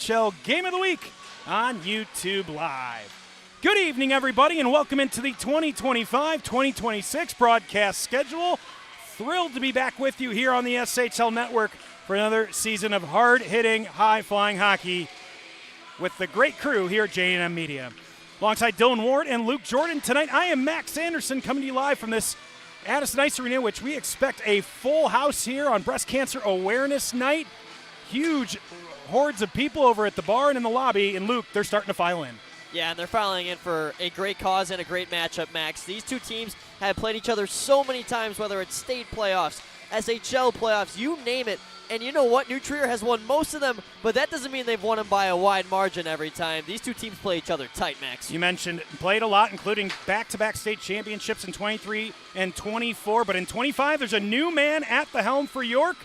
SHL Game of the Week on YouTube Live. Good evening, everybody, and welcome into the 2025-2026 broadcast schedule. Thrilled to be back with you here on the SHL Network for another season of hard-hitting, high-flying hockey with the great crew here at J&M Media. Alongside Dylan Ward and Luke Jordan, tonight I am Max Anderson coming to you live from this Addison Ice Arena, which we expect a full house here on Breast Cancer Awareness Night. Huge hordes of people over at the bar and in the lobby, and Luke, they're starting to file in. Yeah, and they're filing in for a great cause and a great matchup, Max. These two teams have played each other so many times, whether it's state playoffs, SHL playoffs, you name it. And you know what? New Trier has won most of them, but that doesn't mean they've won them by a wide margin every time. These two teams play each other tight, Max. You mentioned played a lot, including back-to-back state championships in 23 and 24. But in 25, there's a new man at the helm for York.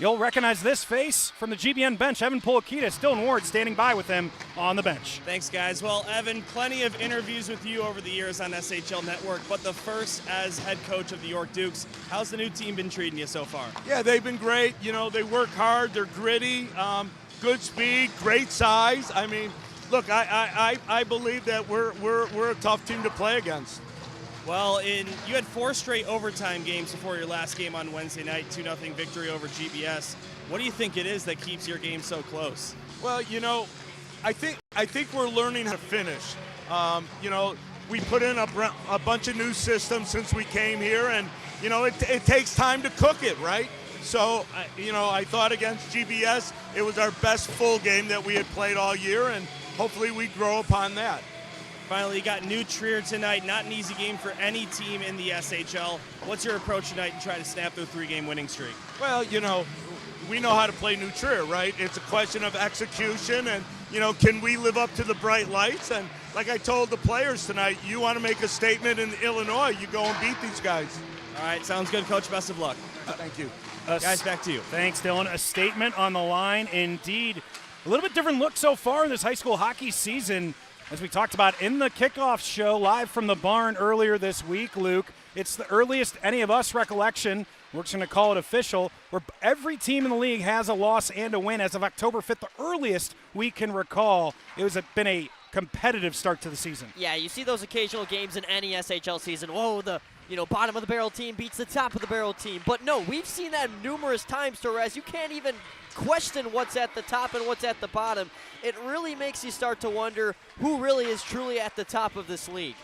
You'll recognize this face from the GBN bench. Evan Polakita, Dylan Ward standing by with him on the bench. Thanks, guys. Well, Evan, plenty of interviews with you over the years on SHL Network, but the first as head coach of the York Dukes. How's the new team been treating you so far? Yeah, they've been great. You know, they work hard. They're gritty, good speed, great size. I mean, look, I believe that we're a tough team to play against. Well, you had 4 straight overtime games before your last game on Wednesday night, 2-0 victory over GBS. What do you think it is that keeps your game so close? Well, you know, I think we're learning how to finish. You know, we put in a bunch of new systems since we came here, and, you know, it takes time to cook it, right? So, you know, I thought against GBS, it was our best full game that we had played all year, and hopefully we grow upon that. Finally, you got New Trier tonight. Not an easy game for any team in the SHL. What's your approach tonight to try to snap the 3-game winning streak? Well, you know, we know how to play New Trier, right? It's a question of execution and, you know, can we live up to the bright lights? And like I told the players tonight, you want to make a statement in Illinois, you go and beat these guys. All right, sounds good, Coach. Best of luck. Thank you. Guys, back to you. Thanks, Dylan. A statement on the line, indeed. A little bit different look so far in this high school hockey season. As we talked about in the kickoff show live from the barn earlier this week, Luke, it's the earliest any of us recollection, we're just going to call it official, where every team in the league has a loss and a win as of October 5th, the earliest we can recall. It been a competitive start to the season. Yeah, you see those occasional games in any SHL season. Whoa, the bottom of the barrel team beats the top of the barrel team. But no, we've seen that numerous times, Torres. You can't even question what's at the top and what's at the bottom. It really makes you start to wonder who really is truly at the top of this league.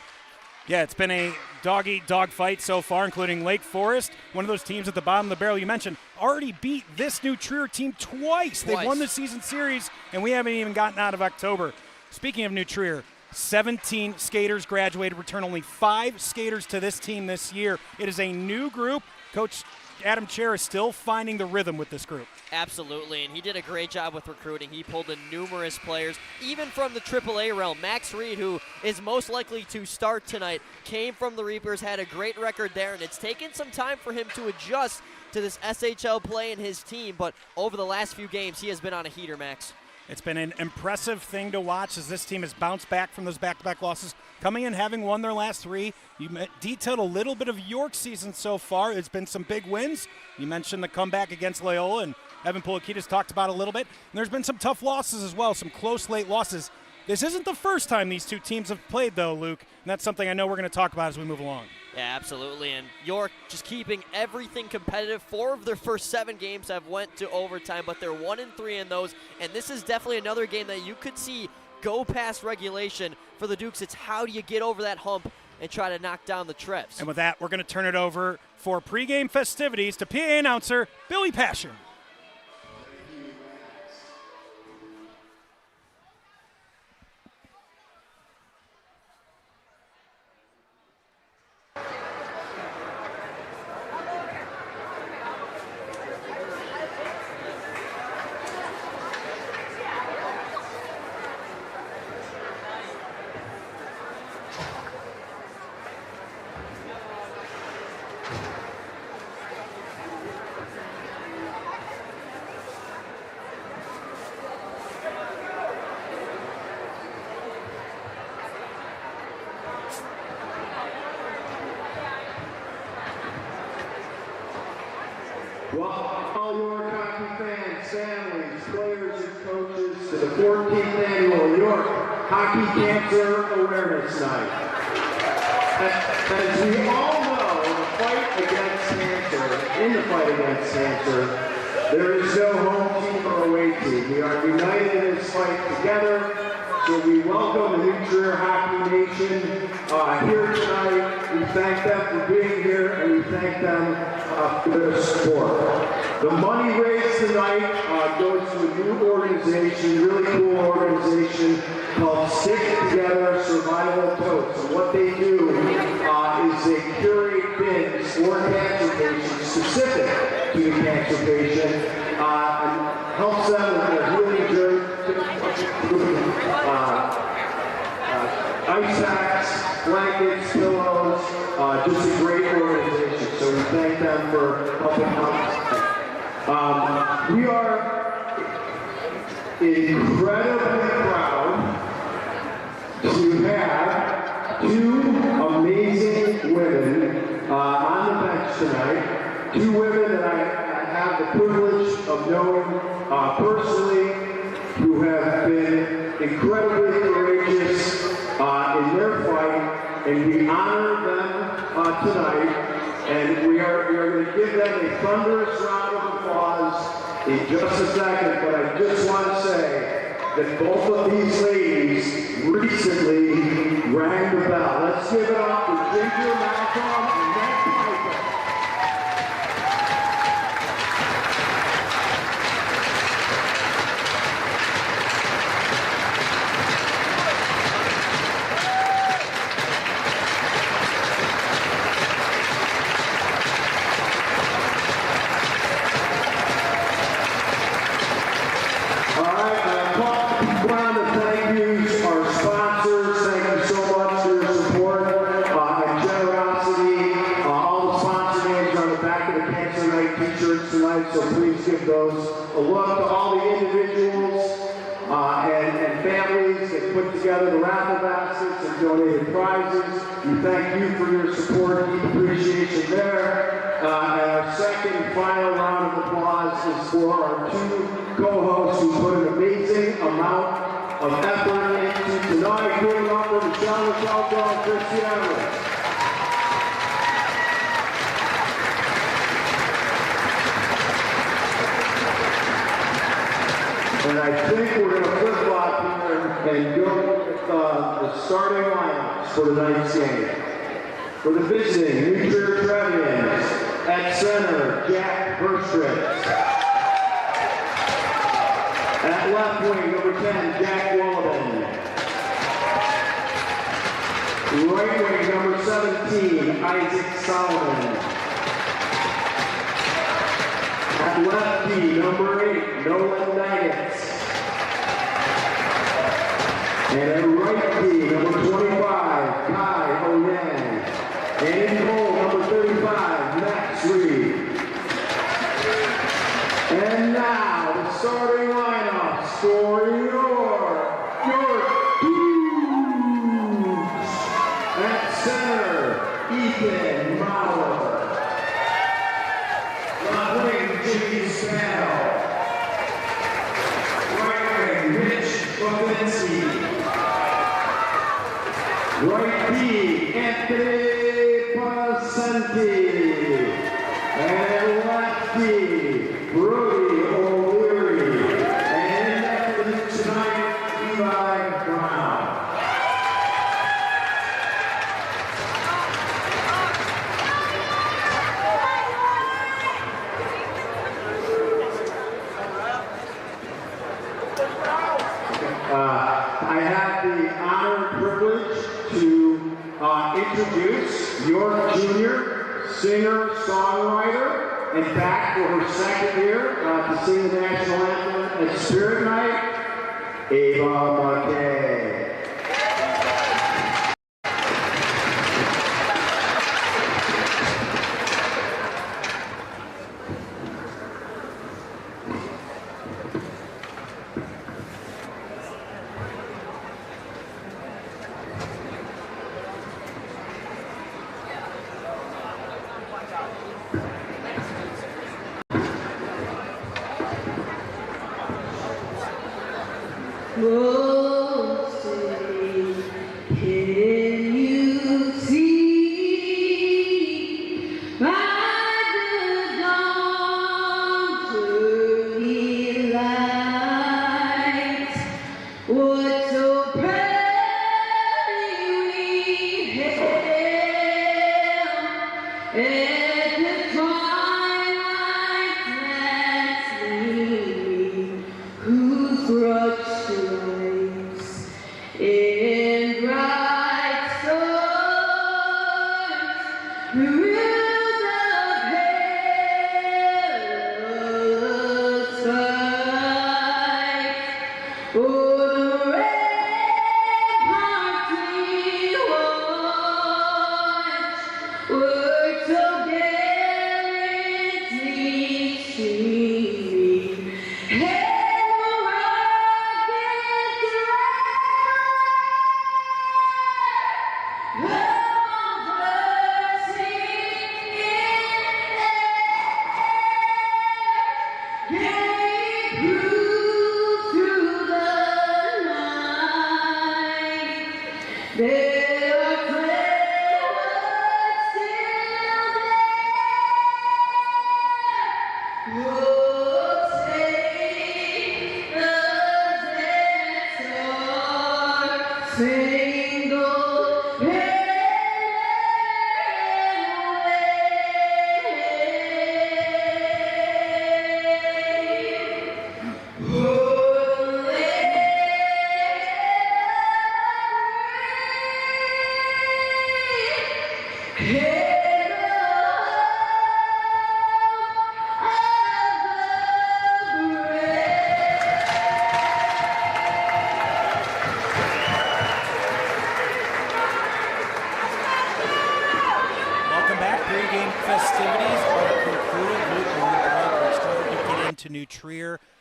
Yeah, it's been a dog-eat-dog fight so far, including Lake Forest, one of those teams at the bottom of the barrel you mentioned, already beat this New Trier team twice. They've won the season series, and we haven't even gotten out of October. Speaking of New Trier, 17 skaters graduated, return only 5 skaters to this team this year. It is a new group. Coach Adam Chair is still finding the rhythm with this group. Absolutely, and he did a great job with recruiting. He pulled in numerous players, even from the AAA realm. Max Reed, who is most likely to start tonight, came from the Reapers, had a great record there, and it's taken some time for him to adjust to this SHL play in his team, but over the last few games, he has been on a heater, Max. It's been an impressive thing to watch as this team has bounced back from those back-to-back losses, coming in having won their last 3. You detailed a little bit of York's season so far. It's been some big wins. You mentioned the comeback against Loyola, and Evan Polakita's talked about a little bit. And there's been some tough losses as well, some close late losses. This isn't the first time these two teams have played, though, Luke, and that's something I know we're going to talk about as we move along. Yeah, absolutely, and York just keeping everything competitive. 4 of their first 7 games have went to overtime, but they're 1-3 in those, and this is definitely another game that you could see go past regulation for the Dukes. It's how do you get over that hump and try to knock down the Trips. And with that, we're going to turn it over for pregame festivities to PA announcer Billy Passion. Welcome all York hockey fans, families, players, and coaches to the 14th Annual York Hockey Cancer Awareness Night. As we all know, in the fight against cancer, there is no home team or away team. We are united in this fight together. So we welcome the New Trier Hockey Nation here tonight. We thank them for being here, and we thank them for their support. The money raised tonight goes to a new organization, really cool organization called Stick Together Survival Totes. And what they do is they curate bins for cancer patients specific to the cancer patient and helps them with their healing journey. Ice packs, blankets, pillows, just a great organization. So we thank them for helping out. We are incredibly proud to have two amazing women on the bench tonight. Two women that I have the privilege of knowing personally, who have been incredibly courageous in their fight, and we honor them tonight. And we are going to give them a thunderous round of applause in just a second. But I just want to say that both of these ladies recently rang the bell. Let's give it up for Ginger Malcolm and Matt Piper. So please give those a look. To all the individuals and families that put together the raffle baskets and donated prizes. We thank you for your support and appreciation there. And our second and final round of applause is for our two co-hosts who put an amazing amount of effort into tonight. Give it up for Michelle and Christy Evans. And I think we're going to flip-flop here and go with the starting lineups for tonight's game. For the visiting New Trier Trevians, at center, Jack Verstrick. At left wing, number 10, Jack Wallaben. Right wing, number 17, Isaac Solomon. At left D, number 8, Nolan Knights. And at right D, number 25, Kai Onan. And in goal, number 35, Max Reed. And now, the starting lineup for York Blues. At center, Ethan Mauer. Left wing, Jimmy Spano. Right wing, Rich Bovinski. Right B, Anthony Pasenti. And left D, Brody O'Leary. And after tonight, Levi Brown. I have the honor and privilege to introduce York Jr., singer, songwriter, and back for her second year to sing the national anthem at Spirit Night, Ava McKay.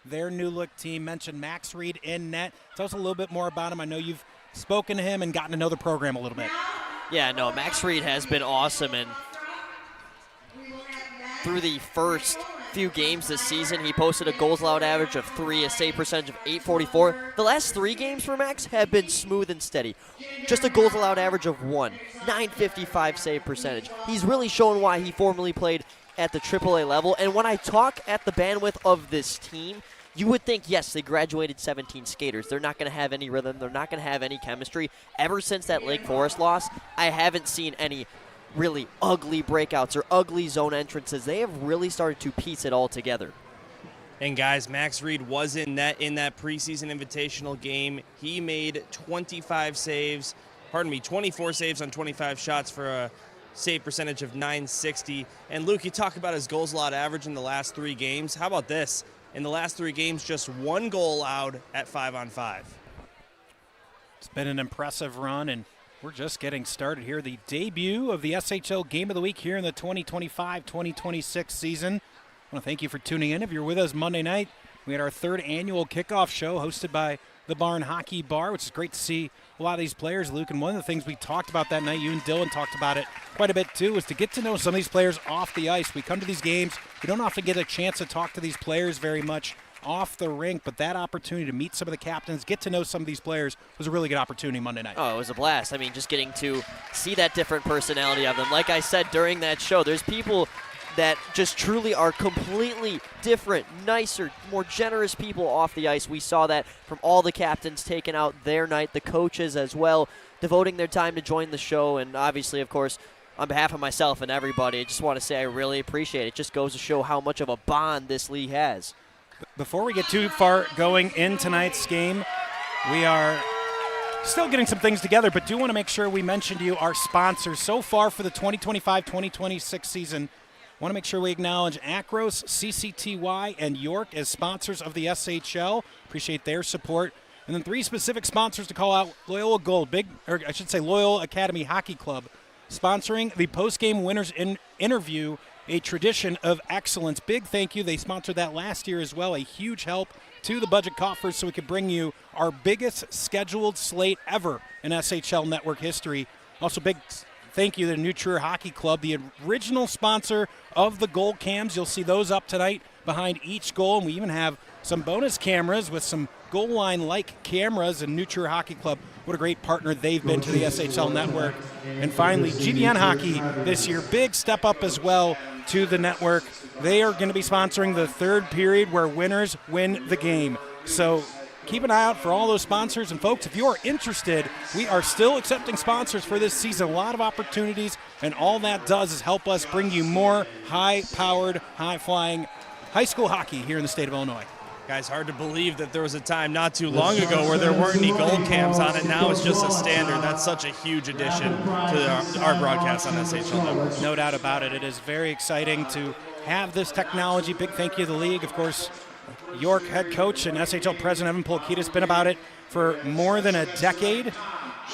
Their new look team. Mentioned Max Reed in net. Tell us a little bit more about him. I know you've spoken to him and gotten to know the program a little bit. Yeah, no, Max Reed has been awesome, and through the first few games this season, he posted a goals allowed average of 3, a save percentage of .844. The last 3 games for Max have been smooth and steady. Just a goals allowed average of 1, .955 save percentage. He's really shown why he formerly played at the AAA level, and when I talk at the bandwidth of this team, you would think, yes, they graduated 17 skaters. They're not going to have any rhythm. They're not going to have any chemistry. Ever since that Lake Forest loss, I haven't seen any really ugly breakouts or ugly zone entrances. They have really started to piece it all together. And guys, Max Reed was in that preseason invitational game. He made 24 saves on 25 shots for a save percentage of .960. And Luke, you talk about his goals allowed average in the last 3 games. How about this? In the last 3 games, just 1 goal allowed at 5-on-5. It's been an impressive run, and we're just getting started here. The debut of the SHL Game of the Week here in the 2025-2026 season. I want to thank you for tuning in. If you're with us Monday night, we had our 3rd annual kickoff show hosted by the Barn Hockey Bar, which is great to see a lot of these players, Luke. And one of the things we talked about that night, you and Dylan talked about it quite a bit too, was to get to know some of these players off the ice. We come to these games, we don't often get a chance to talk to these players very much off the rink, but that opportunity to meet some of the captains, get to know some of these players, was a really good opportunity Monday night. Oh, it was a blast. I mean, just getting to see that different personality of them. Like I said during that show, there's people that just truly are completely different, nicer, more generous people off the ice. We saw that from all the captains taking out their night, the coaches as well, devoting their time to join the show. And obviously, of course, on behalf of myself and everybody, I just want to say I really appreciate it. It just goes to show how much of a bond this league has. Before we get too far going in tonight's game, we are still getting some things together, but do want to make sure we mention to you our sponsors so far for the 2025-2026 season. I want to make sure we acknowledge Acros, CCTY, and York as sponsors of the SHL. Appreciate their support. And then 3 specific sponsors to call out: Loyola Gold, Loyola Academy Hockey Club, sponsoring the post-game winners interview, a tradition of excellence. Big thank you. They sponsored that last year as well. A huge help to the budget coffers so we could bring you our biggest scheduled slate ever in SHL network history. Also, big thank you to the New Trier Hockey Club, the original sponsor of the goal cams. You'll see those up tonight behind each goal, and we even have some bonus cameras with some goal line-like cameras in New Trier Hockey Club. What a great partner they've been to the SHL network. And finally, GBN Hockey this year, big step up as well to the network. They are going to be sponsoring the 3rd period where winners win the game. So keep an eye out for all those sponsors. And folks, if you are interested, we are still accepting sponsors for this season. A lot of opportunities, And all that does is help us bring you more high-powered, high-flying high school hockey here in the state of Illinois. Guys, hard to believe that there was a time not too long ago where there weren't any gold cams on it. Now it's just a standard. That's such a huge addition to our broadcast on SHL Network. No doubt about it. It is very exciting to have this technology. Big thank you to the league. Of course, York head coach and SHL president Evan Polakita has been about it for more than a decade.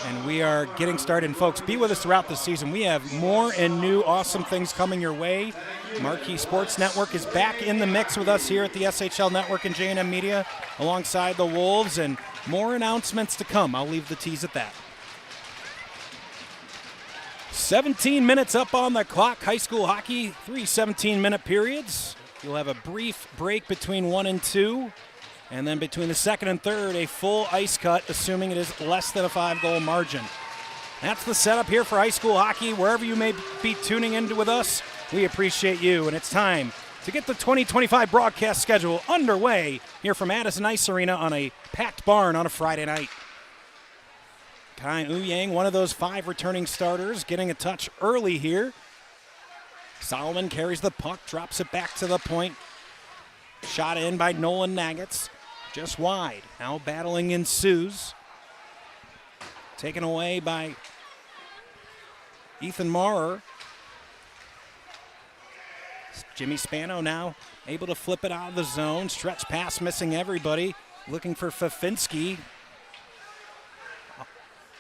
And we are getting started. And folks, be with us throughout the season. We have more and new awesome things coming your way. Marquee Sports Network is back in the mix with us here at the SHL Network and J&M Media alongside the Wolves, and more announcements to come. I'll leave the tease at that. 17 minutes up on the clock. High school hockey, 3 17-minute periods. You'll have a brief break between 1 and 2. And then between the second and third, a full ice cut, assuming it is less than a 5-goal margin. That's the setup here for high school hockey. Wherever you may be tuning in with us, we appreciate you. And it's time to get the 2025 broadcast schedule underway here from Addison Ice Arena on a packed barn on a Friday night. Kai Ouyang, one of those 5 returning starters, getting a touch early here. Solomon carries the puck, drops it back to the point. Shot in by Nolan Nagats. Just wide. Now battling ensues. Taken away by Ethan Maurer. Jimmy Spano now able to flip it out of the zone. Stretch pass missing everybody. Looking for Fafinski.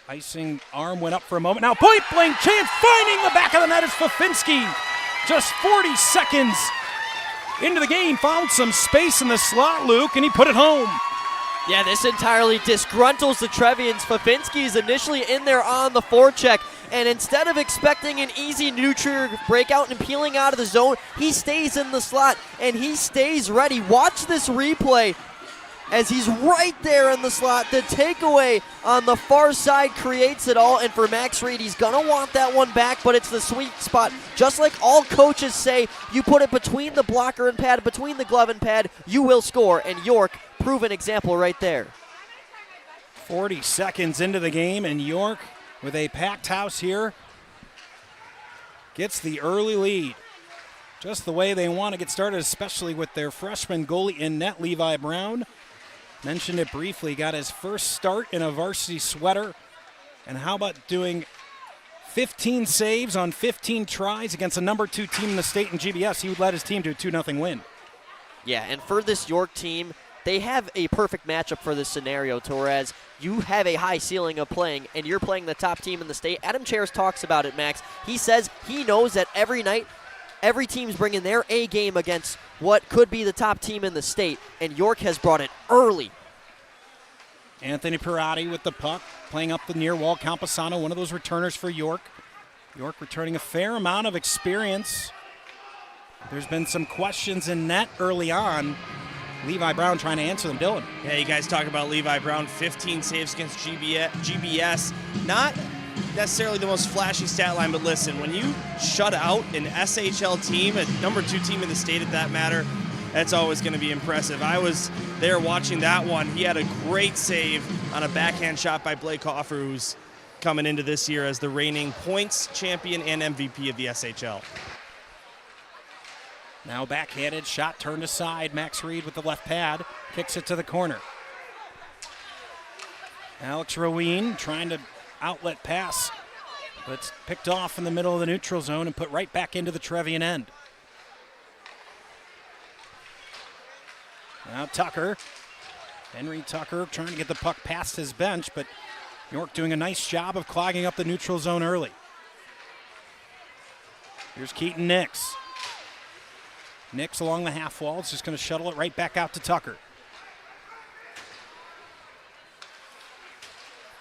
Icing arm went up for a moment. Now point blank chance. Finding the back of the net is Fafinski. Just 40 seconds into the game, found some space in the slot, Luke, and he put it home. Yeah, this entirely disgruntles the Trevians. Fafinski is initially in there on the forecheck, and instead of expecting an easy neutral breakout and peeling out of the zone, he stays in the slot, and he stays ready. Watch this replay as he's right there in the slot. The takeaway on the far side creates it all, and for Max Reed, he's going to want that one back, but it's the sweet spot. Just like all coaches say, you put it between the blocker and pad, between the glove and pad, you will score, and York, proven example right there. 40 seconds into the game, and York, with a packed house here, gets the early lead. Just the way they want to get started, especially with their freshman goalie in net, Levi Brown. Mentioned it briefly, got his first start in a varsity sweater. And how about doing 15 saves on 15 tries against a number 2 team in the state in GBS? He would lead his team to a 2-0 win. Yeah, and for this York team, they have a perfect matchup for this scenario, whereas you have a high ceiling of playing, and you're playing the top team in the state. Adam Chairs talks about it, Max. He says he knows that every night, every team's bringing their A game against what could be the top team in the state, and York has brought it early. Anthony Pirati with the puck, playing up the near wall. Camposano, one of those returners for York. York returning a fair amount of experience. There's been some questions in net early on. Levi Brown trying to answer them. Dylan. Yeah, you guys talk about Levi Brown, 15 saves against GBS. Not necessarily the most flashy stat line, but listen, when you shut out an SHL team, a number 2 team in the state at that matter, that's always going to be impressive. I was there watching that one. He had a great save on a backhand shot by Blake Hoffer, who's coming into this year as the reigning points champion and MVP of the SHL. Now backhanded shot turned aside. Max Reed with the left pad kicks it to the corner. Alex Roween trying to outlet pass, but it's picked off in the middle of the neutral zone and put right back into the Trevian end. Now Tucker, Henry Tucker trying to get the puck past his bench, but York doing a nice job of clogging up the neutral zone early. Here's Keaton Nix. Nix along the half wall. It's just going to shuttle it right back out to Tucker.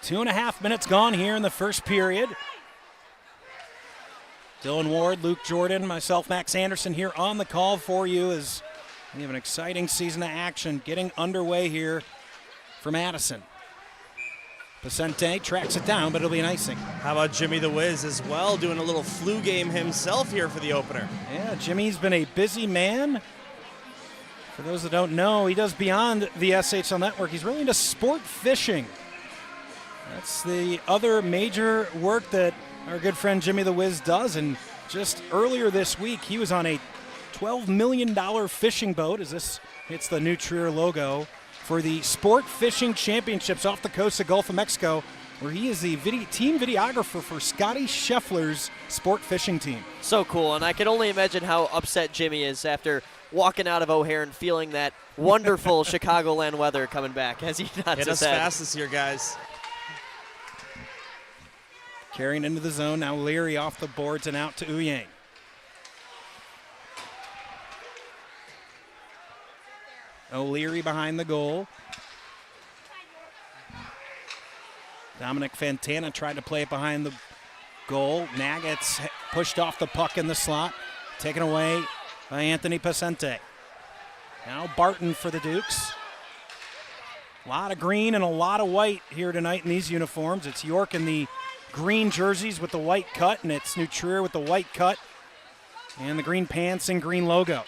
2.5 minutes gone here in the first period. Dylan Ward, Luke Jordan, myself, Max Anderson here on the call for you as we have an exciting season of action getting underway here for Madison. Pacente tracks it down, but it'll be an icing. How about Jimmy the Wiz as well, doing a little flu game himself here for the opener? Yeah, Jimmy's been a busy man. For those that don't know, he does beyond the SHL Network. He's really into sport fishing. That's the other major work that our good friend Jimmy the Wiz does. And just earlier this week, he was on a $12 million fishing boat, as this hits the New Trier logo, for the Sport Fishing Championships off the coast of Gulf of Mexico, where he is the team videographer for Scotty Scheffler's sport fishing team. So cool, and I can only imagine how upset Jimmy is after walking out of O'Hare and feeling that wonderful Chicagoland weather coming back as he nods Hit his us head. fast this year, guys. Carrying into the zone, now Leary off the boards and out to Uyang. O'Leary behind the goal. Dominic Fantana tried to play it behind the goal. Nagets pushed off the puck in the slot. Taken away by Anthony Pacente. Now Barton for the Dukes. A lot of green and a lot of white here tonight in these uniforms. It's York in the green jerseys with the white cut, and it's New Trier with the white cut and the green pants and green logo.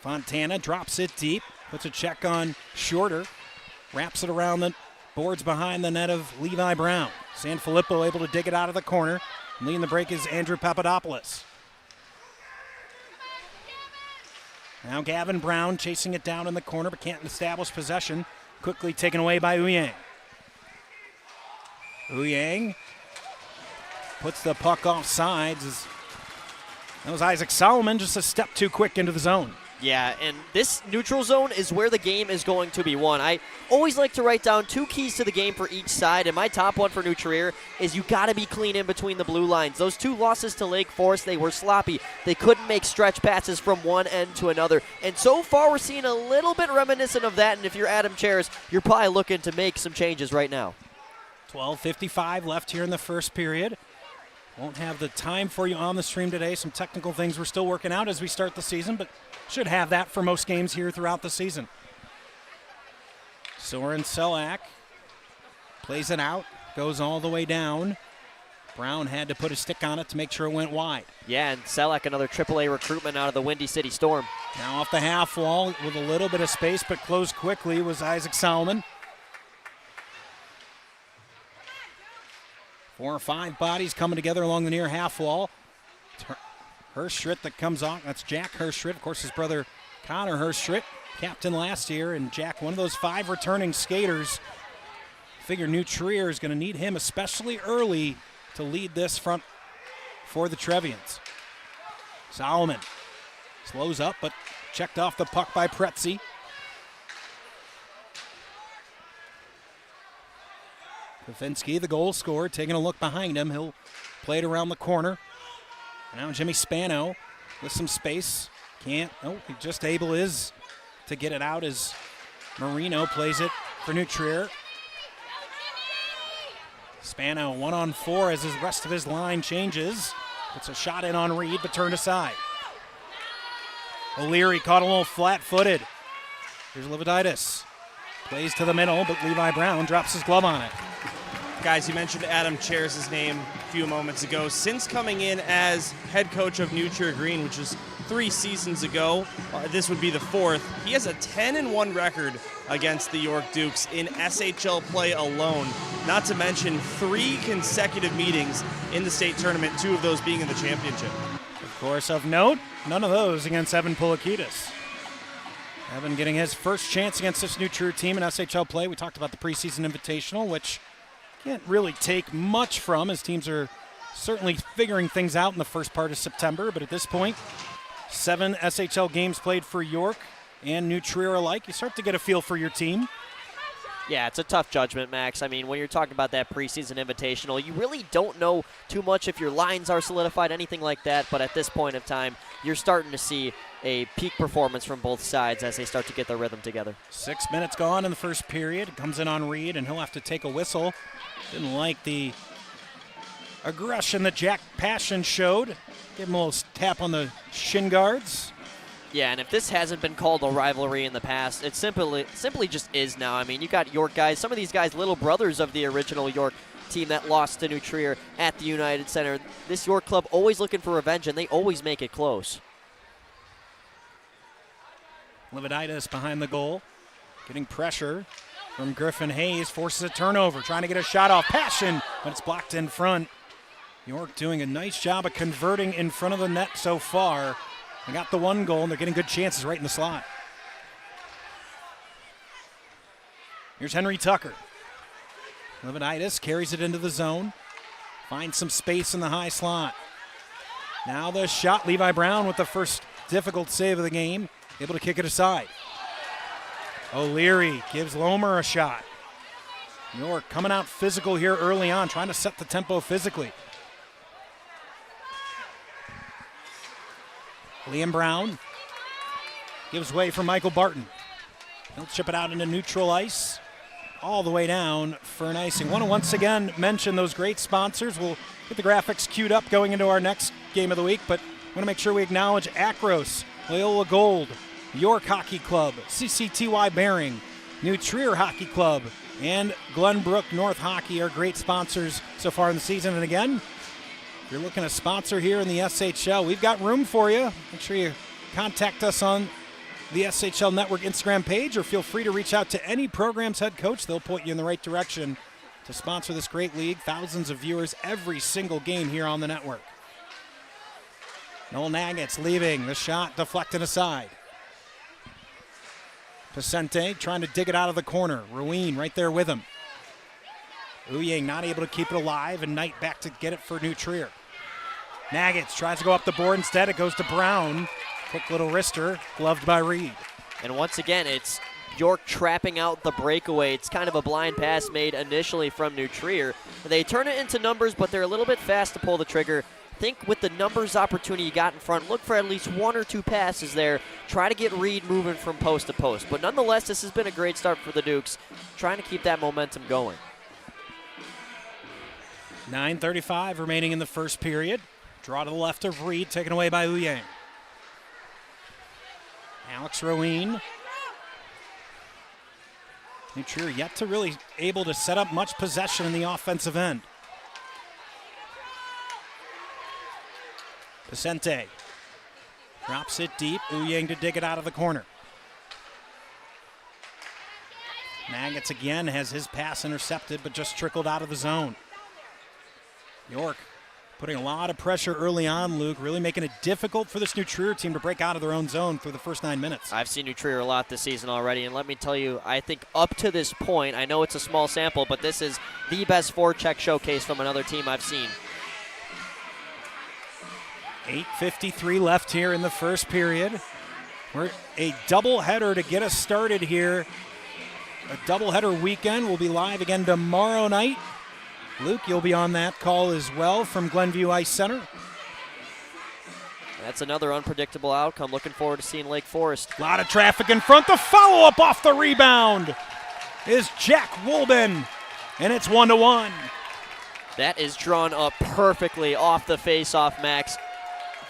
Fontana drops it deep, puts a check on Shorter, wraps it around the boards behind the net of Levi Brown. Sanfilippo able to dig it out of the corner. Leading the break is Andrew Papadopoulos. Now Gavin Brown chasing it down in the corner, but can't establish possession. Quickly taken away by Uyang. Uyang puts the puck off sides. That was Isaac Solomon, just a step too quick into the zone. Yeah, and this neutral zone is where the game is going to be won. I always like to write down 2 keys to the game for each side, and my top one for New Trier is you got to be clean in between the blue lines. Those 2 losses to Lake Forest, they were sloppy. They couldn't make stretch passes from one end to another, and so far we're seeing a little bit reminiscent of that, and if you're Adam Chairs, you're probably looking to make some changes right now. 12:55 left here in the first period. Won't have the time for you on the stream today. Some technical things we're still working out as we start the season, but should have that for most games here throughout the season. Soren Selak plays it out, goes all the way down. Brown had to put a stick on it to make sure it went wide. Yeah, and Selak, another AAA recruitment out of the Windy City Storm. Now off the half wall with a little bit of space, but closed quickly, was Isaac Solomon. 4 or 5 bodies coming together along the near half wall. Hirschritt that comes off. That's Jack Hirschritt. Of course, his brother Connor Hirschritt, captain last year. And Jack, one of those 5 returning skaters. Figure New Trier is going to need him, especially early, to lead this front for the Trevians. Solomon slows up, but checked off the puck by Pretzi. Kafinski, the goal scorer, taking a look behind him. He'll play it around the corner. Now Jimmy Spano with some space. Can't. Oh, he just able is to get it out as Marino plays it for New Trier. Spano 1-on-4 as the rest of his line changes. Puts a shot in on Reed, but turned aside. O'Leary caught a little flat-footed. Here's Lividitis. Plays to the middle, but Levi Brown drops his glove on it. Guys, you mentioned Adam Chairs' name a few moments ago. Since coming in as head coach of New Trier Green, which was 3 seasons ago, this would be the 4th. He has a 10-1 record against the York Dukes in SHL play alone. Not to mention 3 consecutive meetings in the state tournament, 2 of those being in the championship. Of course, of note, none of those against Evan Pulakidis. Evan getting his first chance against this New Trier team in SHL play. We talked about the preseason invitational, which can't really take much from, as teams are certainly figuring things out in the first part of September. But at this point, 7 SHL games played for York and New Trier alike. You start to get a feel for your team. Yeah, it's a tough judgment, Max. I mean, when you're talking about that preseason invitational, you really don't know too much if your lines are solidified, anything like that. But at this point of time, you're starting to see a peak performance from both sides as they start to get their rhythm together. 6 minutes gone in the first period. It comes in on Reed, and he'll have to take a whistle. Didn't like the aggression that Jack Passion showed. Give him a little tap on the shin guards. Yeah, and if this hasn't been called a rivalry in the past, it simply just is now. I mean, you got York guys, some of these guys, little brothers of the original York team that lost to New Trier at the United Center. This York club always looking for revenge, and they always make it close. Lividitis behind the goal, getting pressure. from Griffin Hayes, forces a turnover, trying to get a shot off. Passion, but it's blocked in front. York doing a nice job of converting in front of the net so far. They got the one goal, and they're getting good chances right in the slot. Here's Henry Tucker. Leonidas carries it into the zone. Finds some space in the high slot. Now the shot, Levi Brown with the first difficult save of the game. Able to kick it aside. O'Leary gives Lomer a shot. York coming out physical here early on, trying to set the tempo physically. Liam Brown gives way for Michael Barton. He'll chip it out into neutral ice, all the way down for an icing. Want to once again mention those great sponsors. We'll get the graphics queued up going into our next game of the week, but want to make sure we acknowledge Acros, Loyola Gold, York Hockey Club, CCTY Bearing, New Trier Hockey Club, and Glenbrook North Hockey are great sponsors so far in the season. And again, if you're looking to sponsor here in the SHL, we've got room for you. Make sure you contact us on the SHL Network Instagram page, or feel free to reach out to any program's head coach. They'll point you in the right direction to sponsor this great league. Thousands of viewers every single game here on the network. Noel Nagget's leaving. The shot deflected aside. Vicente trying to dig it out of the corner. Ruin right there with him. Uyang not able to keep it alive, and Knight back to get it for New Trier. Nagget's tries to go up the board. Instead, it goes to Brown. Quick little wrister, gloved by Reed. And once again, it's York trapping out the breakaway. It's kind of a blind pass made initially from New Trier. They turn it into numbers, but they're a little bit fast to pull the trigger. Think with the numbers opportunity you got in front, look for at least one or two passes there. Try to get Reed moving from post to post. But nonetheless, this has been a great start for the Dukes, trying to keep that momentum going. 9:35 remaining in the first period. Draw to the left of Reed, taken away by Uyang. Alex Ruin. New Trier yet to really able to set up much possession in the offensive end. Vicente drops it deep. Uyang to dig it out of the corner. Nagget's again has his pass intercepted, but just trickled out of the zone. York putting a lot of pressure early on, Luke, really making it difficult for this New Trier team to break out of their own zone through the first 9 minutes. I've seen New Trier a lot this season already, and let me tell you, I think up to this point, I know it's a small sample, but this is the best forecheck showcase from another team I've seen. 8:53 left here in the first period. We're a doubleheader to get us started here. A doubleheader weekend. We'll be live again tomorrow night. Luke, you'll be on that call as well from Glenview Ice Center. That's another unpredictable outcome. Looking forward to seeing Lake Forest. A lot of traffic in front. The follow-up off the rebound is Jack Wolben, and it's 1-1. That is drawn up perfectly off the face-off, Max.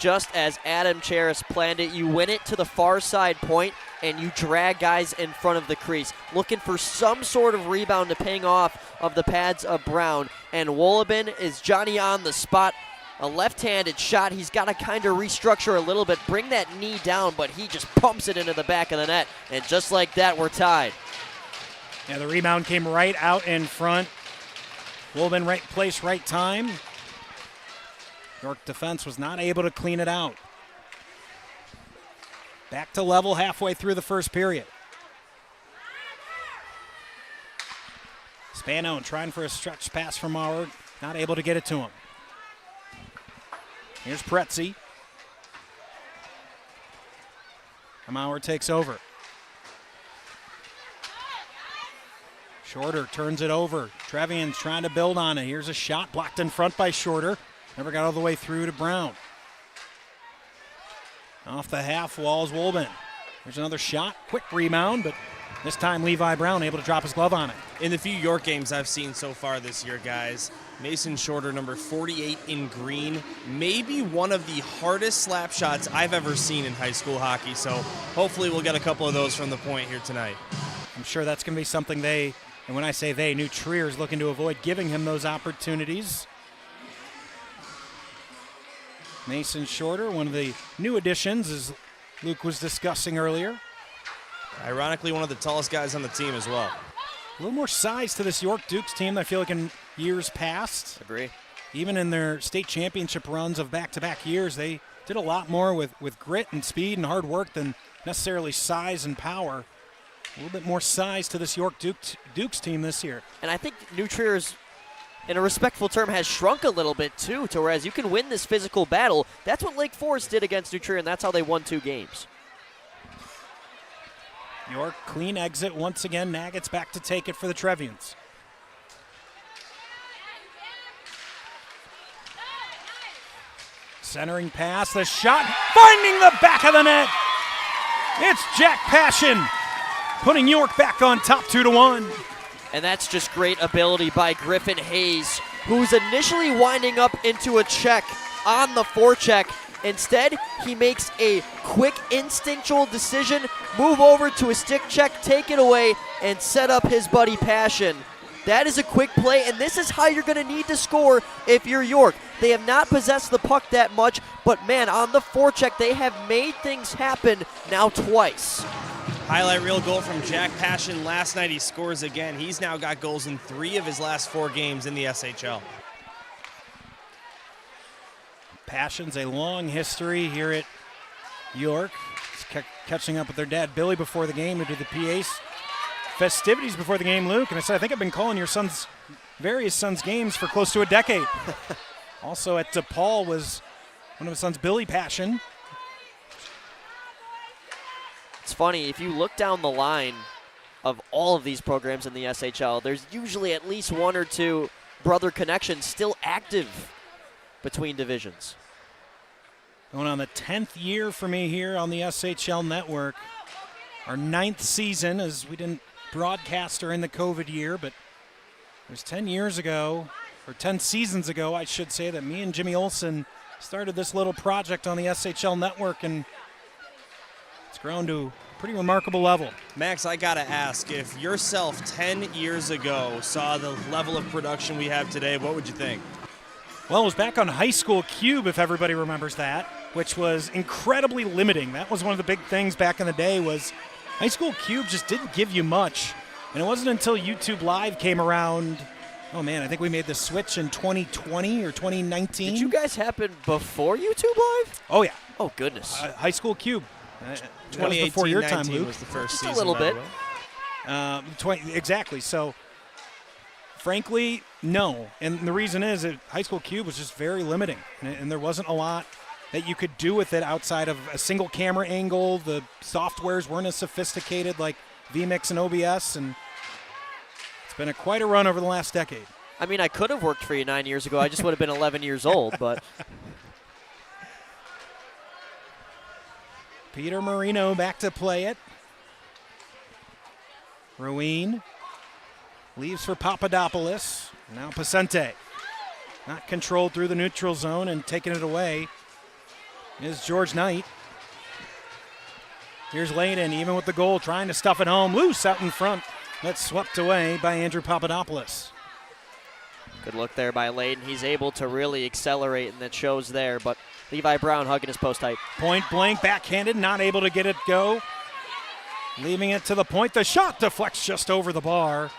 Just as Adam Cheris planned it, you win it to the far side point, and you drag guys in front of the crease, looking for some sort of rebound to ping off of the pads of Brown. And Wolben is Johnny on the spot. A left-handed shot. He's got to kind of restructure a little bit, bring that knee down, but he just pumps it into the back of the net. And just like that, we're tied. Yeah, the rebound came right out in front. Wolben right place, right time. York defense was not able to clean it out. Back to level halfway through the first period. Spano trying for a stretch pass from Mauer, not able to get it to him. Here's Pretzi. Mauer takes over. Shorter turns it over. Trevian's trying to build on it. Here's a shot blocked in front by Shorter. Never got all the way through to Brown. Off the half wall is Wolben. There's another shot. Quick rebound, but this time Levi Brown able to drop his glove on it. In the few York games I've seen so far this year, guys, Mason Shorter, number 48 in green, maybe one of the hardest slap shots I've ever seen in high school hockey. So hopefully we'll get a couple of those from the point here tonight. I'm sure that's going to be something they, and when I say they, New Trier is looking to avoid giving him those opportunities. Mason Shorter, one of the new additions, as Luke was discussing earlier. Ironically, one of the tallest guys on the team as well. A little more size to this York Dukes team than I feel like in years past. Agree. Even in their state championship runs of back-to-back years, they did a lot more with grit and speed and hard work than necessarily size and power. A little bit more size to this York Dukes team this year. And I think New Trier's, in a respectful term, has shrunk a little bit too, to whereas you can win this physical battle. That's what Lake Forest did against New Trier, and that's how they won 2 games. York, clean exit once again. Nagget's back to take it for the Trevians. Centering pass, the shot, finding the back of the net. It's Jack Passion putting York back on top 2-1. And that's just great ability by Griffin Hayes, who's initially winding up into a check on the forecheck. Instead, he makes a quick instinctual decision, move over to a stick check, take it away, and set up his buddy Passion. That is a quick play, and this is how you're going to need to score if you're York. They have not possessed the puck that much, but man, on the forecheck, they have made things happen now twice. Highlight reel goal from Jack Passion last night. He scores again. He's now got goals in 3 of his last 4 games in the SHL. Passion's a long history here at York. He's catching up with their dad, Billy, before the game to do the PA's festivities before the game, Luke. And I said, I think I've been calling your various sons' games for close to a decade. Also at DePaul was one of his sons, Billy Passion. It's funny, if you look down the line of all of these programs in the SHL, there's usually at least 1 or 2 brother connections still active between divisions. Going on the 10th year for me here on the SHL network. Our 9th season, as we didn't broadcast during the COVID year, but it was 10 years ago, or 10 seasons ago, I should say, that me and Jimmy Olsen started this little project on the SHL network, and it's grown to a pretty remarkable level. Max, I gotta ask, if yourself 10 years ago saw the level of production we have today, what would you think? Well, it was back on High School Cube, if everybody remembers that, which was incredibly limiting. That was one of the big things back in the day, was High School Cube just didn't give you much. And it wasn't until YouTube Live came around, oh man, I think we made the switch in 2020 or 2019. Did you guys happen before YouTube Live? Oh yeah. Oh goodness. High School Cube. 2018, before your time, 19 Luke. was the first Just season. a little bit. Exactly. So, frankly, no. And the reason is that High School Cube was just very limiting, and there wasn't a lot that you could do with it outside of a single camera angle. The softwares weren't as sophisticated like vMix and OBS, and it's been quite a run over the last decade. I mean, I could have worked for you 9 years ago. I just would have been 11 years old, but. Peter Marino back to play it. Ruin leaves for Papadopoulos. Now Pacente. Not controlled through the neutral zone, and taking it away is George Knight. Here's Layden, even with the goal, trying to stuff it home. Loose out in front. That's swept away by Andrew Papadopoulos. Good look there by Layden. He's able to really accelerate, and that shows there, but Levi Brown hugging his post tight. Point blank, backhanded, not able to get it go. Leaving it to the point. The shot deflects just over the bar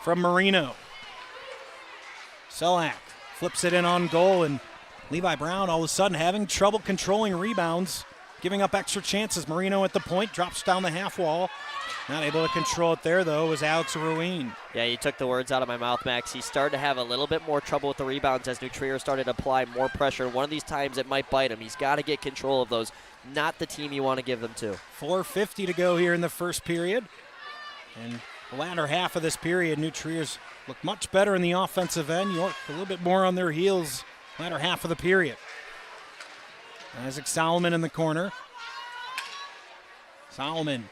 from Marino. Selak flips it in on goal, and Levi Brown all of a sudden having trouble controlling rebounds, giving up extra chances. Marino at the point, drops down the half wall. Not able to control it there, though, was Alex Ruin. Yeah, you took the words out of my mouth, Max. He started to have a little bit more trouble with the rebounds as New Trier started to apply more pressure. One of these times it might bite him. He's got to get control of those. Not the team you want to give them to. 4:50 to go here in the first period. And the latter half of this period, New Trier's look much better in the offensive end. York a little bit more on their heels latter half of the period. Isaac Solomon in the corner. Solomon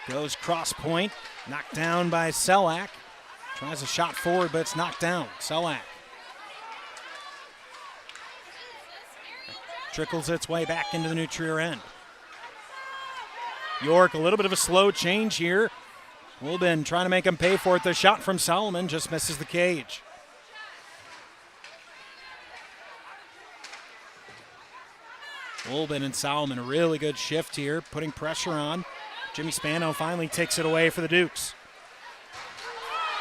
goes cross point, knocked down by Selak. Tries a shot forward, but it's knocked down. Selak trickles its way back into the New Trier end. York, a little bit of a slow change here. Wilbin trying to make him pay for it. The shot from Solomon just misses the cage. Wilbin and Solomon, a really good shift here, putting pressure on. Jimmy Spano finally takes it away for the Dukes.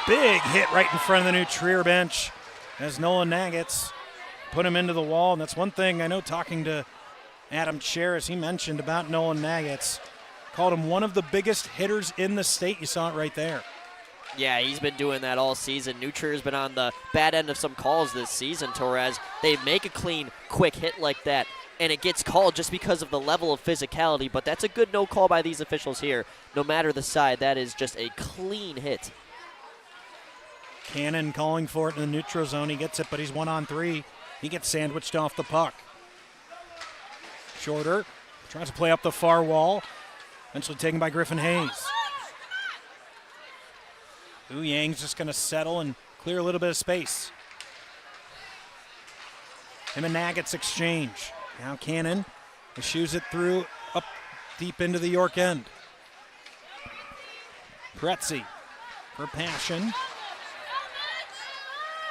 Big hit right in front of the New Trier bench as Nolan Nagets put him into the wall. And that's one thing I know, talking to Adam Cheris, he mentioned about Nolan Nagets. Called him one of the biggest hitters in the state. You saw it right there. Yeah, he's been doing that all season. New Trier's been on the bad end of some calls this season, Torres. They make a clean, quick hit like that, and it gets called just because of the level of physicality, but that's a good no call by these officials here. No matter the side, that is just a clean hit. Cannon calling for it in the neutral zone. He gets it, but he's 1-on-3. He gets sandwiched off the puck. Shorter tries to play up the far wall. Eventually taken by Griffin Hayes. Yang's just going to settle and clear a little bit of space. Him and Nagets exchange. Now Cannon shoos it through up deep into the York end. Pretzi for Passion.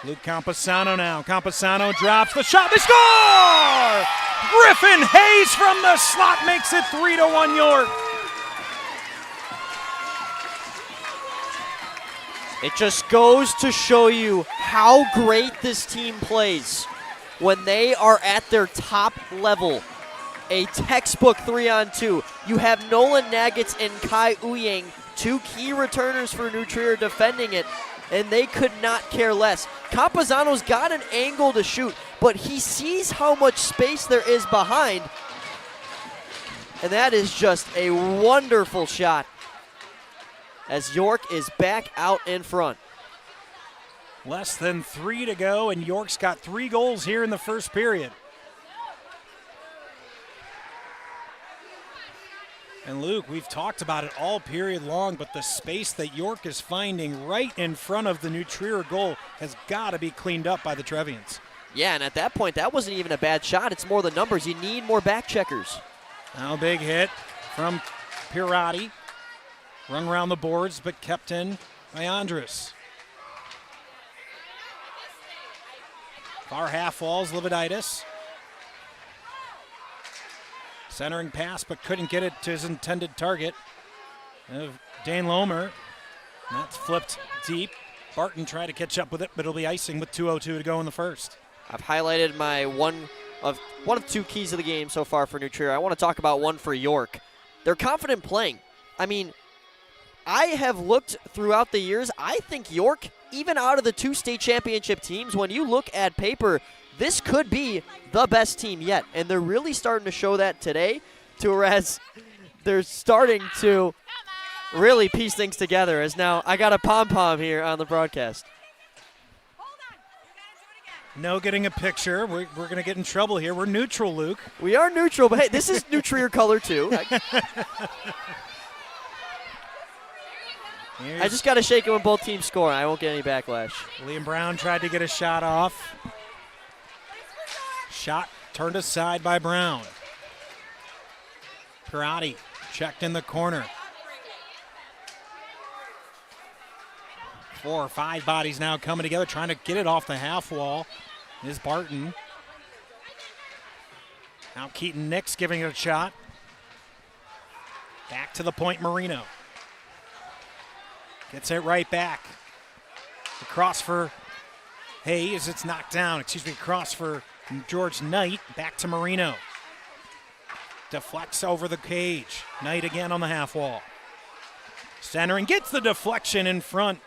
Luke Camposano now. Camposano drops the shot. They score! Griffin Hayes from the slot makes it 3-1 York. It just goes to show you how great this team plays when they are at their top level. A textbook 3-on-2. You have Nolan Nagets and Kai Uyang, two key returners for New Trier, defending it, and they could not care less. Camposano's got an angle to shoot, but he sees how much space there is behind, and that is just a wonderful shot as York is back out in front. Less than 3 to go, and York's got 3 goals here in the first period. And Luke, we've talked about it all period long, but the space that York is finding right in front of the New Trier goal has got to be cleaned up by the Trevians. Yeah, and at that point, that wasn't even a bad shot. It's more the numbers. You need more back checkers. Now a big hit from Pirati. Rung around the boards, but kept in by Andrus. Far half walls, Lividitis. Centering pass, but couldn't get it to his intended target of Dane Lomer. That's flipped deep. Barton tried to catch up with it, but it'll be icing with 2:02 to go in the first. I've highlighted my one of 2 keys of the game so far for New Trier. I want to talk about one for York. They're confident playing. I mean, I have looked throughout the years. I think York, even out of the 2 state championship teams, when you look at paper, this could be the best team yet. And they're really starting to show that today, whereas they're starting to really piece things together. As now I got a pom-pom here on the broadcast. No getting a picture. We're going to get in trouble here. We're neutral, Luke. We are neutral, but hey, this is New Trier color too. I just got to shake it when both teams score. I won't get any backlash. Liam Brown tried to get a shot off. Shot turned aside by Brown. Pirati checked in the corner. 4 or 5 bodies now coming together, trying to get it off the half wall. Is Barton. Now Keaton Nix giving it a shot. Back to the point, Marino. Gets it right back. Across for Hayes. It's knocked down. Across for George Knight. Back to Marino. Deflects over the cage. Knight again on the half wall. Centering. Gets the deflection in front.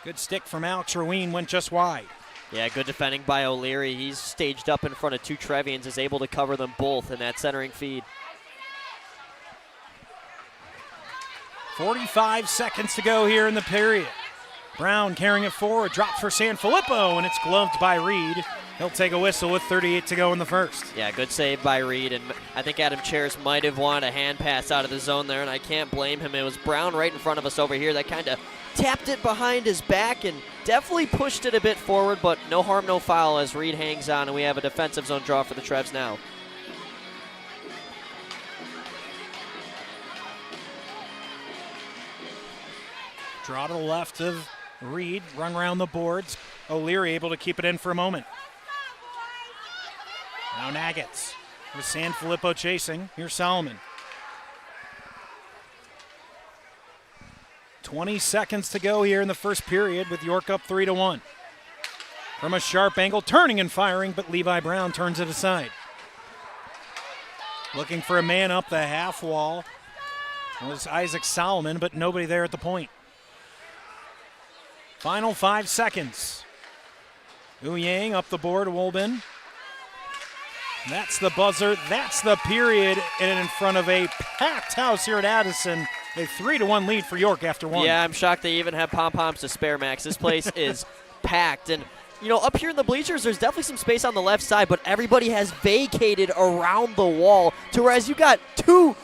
Good stick from Alex Ruin. Went just wide. Yeah, good defending by O'Leary. He's staged up in front of 2 Trevians. Is able to cover them both in that centering feed. 45 seconds to go here in the period. Brown carrying it forward, drops for Sanfilippo, and it's gloved by Reed. He'll take a whistle with 38 to go in the first. Yeah, good save by Reed, and I think Adam Cheris might have wanted a hand pass out of the zone there, and I can't blame him. It was Brown right in front of us over here that kind of tapped it behind his back and definitely pushed it a bit forward, but no harm, no foul as Reed hangs on, and we have a defensive zone draw for the Trevs now. Draw to the left of Reed, run around the boards. O'Leary able to keep it in for a moment. Now Nagets with Sanfilippo chasing. Here's Solomon. 20 seconds to go here in the first period with York up 3-1. From a sharp angle, turning and firing, but Levi Brown turns it aside. Looking for a man up the half wall was Isaac Solomon, but nobody there at the point. Final 5 seconds. Ouyang up the board, Wolben. That's the buzzer. That's the period, and in front of a packed house here at Addison. A 3-1 lead for York after one. Yeah, I'm shocked they even have pom-poms to spare, Max. This place is packed. And, you know, up here in the bleachers, there's definitely some space on the left side, but everybody has vacated around the wall to whereas you got 2-3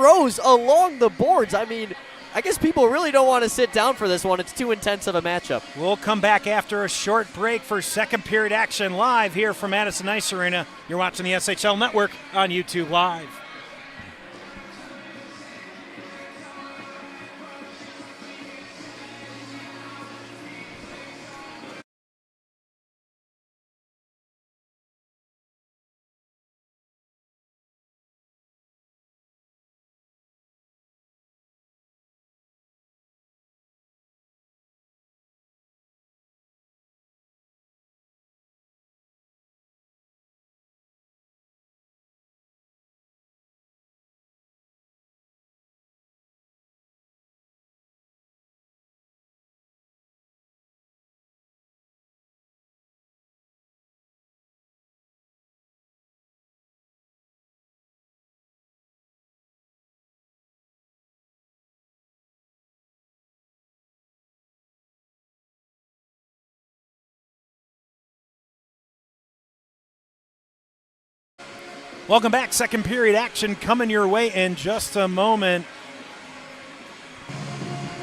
rows along the boards. I mean, I guess people really don't want to sit down for this one. It's too intense of a matchup. We'll come back after a short break for second period action live here from Addison Ice Arena. You're watching the SHL Network on YouTube Live. Welcome back. Second period action coming your way in just a moment.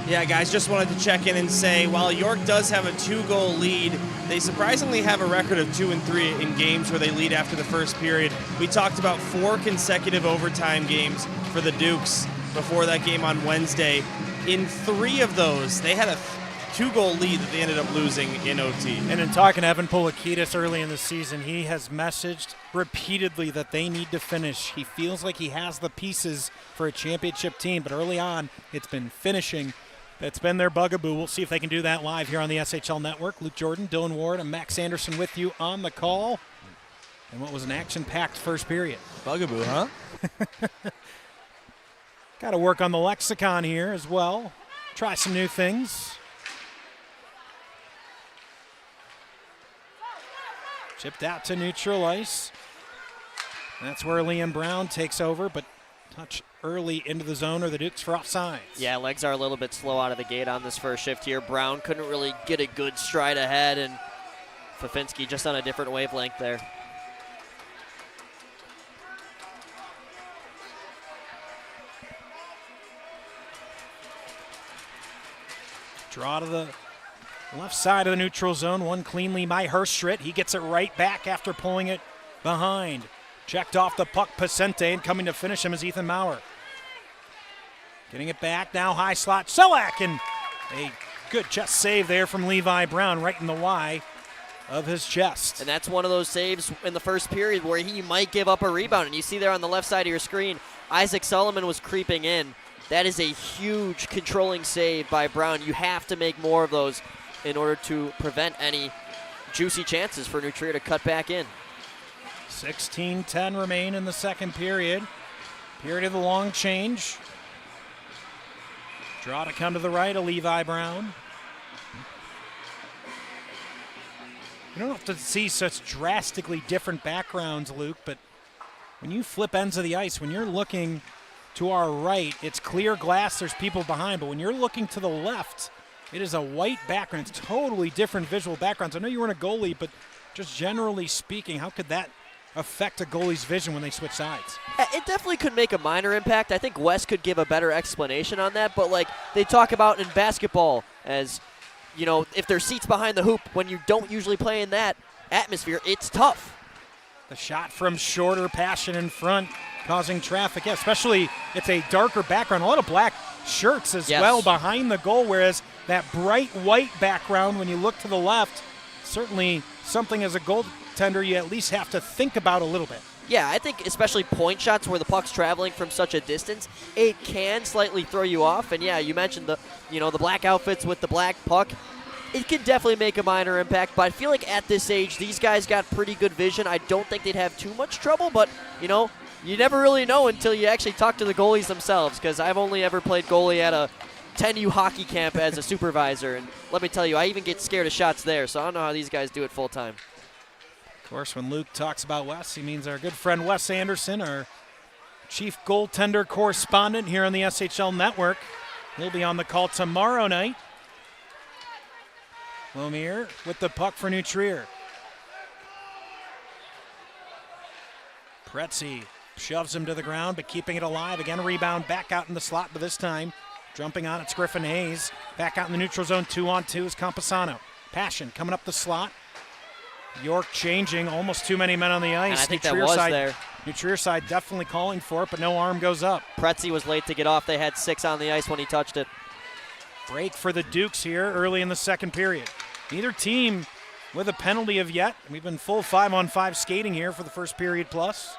Yeah, guys, just wanted to check in and say, while York does have a 2-goal lead, they surprisingly have a record of 2-3 in games where they lead after the first period. We talked about 4 consecutive overtime games for the Dukes before that game on Wednesday. In 3 of those, they had a 2-goal lead that they ended up losing in OT. And in talking to Evan Polakidis early in the season, he has messaged repeatedly that they need to finish. He feels like he has the pieces for a championship team, but early on, it's been finishing. That's been their bugaboo. We'll see if they can do that live here on the SHL Network. Luke Jordan, Dylan Ward, and Max Anderson with you on the call. And what was an action-packed first period. Bugaboo, huh? Got to work on the lexicon here as well. Try some new things. Chipped out to neutral ice. That's where Liam Brown takes over, but touch early into the zone or the Dukes for offsides. Yeah, legs are a little bit slow out of the gate on this first shift here. Brown couldn't really get a good stride ahead, and Fafinski just on a different wavelength there. Draw to the left side of the neutral zone, one cleanly by Herstrit. He gets it right back after pulling it behind. Checked off the puck, Pacente, and coming to finish him is Ethan Maurer. Getting it back, now high slot, Selak, and a good chest save there from Levi Brown right in the Y of his chest. And that's one of those saves in the first period where he might give up a rebound. And you see there on the left side of your screen, Isaac Solomon was creeping in. That is a huge controlling save by Brown. You have to make more of those in order to prevent any juicy chances for New Trier to cut back in. 16:10 remain in the second period. Period of the long change. Draw to come to the right of Levi Brown. You don't have to see such drastically different backgrounds, Luke, but when you flip ends of the ice, when you're looking to our right, it's clear glass, there's people behind, but when you're looking to the left, it is a white background. It's totally different visual backgrounds. I know you weren't a goalie, but just generally speaking, how could that affect a goalie's vision when they switch sides? It definitely could make a minor impact. I think Wes could give a better explanation on that, but like they talk about in basketball as, you know, if there's seats behind the hoop, when you don't usually play in that atmosphere, it's tough. The shot from shorter, passion in front, causing traffic. Yeah, especially it's a darker background. A lot of black shirts as well behind the goal, whereas that bright white background, when you look to the left, certainly something as a goaltender you at least have to think about a little bit. Yeah, I think especially point shots where the puck's traveling from such a distance, it can slightly throw you off. And yeah, you mentioned the black outfits with the black puck. It can definitely make a minor impact, but I feel like at this age, these guys got pretty good vision. I don't think they'd have too much trouble, but you never really know until you actually talk to the goalies themselves, because I've only ever played goalie at a 10U hockey camp as a supervisor, and let me tell you, I even get scared of shots there, so I don't know how these guys do it full time. Of course, when Luke talks about Wes, he means our good friend Wes Anderson, our chief goaltender correspondent here on the SHL Network. He'll be on the call tomorrow night. Lemire with the puck for New Trier. Pretzi shoves him to the ground, but keeping it alive. Again, a rebound back out in the slot, but this time jumping on, it's Griffin Hayes. Back out in the neutral zone, 2-on-2 is Campasano. Passion coming up the slot. York changing, almost too many men on the ice. And I think that was there. New Trier side definitely calling for it, but no arm goes up. Pretzi was late to get off. They had 6 on the ice when he touched it. Break for the Dukes here early in the second period. Neither team with a penalty of yet. We've been full 5-on-5 skating here for the first period plus.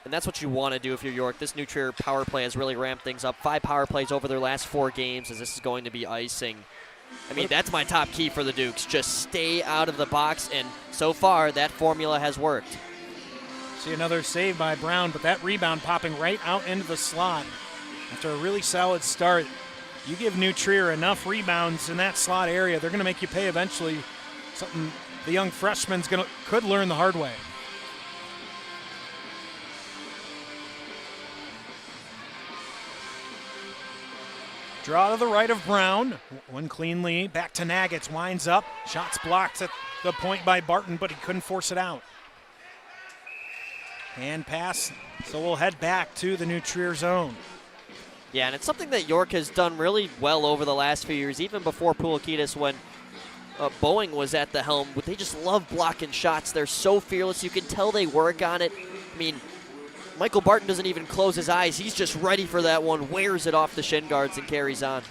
And that's what you want to do if you're York. This New Trier power play has really ramped things up. 5 power plays over their last 4 games, as this is going to be icing. I mean, that's my top key for the Dukes. Just stay out of the box, and so far, that formula has worked. See another save by Brown, but that rebound popping right out into the slot. After a really solid start, you give New Trier enough rebounds in that slot area, they're going to make you pay eventually. Something the young freshman's could learn the hard way. Draw to the right of Brown. One cleanly. Back to Nagitz. Winds up. Shots blocked at the point by Barton, but he couldn't force it out. Hand pass. So we'll head back to the New Trier zone. Yeah, and it's something that York has done really well over the last few years, even before Pulikitis when Boeing was at the helm. They just love blocking shots. They're so fearless. You can tell they work on it. I mean, Michael Barton doesn't even close his eyes. He's just ready for that one, wears it off the shin guards, and carries on.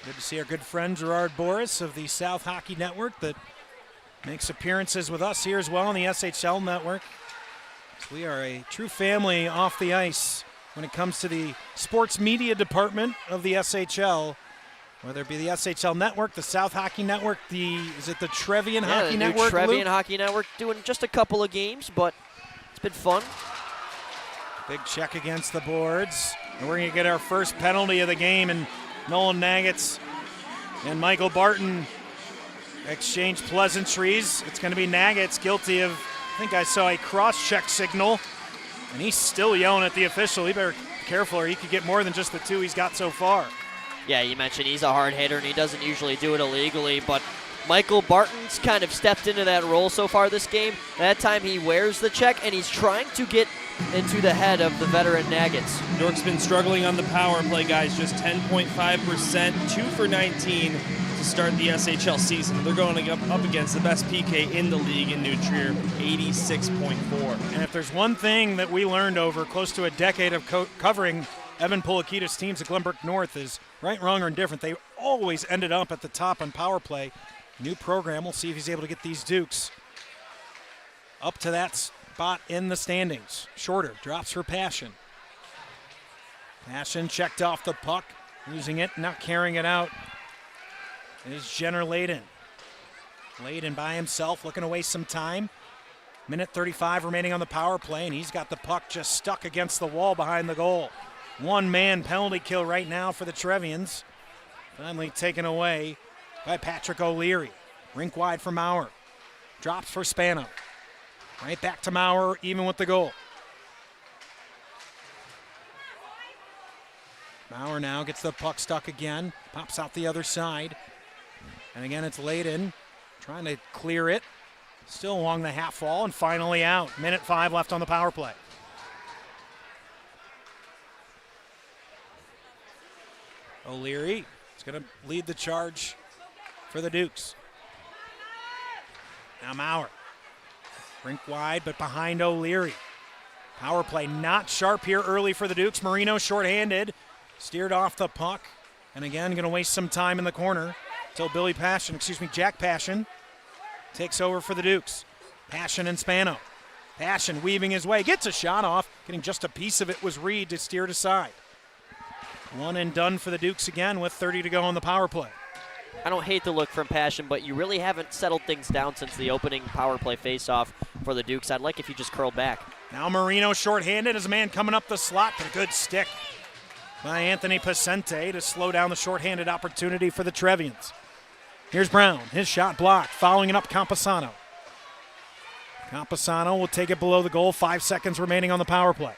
Good to see our good friend Gerard Boris of the South Hockey Network that makes appearances with us here as well on the SHL Network. So we are a true family off the ice when it comes to the sports media department of the SHL. Whether it be the SHL Network, the South Hockey Network, is it the Trevian Hockey Network? Trevian Hockey Network doing just a couple of games, but it's been fun. Big check against the boards. And we're going to get our first penalty of the game, and Nolan Nagitz and Michael Barton exchange pleasantries. It's going to be Nagitz guilty of, I think I saw a cross-check signal, and he's still yelling at the official. He better be careful or he could get more than just the 2 he's got so far. Yeah, you mentioned he's a hard hitter, and he doesn't usually do it illegally, but Michael Barton's kind of stepped into that role so far this game. That time he wears the check, and he's trying to get into the head of the veteran Nagitz. York's been struggling on the power play, guys, just 10.5%, 2 for 19 to start the SHL season. They're going up against the best PK in the league in New Trier, 86.4. And if there's one thing that we learned over close to a decade of covering Evan Pulikitis teams at Glenbrook North is right, wrong, or indifferent. They always ended up at the top on power play. New program. We'll see if he's able to get these Dukes up to that spot in the standings. Shorter drops for Passion. Passion checked off the puck, losing it, not carrying it out. Is Jenner Layden. Layden by himself, looking to waste some time. Minute 35 remaining on the power play, and he's got the puck just stuck against the wall behind the goal. One-man penalty kill right now for the Trevians. Finally taken away by Patrick O'Leary. Rink wide for Maurer. Drops for Spano. Right back to Maurer, even with the goal. Maurer now gets the puck stuck again. Pops out the other side. And again, it's Layden trying to clear it. Still along the half wall and finally out. Minute 5 left on the power play. O'Leary is going to lead the charge for the Dukes. Now Maurer. Rink wide, but behind O'Leary. Power play not sharp here early for the Dukes. Marino shorthanded. Steered off the puck. And again, going to waste some time in the corner until Jack Passion takes over for the Dukes. Passion and Spano. Passion weaving his way, gets a shot off. Getting just a piece of it was Reed to steer it aside. One and done for the Dukes again with 30 to go on the power play. I don't hate the look from Passion, but you really haven't settled things down since the opening power play faceoff for the Dukes. I'd like if you just curled back. Now Marino shorthanded as a man coming up the slot, but a good stick by Anthony Pacente to slow down the shorthanded opportunity for the Trevians. Here's Brown, his shot blocked, following it up Camposano. Camposano will take it below the goal, 5 seconds remaining on the power play.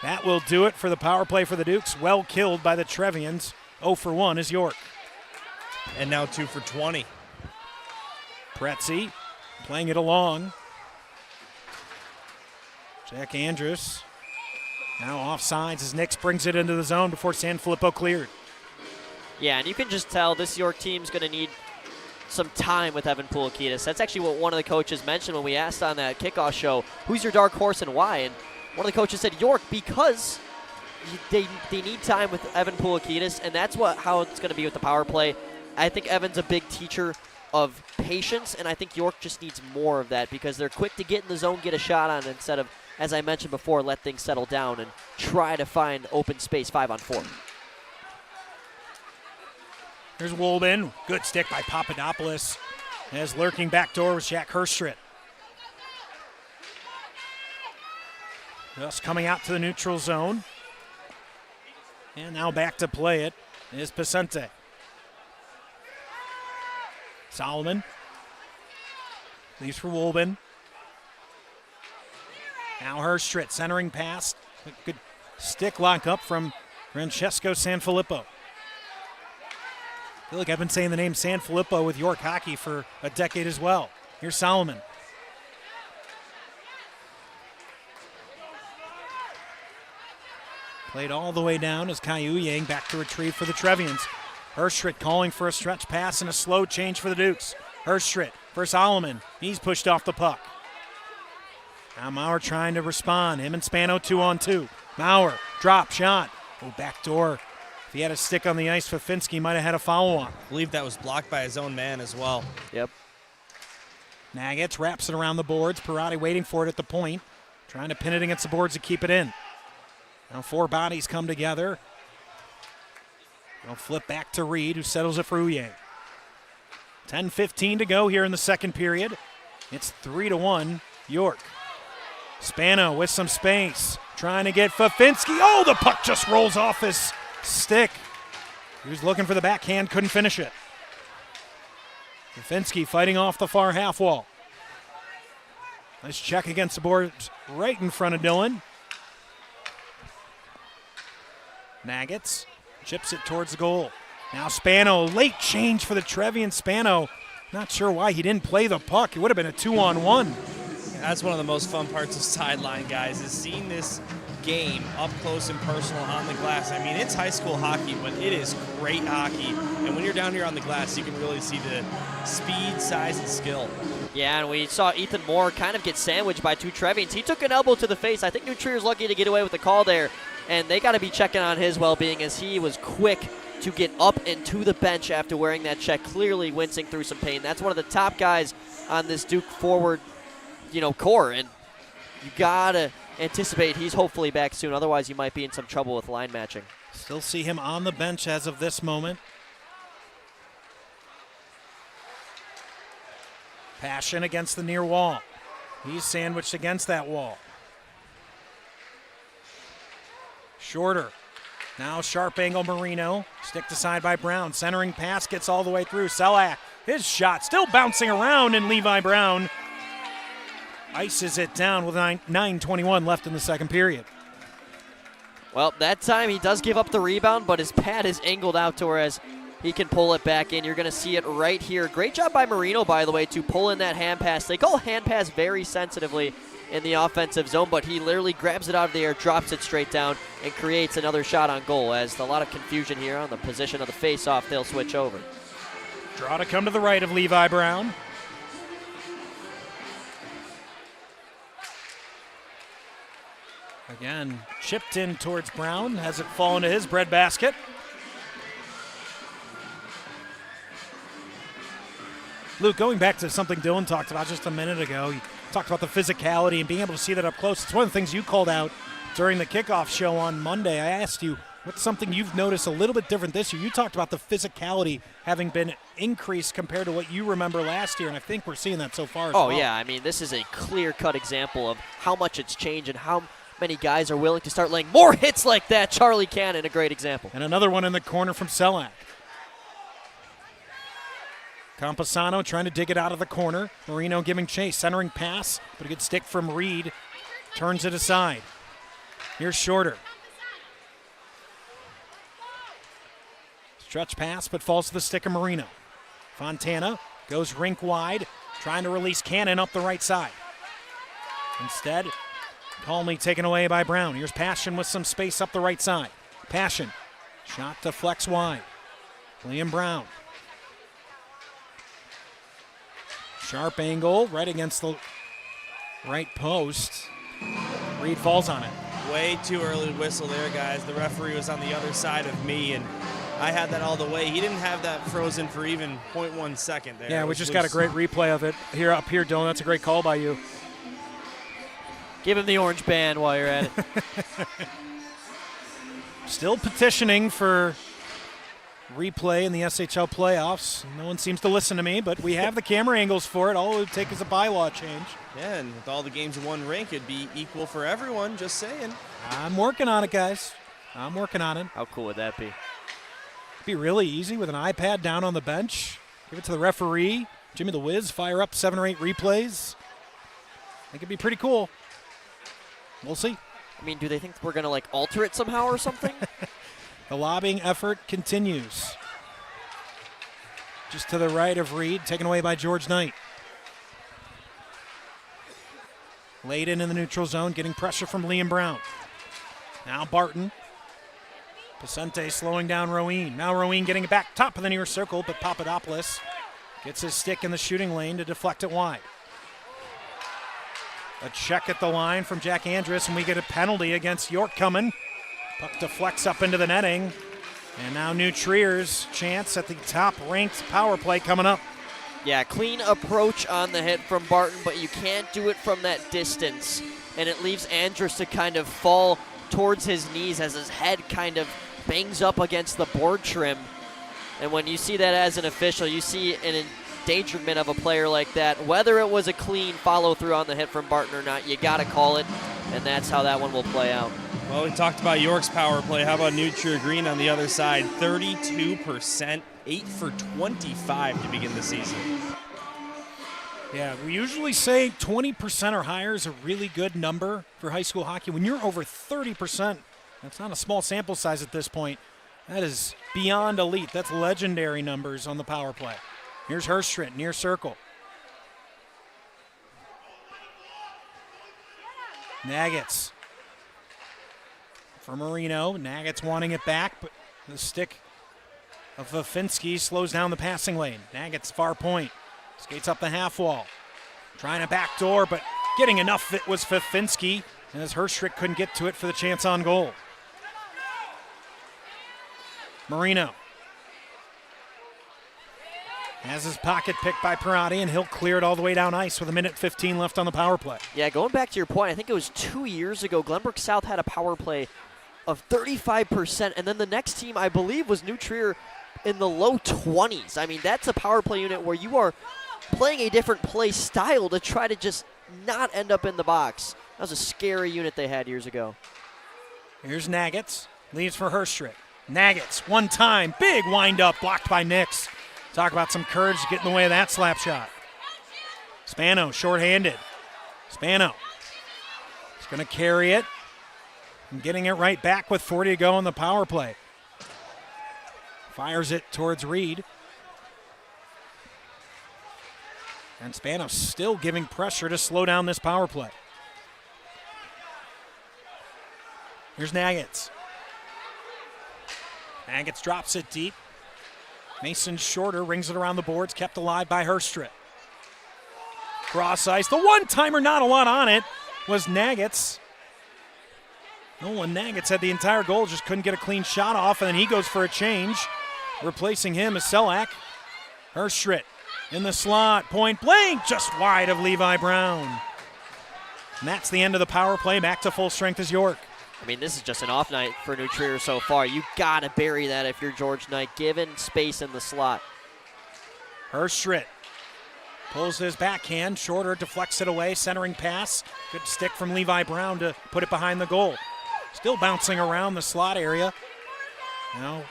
That will do it for the power play for the Dukes. Well killed by the Trevians. 0 for 1 is York. And now 2 for 20. Pretzi playing it along. Jack Andrews now offsides as Nix brings it into the zone before Sanfilippo cleared. Yeah, and you can just tell this York team's going to need some time with Evan Poulikitis. That's actually what one of the coaches mentioned when we asked on that kickoff show, who's your dark horse and why? And one of the coaches said York because they need time with Evan Poulikitis, and that's how it's going to be with the power play. I think Evan's a big teacher of patience, and I think York just needs more of that because they're quick to get in the zone, get a shot on, instead of, as I mentioned before, let things settle down and try to find open space 5-on-4. Here's Wolben. Good stick by Papadopoulos. As lurking back door was Jack Herstrit. Just coming out to the neutral zone. And now back to play it is Pacente. Solomon. Leaves for Wolben. Now Herstrit centering pass. Good stick lock up from Francesco Sanfilippo. I feel like I've been saying the name Sanfilippo with York hockey for a decade as well. Here's Solomon. Played all the way down as Kai Uyang back to retrieve for the Trevians. Herstrit calling for a stretch pass and a slow change for the Dukes. Herstrit for Solomon. He's pushed off the puck. Now Maurer trying to respond. Him and Spano 2-on-2. Maurer, drop shot. Oh, back door. If he had a stick on the ice, Fafinski might have had a follow-on. I believe that was blocked by his own man as well. Yep. Nagets wraps it around the boards. Parati waiting for it at the point. Trying to pin it against the boards to keep it in. Now 4 bodies come together. They'll flip back to Reed, who settles it for Uyang. 10:15 to go here in the second period. It's 3-1 York. Spano with some space. Trying to get Fafinski. Oh, the puck just rolls off his stick. He was looking for the backhand, couldn't finish it. Fafinski fighting off the far half wall. Nice check against the boards right in front of Dillon. Nagets chips it towards the goal. Now Spano, late change for the Trevian. Spano, not sure why he didn't play the puck. It would have been a 2-on-1. That's one of the most fun parts of sideline, guys, is seeing this game up close and personal on the glass. I mean, it's high school hockey, but it is great hockey. And when you're down here on the glass, you can really see the speed, size, and skill. Yeah, and we saw Ethan Moore kind of get sandwiched by 2 Trevians. He took an elbow to the face. I think New Trier's lucky to get away with the call there. And they got to be checking on his well-being as he was quick to get up and to the bench after wearing that check, clearly wincing through some pain. That's one of the top guys on this Duke forward, core. And you got to anticipate he's hopefully back soon. Otherwise, you might be in some trouble with line matching. Still see him on the bench as of this moment. Passion against the near wall. He's sandwiched against that wall. Shorter. Now sharp angle Marino. Sticked aside by Brown. Centering pass gets all the way through. Selak. His shot still bouncing around, and Levi Brown ices it down with 9:21 left in the second period. Well, that time he does give up the rebound, but his pad is angled out to whereas he can pull it back in. You're going to see it right here. Great job by Marino, by the way, to pull in that hand pass. They call hand pass very sensitively in the offensive zone, but he literally grabs it out of the air, drops it straight down, and creates another shot on goal. As a lot of confusion here on the position of the face-off, they'll switch over. Draw to come to the right of Levi Brown. Again, chipped in towards Brown. Has it fall into his breadbasket? Luke, going back to something Dylan talked about just a minute ago, you talked about the physicality and being able to see that up close. It's one of the things you called out during the kickoff show on Monday. I asked you, what's something you've noticed a little bit different this year? You talked about the physicality having been increased compared to what you remember last year, and I think we're seeing that so far as well. Oh, yeah. I mean, this is a clear-cut example of how much it's changed and how many guys are willing to start laying more hits like that. Charlie Cannon, a great example. And another one in the corner from Selak. Camposano trying to dig it out of the corner. Marino giving chase, centering pass, but a good stick from Reed. Turns it aside. Here's Shorter. Stretch pass, but falls to the stick of Marino. Fontana goes rink wide, trying to release Cannon up the right side. Instead, calmly taken away by Brown. Here's Passion with some space up the right side. Passion, shot to flex wide. Liam Brown. Sharp angle, right against the right post. Reed falls on it. Way too early to whistle there, guys. The referee was on the other side of me, and I had that all the way. He didn't have that frozen for even 0.1 second there. Yeah, we just got a great replay of it up here, Dylan. That's a great call by you. Give him the orange band while you're at it. Still petitioning for replay in the SHL playoffs. No one seems to listen to me, but we have the camera angles for it. All it would take is a bylaw change. Yeah, and with all the games in one rink, it'd be equal for everyone, just saying. I'm working on it, guys. I'm working on it. How cool would that be? It'd be really easy with an iPad down on the bench. Give it to the referee. Jimmy the Wiz, fire up 7 or 8 replays. I think it'd be pretty cool. We'll see. I mean, do they think we're going to, alter it somehow or something? The lobbying effort continues. Just to the right of Reed, taken away by George Knight. Layden in the neutral zone, getting pressure from Liam Brown. Now Barton. Pacente slowing down Rowan. Now Rowan getting it back top of the near circle, but Papadopoulos gets his stick in the shooting lane to deflect it wide. A check at the line from Jack Andrus, and we get a penalty against York coming. Puck deflects up into the netting. And now New Trier's chance at the top-ranked power play coming up. Yeah, clean approach on the hit from Barton, but you can't do it from that distance. And it leaves Andrus to kind of fall towards his knees as his head kind of bangs up against the board trim. And when you see that as an official, you see an endangerment of a player like that. Whether it was a clean follow-through on the hit from Barton or not, you got to call it, and that's how that one will play out. Well, we talked about York's power play. How about New Trier Green on the other side? 32%, 8 for 25 to begin the season. Yeah, we usually say 20% or higher is a really good number for high school hockey. When you're over 30%, that's not a small sample size at this point. That is beyond elite. That's legendary numbers on the power play. Here's Herstrit, near circle. Nuggets. For Marino, Nuggets wanting it back, but the stick of Vafinski slows down the passing lane. Nuggets far point, skates up the half wall, trying a backdoor, but getting enough it was Vafinski, and as Herstrick couldn't get to it for the chance on goal. Marino has his pocket picked by Parati, and he'll clear it all the way down ice with 1:15 left on the power play. Yeah, going back to your point, I think it was 2 years ago, Glenbrook South had a power play of 35%, and then the next team, I believe, was New Trier in the low 20s. I mean, that's a power play unit where you are playing a different play style to try to just not end up in the box. That was a scary unit they had years ago. Here's Nuggets, leads for Herstrick. Nuggets, one time, big wind-up, blocked by Nix. Talk about some courage to get in the way of that slap shot. Spano, shorthanded. Spano is going to carry it and getting it right back with 40 to go on the power play. Fires it towards Reed. And Spano still giving pressure to slow down this power play. Here's Nuggets. Nuggets drops it deep. Mason Shorter rings it around the boards, kept alive by Herstrit. Cross ice. The one-timer, not a lot on it, was Nuggets. Nolan Nuggets had the entire goal, just couldn't get a clean shot off, and then he goes for a change. Replacing him is Selak. Herstrit in the slot. Point blank, just wide of Levi Brown. And that's the end of the power play. Back to full strength is York. I mean, this is just an off night for New Trier so far. You got to bury that if you're George Knight, given space in the slot. Herschritt pulls his backhand, shorter, deflects it away, centering pass. Good stick from Levi Brown to put it behind the goal. Still bouncing around the slot area. Now,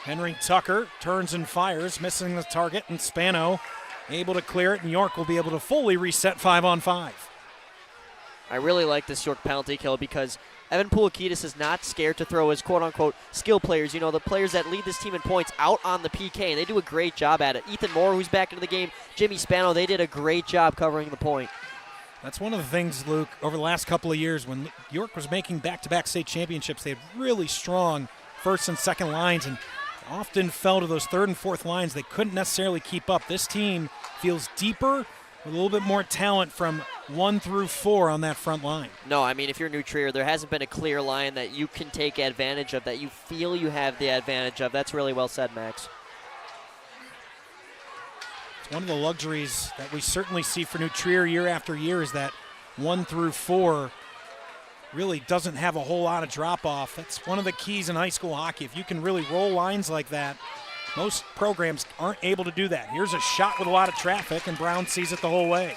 Henry Tucker turns and fires, missing the target, and Spano able to clear it, and York will be able to fully reset 5-on-5. I really like this York penalty kill because Evan Poulikitis is not scared to throw his quote-unquote skill players, the players that lead this team in points, out on the PK, and they do a great job at it. Ethan Moore, who's back into the game, Jimmy Spano, they did a great job covering the point. That's one of the things, Luke, over the last couple of years when York was making back-to-back state championships, they had really strong first and second lines and often fell to those third and fourth lines. They couldn't necessarily keep up. This team feels deeper with a little bit more talent from 1 through 4 on that front line. No, I mean, if you're New Trier, there hasn't been a clear line that you can take advantage of, that you feel you have the advantage of. That's really well said, Max. It's one of the luxuries that we certainly see for New Trier year after year is that 1 through 4 really doesn't have a whole lot of drop-off. That's one of the keys in high school hockey. If you can really roll lines like that, most programs aren't able to do that. Here's a shot with a lot of traffic, and Brown sees it the whole way.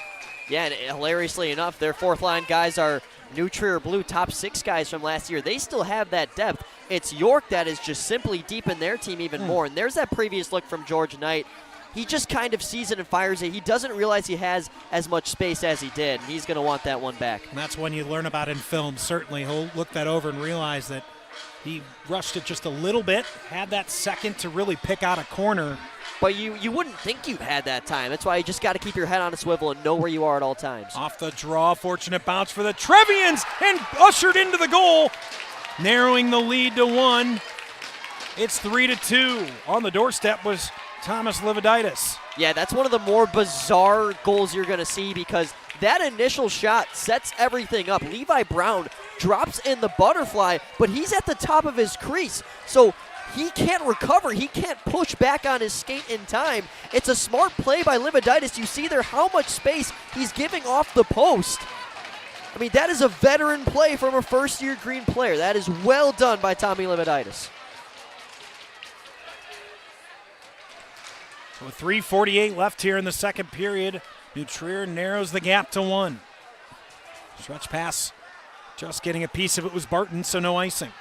Yeah, and hilariously enough, their fourth-line guys are New Trier Blue top 6 guys from last year. They still have that depth. It's York that is just simply deep in their team even more, and there's that previous look from George Knight. He just kind of sees it and fires it. He doesn't realize he has as much space as he did, and he's going to want that one back. And that's when you learn about in film. Certainly, he'll look that over and realize that he rushed it just a little bit, had that second to really pick out a corner. But you wouldn't think you had that time. That's why you just got to keep your head on a swivel and know where you are at all times. Off the draw, fortunate bounce for the Trevians, and ushered into the goal, narrowing the lead to 1. It's 3-2. On the doorstep was Thomas Lividitis. Yeah, that's one of the more bizarre goals you're going to see because that initial shot sets everything up. Levi Brown drops in the butterfly, but he's at the top of his crease, so he can't recover. He can't push back on his skate in time. It's a smart play by Lividitis. You see there how much space he's giving off the post. I mean, that is a veteran play from a first-year Green player. That is well done by Tommy Lividitis. So with 3:48 left here in the second period, New Trier narrows the gap to 1. Stretch pass, just getting a piece of it was Barton, so no icing.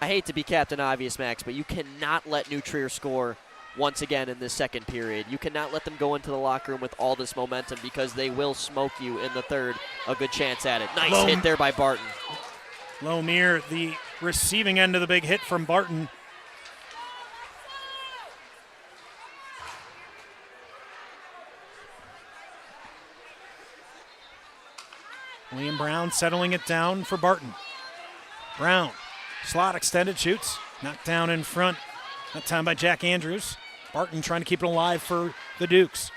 I hate to be Captain Obvious, Max, but you cannot let New Trier score once again in this second period. You cannot let them go into the locker room with all this momentum because they will smoke you in the third. A good chance at it. Nice hit there by Barton. Lomere, the receiving end of the big hit from Barton. William Brown settling it down for Barton. Brown, slot extended, shoots, knocked down in front. That time by Jack Andrews. Barton trying to keep it alive for the Dukes.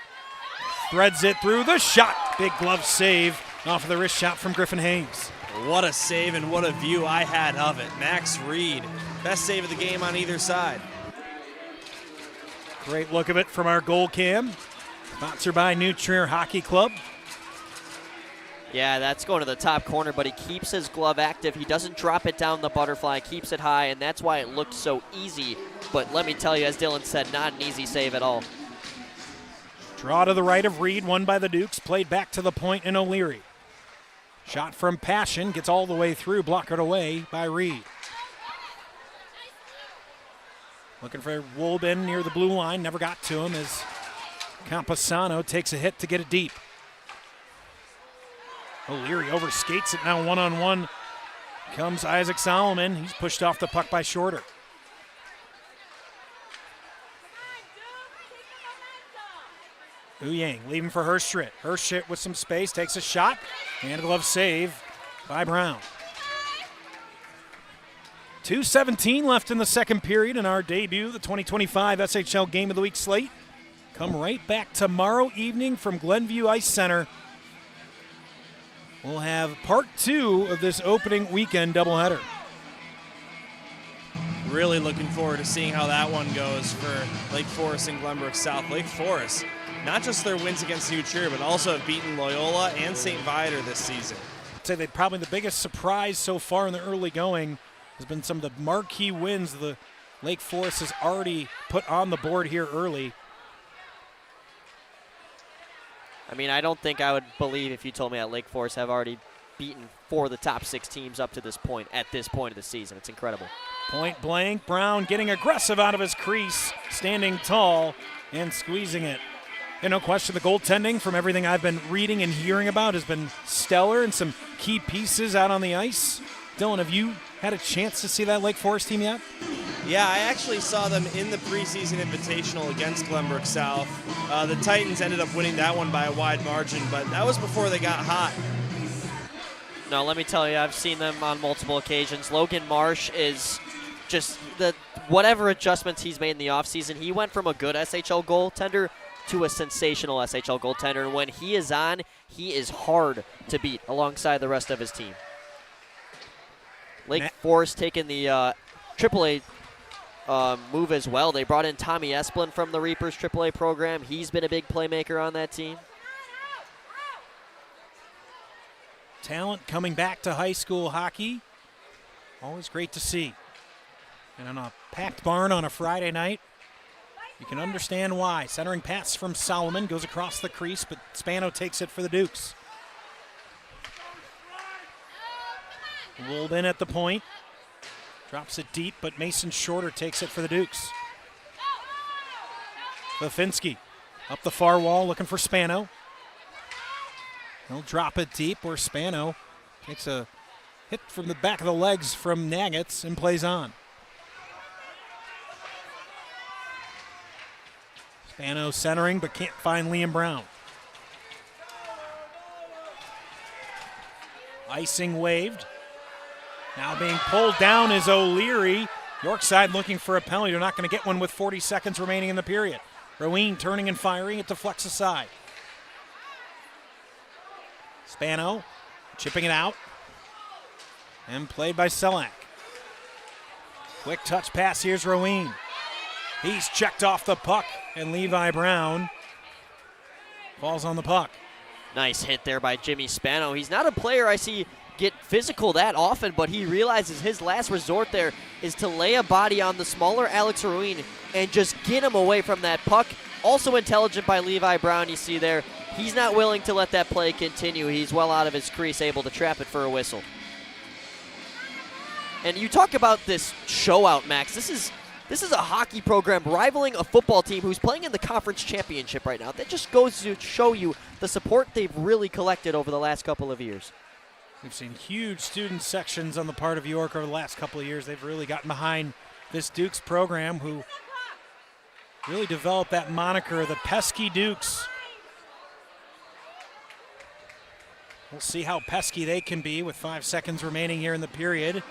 Threads it through the shot. Big glove save off of the wrist shot from Griffin Hayes. What a save and what a view I had of it. Max Reed, best save of the game on either side. Great look of it from our goal cam. Sponsored by New Trier Hockey Club. Yeah, that's going to the top corner, but he keeps his glove active. He doesn't drop it down the butterfly, keeps it high, and that's why it looked so easy. But let me tell you, as Dylan said, not an easy save at all. Draw to the right of Reed, won by the Dukes, played back to the point in O'Leary. Shot from Passion, gets all the way through, blocked away by Reed. Looking for Wolben near the blue line, never got to him as Camposano takes a hit to get it deep. O'Leary overskates it now one-on-one. Comes Isaac Solomon. He's pushed off the puck by Shorter. Uyang leaving for Herschritt. Herschritt with some space, takes a shot, and a glove save by Brown. 2:17 left in the second period in our debut, the 2025 SHL Game of the Week slate. Come right back tomorrow evening from Glenview Ice Center. We'll have part 2 of this opening weekend doubleheader. Really looking forward to seeing how that one goes for Lake Forest and Glenbrook South. Lake Forest, not just their wins against New Trier, but also have beaten Loyola and St. Viator this season. I'd say that probably the biggest surprise so far in the early going has been some of the marquee wins the Lake Forest has already put on the board here early. I mean, I don't think I would believe if you told me that Lake Forest have already beaten 4 of the top 6 teams up to this point at this point of the season. It's incredible. Point blank, Brown getting aggressive out of his crease, standing tall and squeezing it. And no question, the goaltending from everything I've been reading and hearing about has been stellar and some key pieces out on the ice. Dylan, have you had a chance to see that Lake Forest team yet? Yeah, I actually saw them in the preseason invitational against Glenbrook South. The Titans ended up winning that one by a wide margin, but that was before they got hot. No, let me tell you, I've seen them on multiple occasions. Logan Marsh is just whatever adjustments he's made in the offseason, he went from a good SHL goaltender to a sensational SHL goaltender. And when he is on, he is hard to beat alongside the rest of his team. Lake Forest taking the AAA move as well. They brought in Tommy Esplin from the Reapers AAA program. He's been a big playmaker on that team. Talent coming back to high school hockey. Always great to see. And on a packed barn on a Friday night, you can understand why. Centering pass from Solomon goes across the crease, but Spano takes it for the Dukes. Rolled in at the point. Drops it deep, but Mason Shorter takes it for the Dukes. Lefinski up the far wall looking for Spano. He'll drop it deep where Spano takes a hit from the back of the legs from Nagats and plays on. Spano centering but can't find Liam Brown. Icing waved. Now being pulled down is O'Leary. Yorkside looking for a penalty. They're not going to get one with 40 seconds remaining in the period. Roween turning and firing. It deflects aside. Spano chipping it out. And played by Selak. Quick touch pass. Here's Roween. He's checked off the puck. And Levi Brown falls on the puck. Nice hit there by Jimmy Spano. He's not a player I see get physical that often, but he realizes his last resort there is to lay a body on the smaller Alex Ruin and just get him away from that puck. Also intelligent by Levi Brown, you see there. He's not willing to let that play continue. He's well out of his crease, able to trap it for a whistle. And you talk about this show out, Max. This is a hockey program rivaling a football team who's playing in the conference championship right now. That just goes to show you the support they've really collected over the last couple of years. We've seen huge student sections on the part of York over the last couple of years. They've really gotten behind this Dukes program, who really developed that moniker, the Pesky Dukes. We'll see how pesky they can be with 5 seconds remaining here in the period.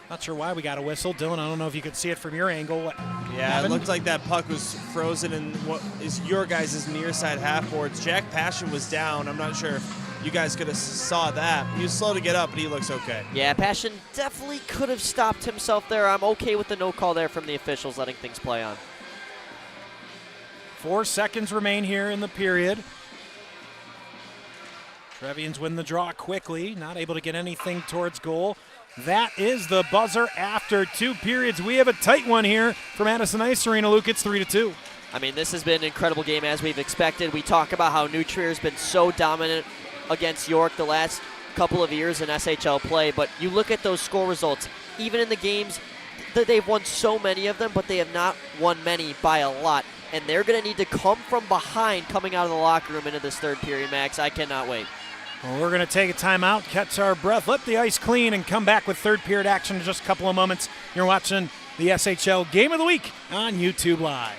Not sure why we got a whistle. Dylan, I don't know if you could see it from your angle. What happened? It looked like that puck was frozen in what is your guys' near side half boards. Jack Passion was down. I'm not sure if you guys could have saw that. He was slow to get up, but he looks okay. Yeah, Passion definitely could have stopped himself there. I'm okay with the no call there from the officials, letting things play on. 4 seconds remain here in the period. Trevians win the draw quickly, not able to get anything towards goal. That is the buzzer after 2 periods. We have a tight one here from Addison Ice Arena. Luke, it's 3-2. I mean, this has been an incredible game as we've expected. We talk about how New Trier has been so dominant against York the last couple of years in SHL play, but you look at those score results, even in the games that they've won so many of them, but they have not won many by a lot, and they're going to need to come from behind coming out of the locker room into this third period, Max. I cannot wait. Well, we're going to take a timeout, catch our breath, let the ice clean, and come back with third period action in just a couple of moments. You're watching the SHL Game of the Week on YouTube Live.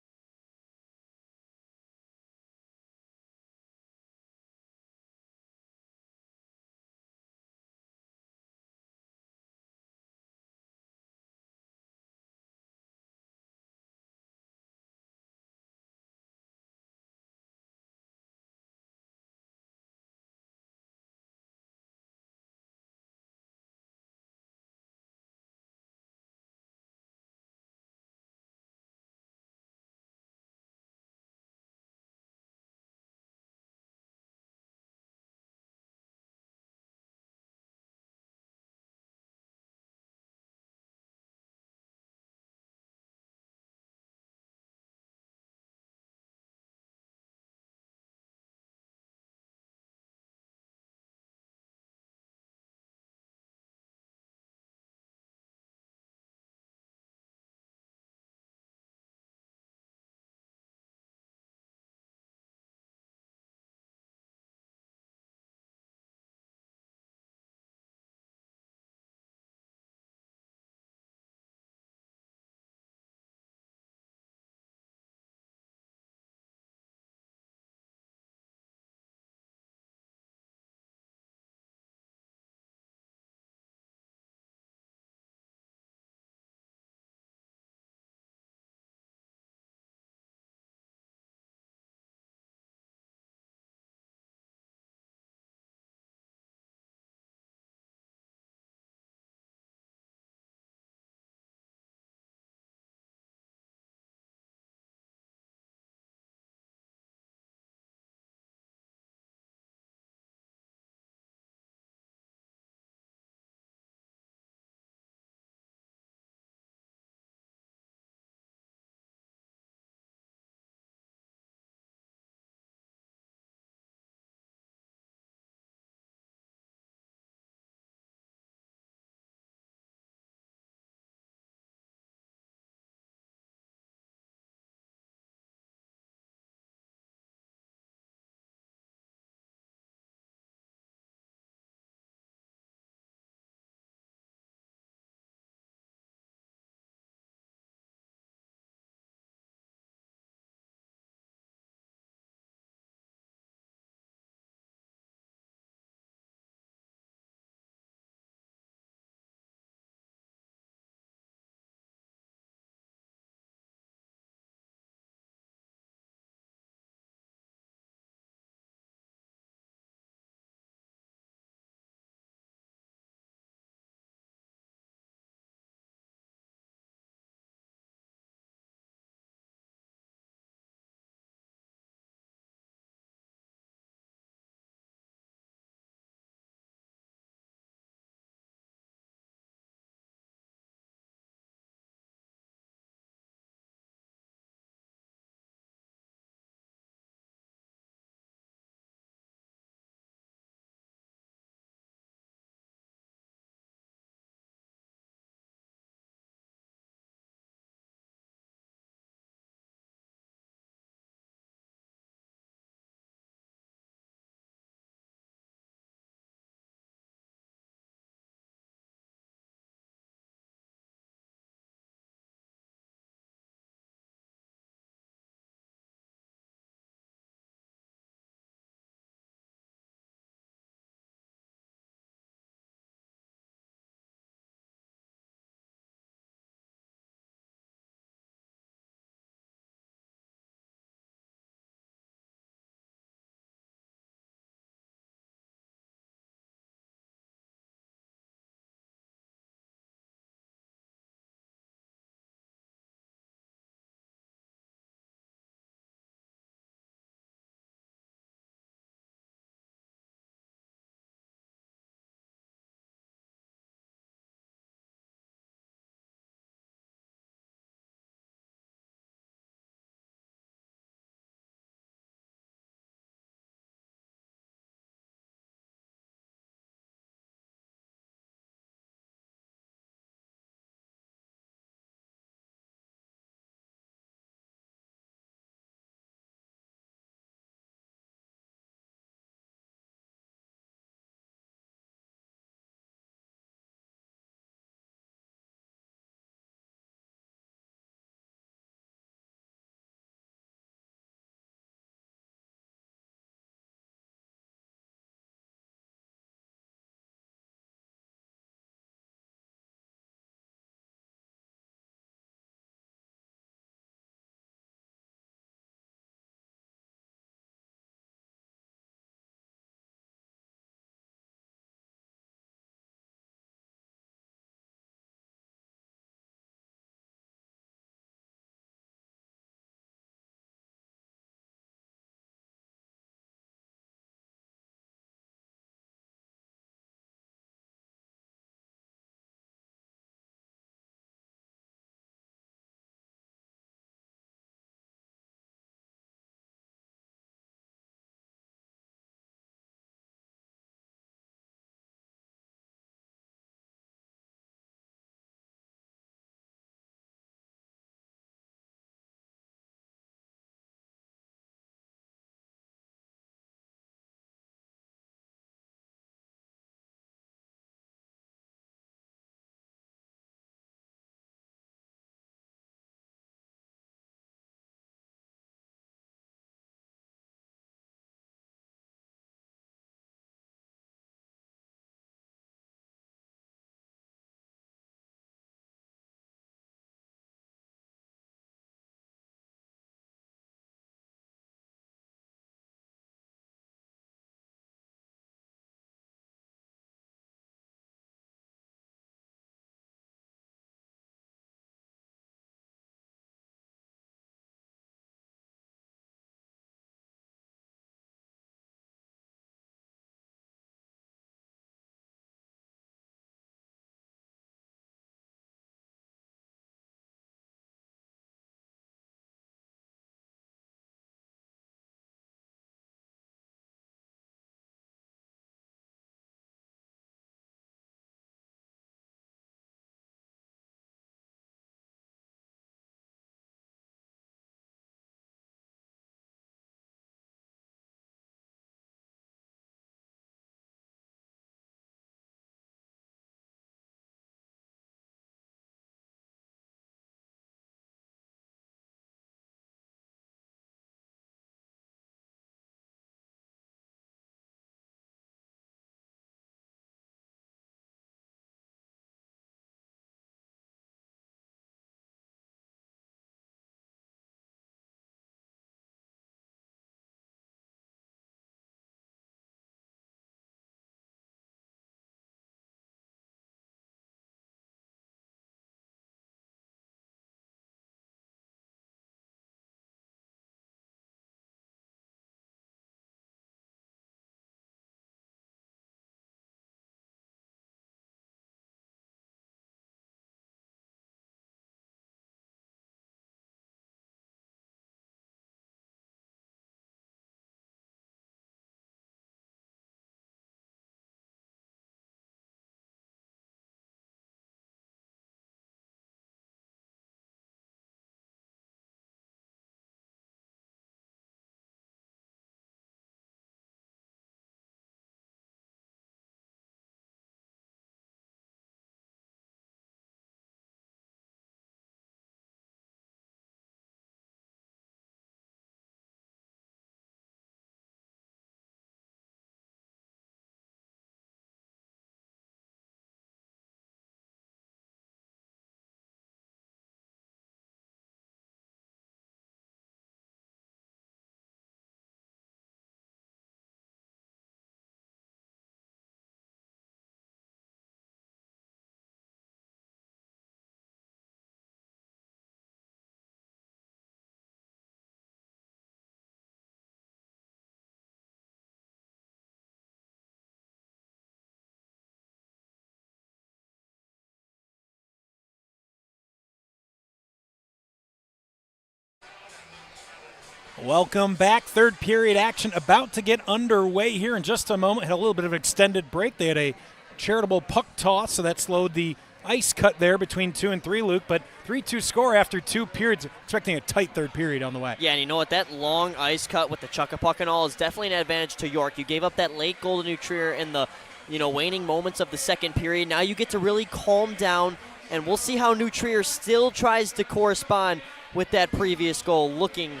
Welcome back. Third period action about to get underway here in just a moment. Had a little bit of an extended break. They had a charitable puck toss, so that slowed the ice cut there between 2 and 3, Luke. But 3-2 score after 2 periods. Expecting a tight third period on the way. Yeah, and you know what? That long ice cut with the chuck-a-puck and all is definitely an advantage to York. You gave up that late goal to New Trier in the waning moments of the second period. Now you get to really calm down, and we'll see how New Trier still tries to correspond with that previous goal, looking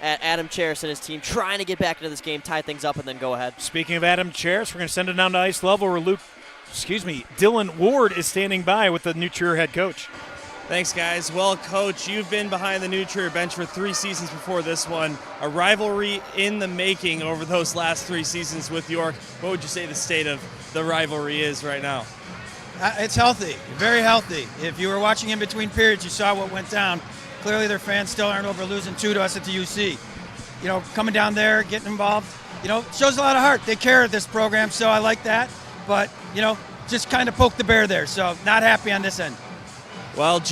at Adam Cheris and his team trying to get back into this game, tie things up, and then go ahead. Speaking of Adam Cheris, we're going to send it down to ice level where Dylan Ward is standing by with the New Trier head coach. Thanks, guys. Well, Coach, you've been behind the New Trier bench for 3 seasons before this one. A rivalry in the making over those last 3 seasons with York. What would you say the state of the rivalry is right now? It's healthy, very healthy. If you were watching in between periods, you saw what went down. Clearly their fans still aren't over losing 2 to us at the UC. Coming down there, getting involved, shows a lot of heart. They care at this program, so I like that. But, just kind of poked the bear there, so not happy on this end. Well,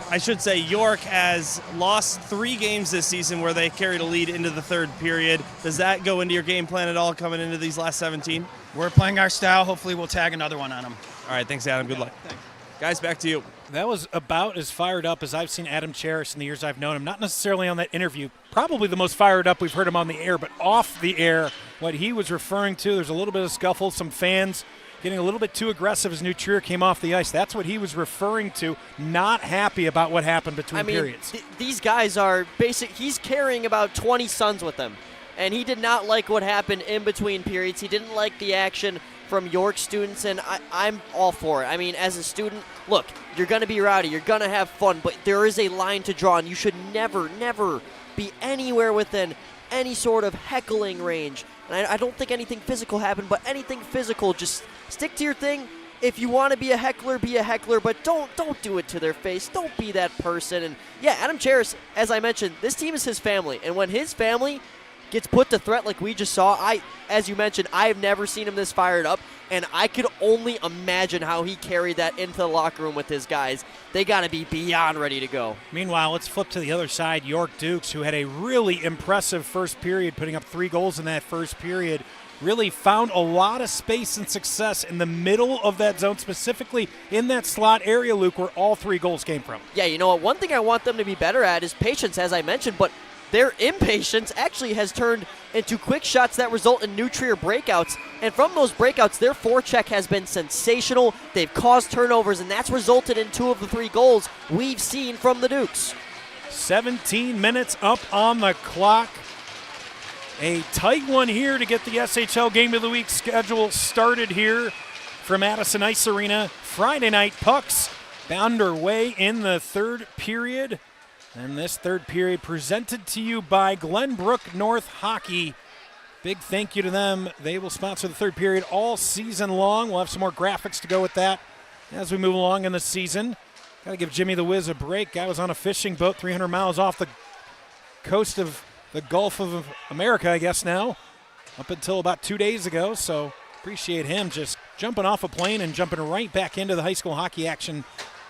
I should say York has lost 3 games this season where they carried a lead into the third period. Does that go into your game plan at all coming into these last 17? We're playing our style. Hopefully we'll tag another one on them. All right, thanks, Adam. Good luck. Thanks. Guys, back to you. That was about as fired up as I've seen Adam Cheris in the years I've known him. Not necessarily on that interview. Probably the most fired up we've heard him on the air, but off the air, what he was referring to, there's a little bit of scuffle, some fans getting a little bit too aggressive as New Trier came off the ice. That's what he was referring to, not happy about what happened between periods. These guys are he's carrying about 20 sons with him, and he did not like what happened in between periods. He didn't like the action from York students, and I'm all for it. I mean, as a student, look, you're going to be rowdy, you're going to have fun, but there is a line to draw, and you should never, never be anywhere within any sort of heckling range. And I don't think anything physical happened, but anything physical, just stick to your thing. If you want to be a heckler, but don't do it to their face. Don't be that person. And yeah, Adam Cheris, as I mentioned, this team is his family, and when his family gets put to threat like we just saw, as you mentioned, I have never seen him this fired up, and I could only imagine how he carried that into the locker room with his guys. They got to be beyond ready to go. Meanwhile, let's flip to the other side. York Dukes, who had a really impressive first period, putting up 3 goals in that first period, really found a lot of space and success in the middle of that zone, specifically in that slot area, Luke, where all 3 goals came from. Yeah, you know what? One thing I want them to be better at is patience, as I mentioned, but their impatience actually has turned into quick shots that result in New Trier breakouts. And from those breakouts, their forecheck has been sensational. They've caused turnovers, and that's resulted in 2 of the 3 goals we've seen from the Dukes. 17 minutes up on the clock. A tight one here to get the SHL Game of the Week schedule started here from Addison Ice Arena. Friday night pucks underway in the third period. And this third period presented to you by Glenbrook North Hockey. Big thank you to them. They will sponsor the third period all season long. We'll have some more graphics to go with that as we move along in the season. Got to give Jimmy the Wiz a break. Guy was on a fishing boat 300 miles off the coast of the Gulf of America, I guess now, up until about 2 days ago. So appreciate him just jumping off a plane and jumping right back into the high school hockey action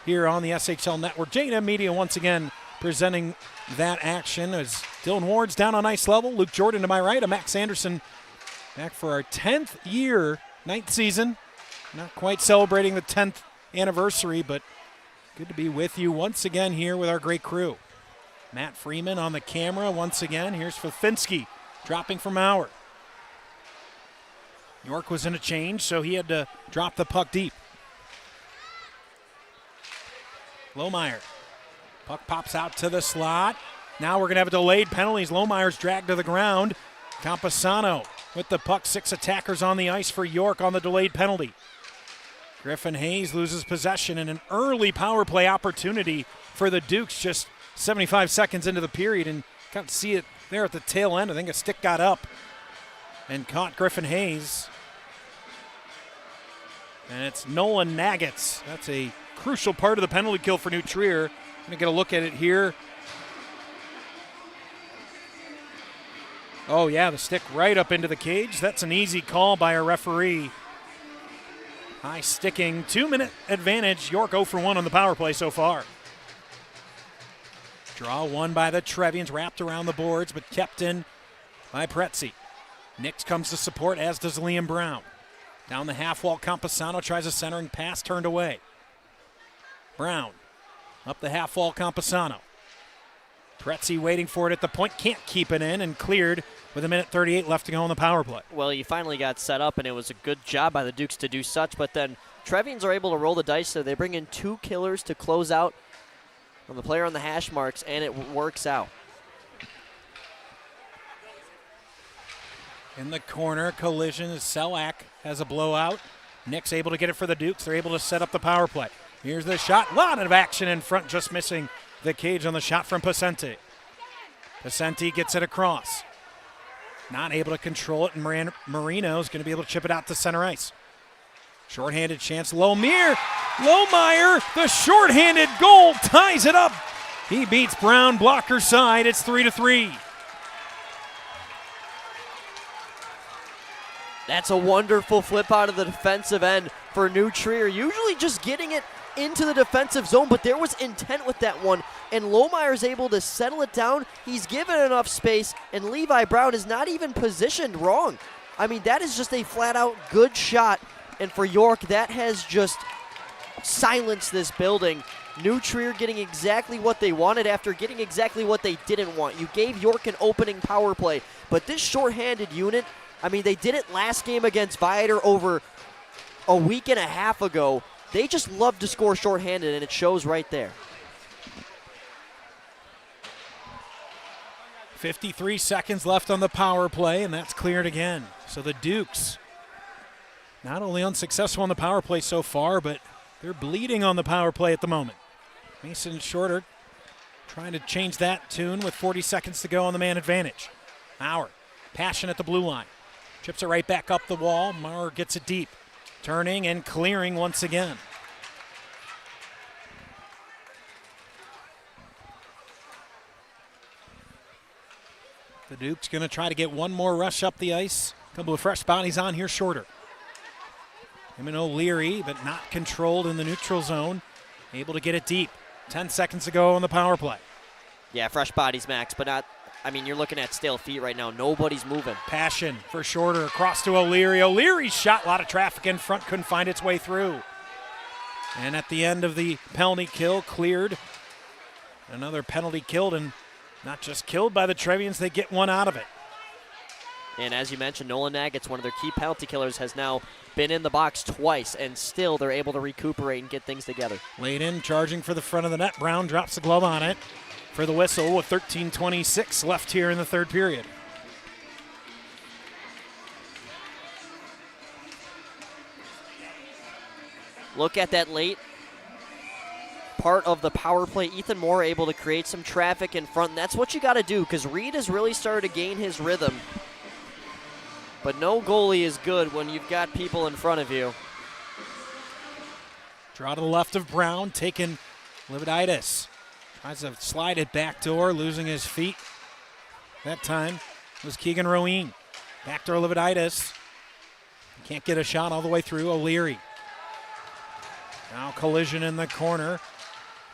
here on the SHL Network. J&M Media once again presenting that action as Dylan Ward's down on ice level. Luke Jordan to my right. I'm Max Anderson back for our 10th year, 9th season. Not quite celebrating the 10th anniversary, but good to be with you once again here with our great crew. Matt Freeman on the camera once again. Here's Fafinski dropping from Mauer. York was in a change, so he had to drop the puck deep. Lohmeyer. Puck pops out to the slot. Now we're going to have a delayed penalties. Lohmeyer's dragged to the ground. Camposano with the puck. 6 attackers on the ice for York on the delayed penalty. Griffin Hayes loses possession in an early power play opportunity for the Dukes just 75 seconds into the period, and got to see it there at the tail end. I think a stick got up and caught Griffin Hayes. And it's Nolan Nagats. That's a crucial part of the penalty kill for New Trier. Going to get a look at it here. Oh, yeah, the stick right up into the cage. That's an easy call by a referee. High sticking, 2-minute advantage. York 0 for 1 on the power play so far. Draw one by the Trevians, wrapped around the boards, but kept in by Pretzi. Nix comes to support, as does Liam Brown. Down the half wall, Camposano tries a centering pass, turned away. Brown up the half wall, Camposano. Pretzi waiting for it at the point, can't keep it in, and cleared with 1:38 left to go on the power play. Well, you finally got set up, and it was a good job by the Dukes to do such, but then Trevians are able to roll the dice, so they bring in 2 killers to close out on the player on the hash marks, and it works out. In the corner, collision. Selak has a blowout. Nick's able to get it for the Dukes. They're able to set up the power play. Here's the shot. Lot of action in front, just missing the cage on the shot from Pacente. Pacente gets it across. Not able to control it, and Marino's going to be able to chip it out to center ice. Shorthanded chance. Lohmeyer, the shorthanded goal ties it up. He beats Brown, blocker side. It's 3-3. That's a wonderful flip out of the defensive end for New Trier. Usually just getting it into the defensive zone, but there was intent with that one, and Lohmeyer's able to settle it down. He's given enough space, and Levi Brown is not even positioned wrong. I mean, that is just a flat-out good shot, and for York, that has just silenced this building. New Trier getting exactly what they wanted after getting exactly what they didn't want. You gave York an opening power play, but this shorthanded unit, I mean, they did it last game against Viator over a week and a half ago. They just love to score shorthanded, and it shows right there. 53 seconds left on the power play, and that's cleared again. So the Dukes, not only unsuccessful on the power play so far, but they're bleeding on the power play at the moment. Mason Shorter trying to change that tune with 40 seconds to go on the man advantage. Maurer, passion at the blue line. Chips it right back up the wall. Maurer gets it deep. Turning and clearing once again. The Duke's going to try to get one more rush up the ice. A couple of fresh bodies on here, Shorter. Him and O'Leary, but not controlled in the neutral zone. Able to get it deep. 10 seconds to go on the power play. Yeah, fresh bodies, Max, but not, I mean, you're looking at stale feet right now. Nobody's moving. Passion for Shorter, across to O'Leary. O'Leary's shot, a lot of traffic in front, couldn't find its way through. And at the end of the penalty kill, cleared. Another penalty killed, and not just killed by the Trevians, they get one out of it. And as you mentioned, Nolan Nagget's one of their key penalty killers, has now been in the box twice, and still they're able to recuperate and get things together. Laid in, charging for the front of the net. Brown drops the glove on it for the whistle with 13:26 left here in the third period. Look at that late part of the power play. Ethan Moore able to create some traffic in front, and that's what you got to do, because Reed has really started to gain his rhythm. But no goalie is good when you've got people in front of you. Draw to the left of Brown, taking Lividitis. Tries to slide it backdoor, losing his feet. That time was Keegan Roeen. Backdoor Lividitis. Can't get a shot all the way through. O'Leary. Now collision in the corner.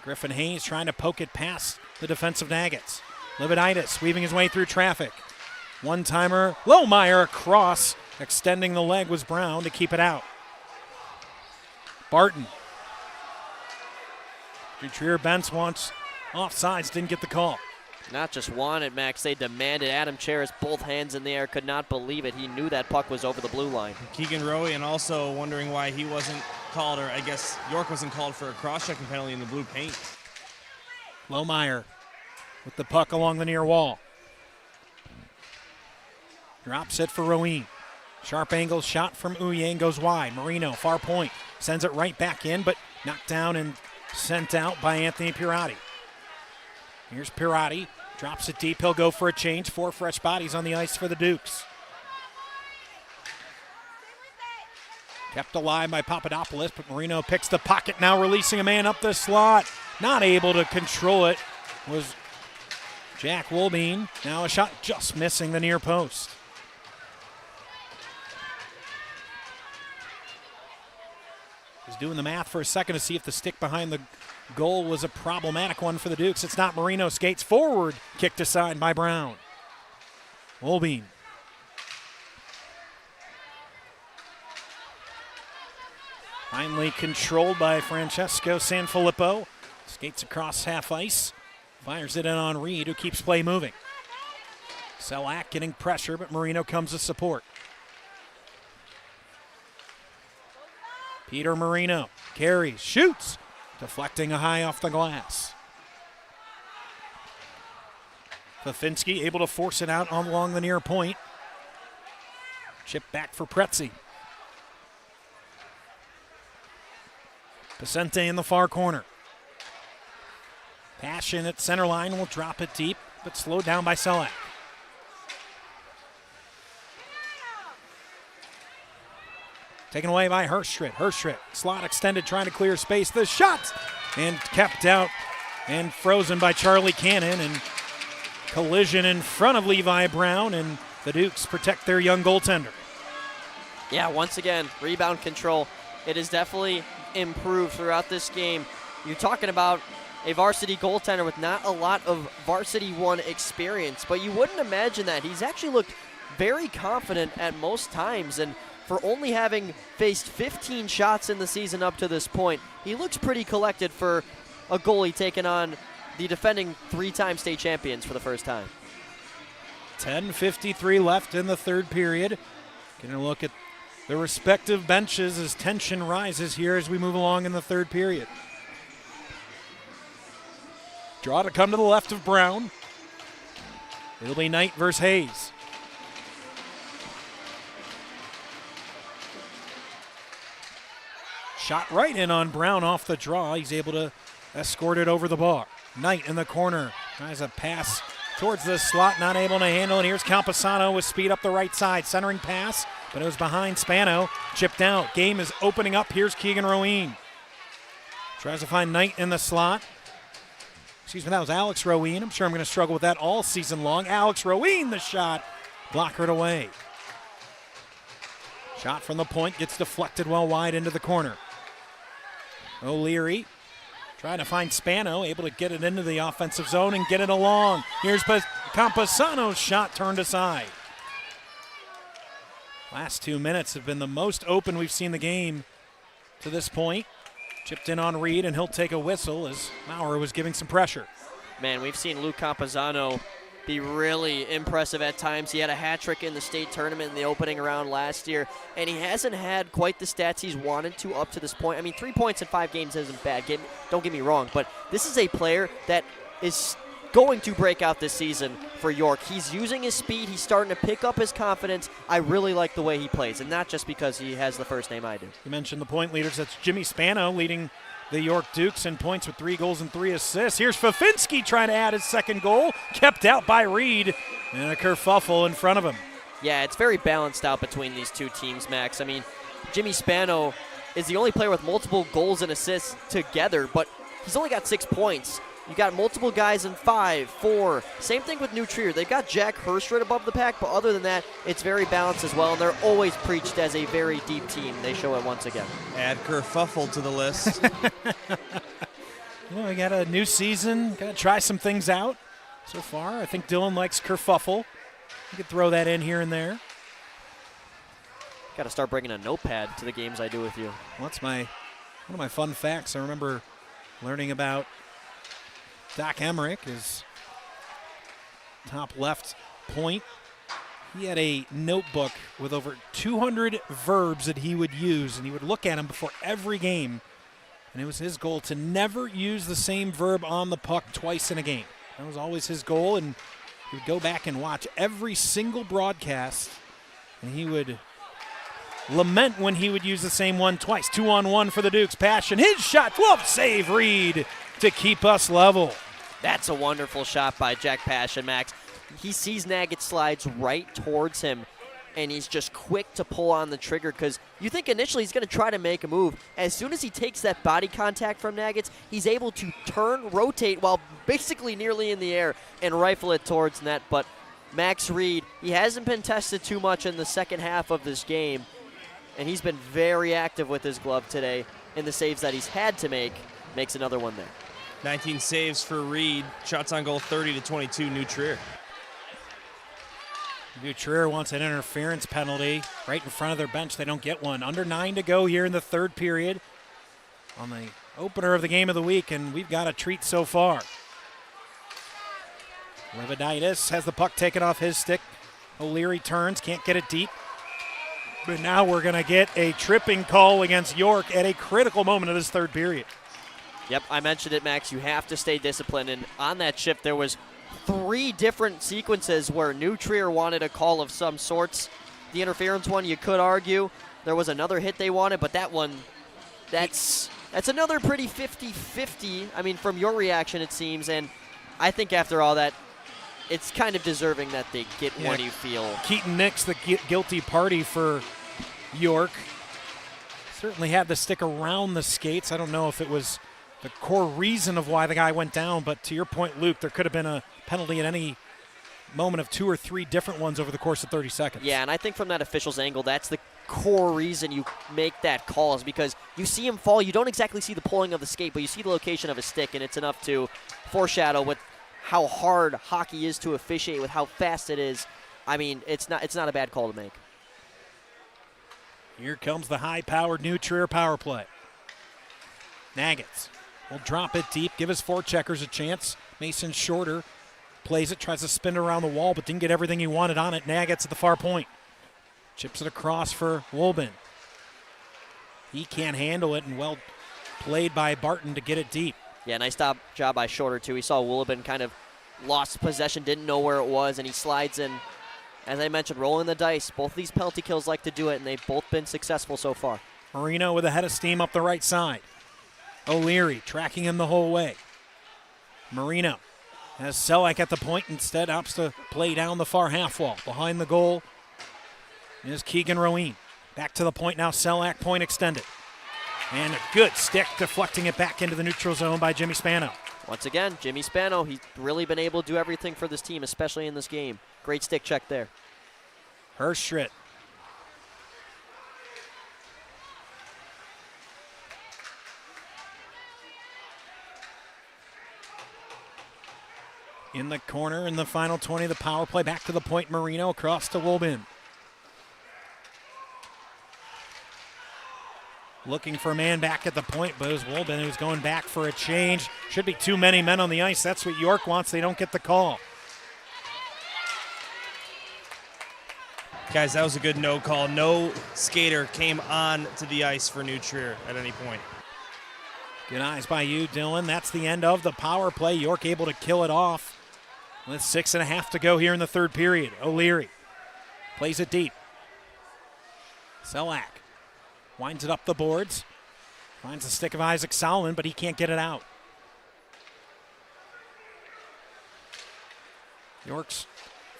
Griffin Hayes trying to poke it past the defensive Nuggets. Lividitis weaving his way through traffic. One-timer, Lohmeyer across. Extending the leg was Brown to keep it out. Barton. Trier Bentz wants offsides, didn't get the call. Not just wanted, Max, they demanded. Adam Cheris, both hands in the air, could not believe it. He knew that puck was over the blue line. Keegan Rowe, and also wondering why he wasn't called, or I guess York wasn't called for a cross-checking penalty in the blue paint. Lohmeyer with the puck along the near wall. Drops it for Roeen. Sharp angle shot from Uyang goes wide. Marino, far point, sends it right back in, but knocked down and sent out by Anthony Pirati. Here's Pirati, drops it deep. He'll go for a change. 4 fresh bodies on the ice for the Dukes. Kept alive by Papadopoulos, but Marino picks the pocket, now releasing a man up the slot. Not able to control it was Jack Wolbein. Now a shot just missing the near post. Was doing the math for a second to see if the stick behind the goal was a problematic one for the Dukes. It's not. Marino skates forward, kicked aside by Brown. Olbein. Finally controlled by Francesco Sanfilippo. Skates across half ice. Fires it in on Reed, who keeps play moving. Selak getting pressure, but Marino comes to support. Peter Marino carries, shoots, deflecting a high off the glass. Fafinski able to force it out along the near point. Chip back for Pretzi. Vicente in the far corner. Passion at center line will drop it deep, but slowed down by Selak. Taken away by Herstrid. Herstrid, slot extended, trying to clear space. The shot! And kept out and frozen by Charlie Cannon. And collision in front of Levi Brown, and the Dukes protect their young goaltender. Yeah, once again, rebound control. It has definitely improved throughout this game. You're talking about a varsity goaltender with not a lot of varsity one experience, but you wouldn't imagine that. He's actually looked very confident at most times, and for only having faced 15 shots in the season up to this point, he looks pretty collected for a goalie taking on the defending three-time state champions for the first time. 10:53 left in the third period. Getting a look at the respective benches as tension rises here as we move along in the third period. Draw to come to the left of Brown. It'll be Knight versus Hayes. Shot right in on Brown off the draw. He's able to escort it over the bar. Knight in the corner. Tries a pass towards the slot, not able to handle it. Here's Camposano with speed up the right side. Centering pass, but it was behind Spano. Chipped out. Game is opening up. Here's Keegan Roween. Tries to find Knight in the slot. Excuse me, that was Alex Roween. I'm sure I'm going to struggle with that all season long. Alex Roween, the shot. Blockered away. Shot from the point gets deflected well wide into the corner. O'Leary trying to find Spano, able to get it into the offensive zone and get it along. Here's Camposano's shot turned aside. Last 2 minutes have been the most open we've seen the game to this point. Chipped in on Reed, and he'll take a whistle as Maurer was giving some pressure. Man, we've seen Luke Camposano be really impressive at times. He had a hat trick in the state tournament in the opening round last year, and he hasn't had quite the stats he's wanted to up to this point. I mean, 3 points in 5 games isn't bad. Don't get me wrong, but this is a player that is going to break out this season for York. He's using his speed. He's starting to pick up his confidence. I really like the way he plays, and not just because he has the first name I do. You mentioned the point leaders. That's Jimmy Spano leading the York Dukes in points with 3 goals and 3 assists. Here's Fafinski trying to add his second goal. Kept out by Reed, and a kerfuffle in front of him. Yeah, it's very balanced out between these two teams, Max. I mean, Jimmy Spano is the only player with multiple goals and assists together, but he's only got 6 points. You got multiple guys in 5, 4. Same thing with New Trier. They've got Jack Hurst right above the pack, but other than that, it's very balanced as well, and they're always preached as a very deep team. They show it once again. Add kerfuffle to the list. You know, we got a new season. Got to try some things out so far. I think Dylan likes kerfuffle. You could throw that in here and there. Got to start bringing a notepad to the games I do with you. Well, that's one of my fun facts. I remember learning about Doc Emmerich, his top left point. He had a notebook with over 200 verbs that he would use, and he would look at them before every game. And it was his goal to never use the same verb on the puck twice in a game. That was always his goal, and he would go back and watch every single broadcast, and he would lament when he would use the same one twice. 2-on-1 for the Dukes. Passion, his shot, glove save, Reed to keep us level. That's a wonderful shot by Jack Passion, Max. He sees Nagget slides right towards him, and he's just quick to pull on the trigger because you think initially he's going to try to make a move. As soon as he takes that body contact from Nagget, he's able to turn, rotate while basically nearly in the air and rifle it towards net. But Max Reed, he hasn't been tested too much in the second half of this game, and he's been very active with his glove today in the saves that he's had to make. makes another one there. 19 saves for Reed. Shots on goal 30-22, New Trier. New Trier wants an interference penalty right in front of their bench. They don't get one. Under 9 to go here in the third period on the opener of the game of the week, and we've got a treat so far. Leviditis has the puck taken off his stick. O'Leary turns, can't get it deep. But now we're going to get a tripping call against York at a critical moment of this third period. Yep, I mentioned it, Max. You have to stay disciplined. And on that shift, there was 3 different sequences where New Trier wanted a call of some sorts. The interference one, you could argue. There was another hit they wanted, but that one, that's another pretty 50-50. I mean, from your reaction, it seems. And I think after all that, it's kind of deserving that they get one, you feel. Keaton Nix, the guilty party for York. Certainly had the stick around the skates. I don't know if it was the core reason of why the guy went down, but to your point, Luke, there could have been a penalty at any moment of 2 or 3 different ones over the course of 30 seconds. Yeah, and I think from that official's angle, that's the core reason you make that call, is because you see him fall. You don't exactly see the pulling of the skate, but you see the location of his stick, and it's enough to foreshadow with how hard hockey is to officiate, with how fast it is. I mean, it's not a bad call to make. Here comes the high-powered New Trier power play. Nagats will drop it deep, give his forecheckers a chance. Mason Shorter plays it, tries to spin it around the wall, but didn't get everything he wanted on it. Nagats at the far point. Chips it across for Wolben. He can't handle it, and well played by Barton to get it deep. Yeah, nice job by Shorter, too. He saw Woolabin kind of lost possession, didn't know where it was, and he slides in. As I mentioned, rolling the dice. Both of these penalty kills like to do it, and they've both been successful so far. Marino with a head of steam up the right side. O'Leary tracking him the whole way. Marino has Selak at the point. Instead, opts to play down the far half wall. Behind the goal is Keegan Roween. Back to the point now. Selak, point extended. And a good stick deflecting it back into the neutral zone by Jimmy Spano. Once again, Jimmy Spano, he's really been able to do everything for this team, especially in this game. Great stick check there. Herstrit. In the corner in the final 20 of the power play. Back to the point. Marino across to Wolben. Looking for a man back at the point, but it was Wolben who's going back for a change. Should be too many men on the ice. That's what York wants. They don't get the call. Guys, that was a good no call. No skater came on to the ice for New Trier at any point. Good eyes by you, Dylan. That's the end of the power play. York able to kill it off with 6.5 to go here in the third period. O'Leary plays it deep. Selak winds it up the boards. Finds the stick of Isaac Solomon, but he can't get it out. York's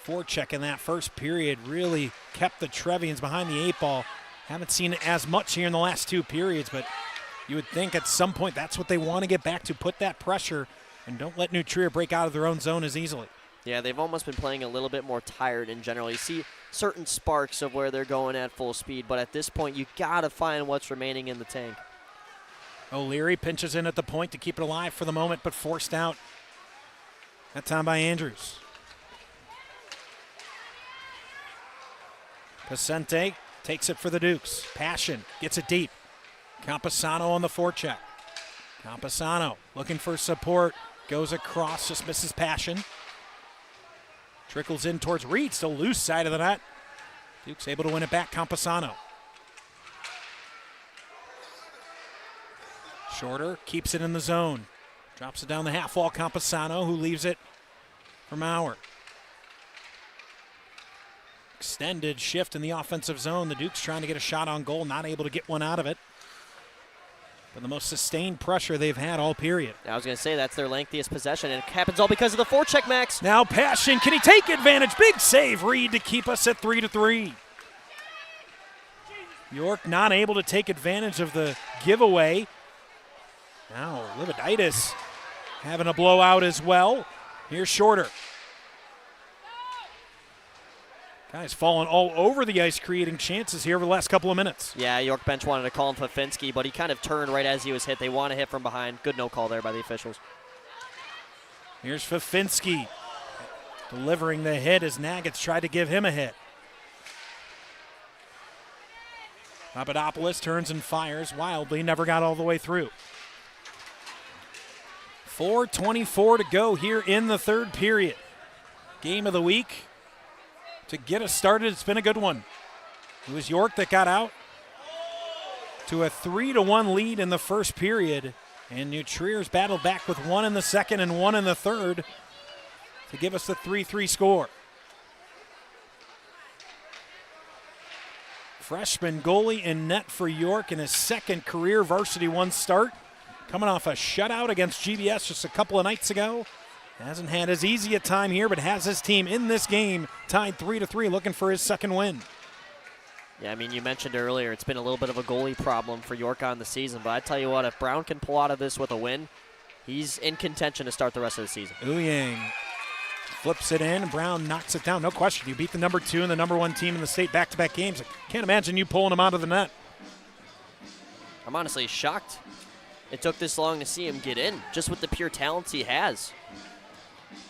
forecheck in that first period really kept the Trevians behind the 8 ball. Haven't seen it as much here in the last 2 periods, but you would think at some point that's what they want to get back to, put that pressure, and don't let New Trier break out of their own zone as easily. Yeah, they've almost been playing a little bit more tired in general. You see certain sparks of where they're going at full speed, but at this point, you got to find what's remaining in the tank. O'Leary pinches in at the point to keep it alive for the moment, but forced out that time by Andrews. Pacente takes it for the Dukes. Passion gets it deep. Campesano on the forecheck. Campesano looking for support. Goes across, just misses Passion. Trickles in towards Reed, still loose side of the net. Duke's able to win it back. Campesano. Shorter keeps it in the zone. Drops it down the half wall. Campesano, who leaves it for Mauer. Extended shift in the offensive zone. The Dukes trying to get a shot on goal, not able to get one out of it. But the most sustained pressure they've had all period. I was going to say that's their lengthiest possession, and it happens all because of the forecheck, Max. Now Passion, can he take advantage? Big save, Reed, to keep us at 3-3. York not able to take advantage of the giveaway. Now Lividitis having a blowout as well. Here's Shorter. Guys falling all over the ice, creating chances here over the last couple of minutes. Yeah, York bench wanted to call him Fafinski, but he kind of turned right as he was hit. They want to hit from behind. Good no call there by the officials. Here's Fafinski delivering the hit as Nagats tried to give him a hit. Papadopoulos turns and fires wildly, never got all the way through. 4:24 to go here in the third period. Game of the week. To get us started, it's been a good one. It was York that got out to a 3-1 lead in the first period, and New Trier's battled back with one in the second and one in the third to give us the 3-3 score. Freshman goalie in net for York in his second career varsity one start, coming off a shutout against GBS just a couple of nights ago. Hasn't had as easy a time here, but has his team in this game tied 3-3, looking for his second win. Yeah, I mean, you mentioned earlier it's been a little bit of a goalie problem for York on the season, but I tell you what, if Brown can pull out of this with a win, he's in contention to start the rest of the season. Ouyang flips it in, and Brown knocks it down. No question, you beat the number 2 and the number 1 team in the state back-to-back games. I can't imagine you pulling them out of the net. I'm honestly shocked it took this long to see him get in, just with the pure talents he has.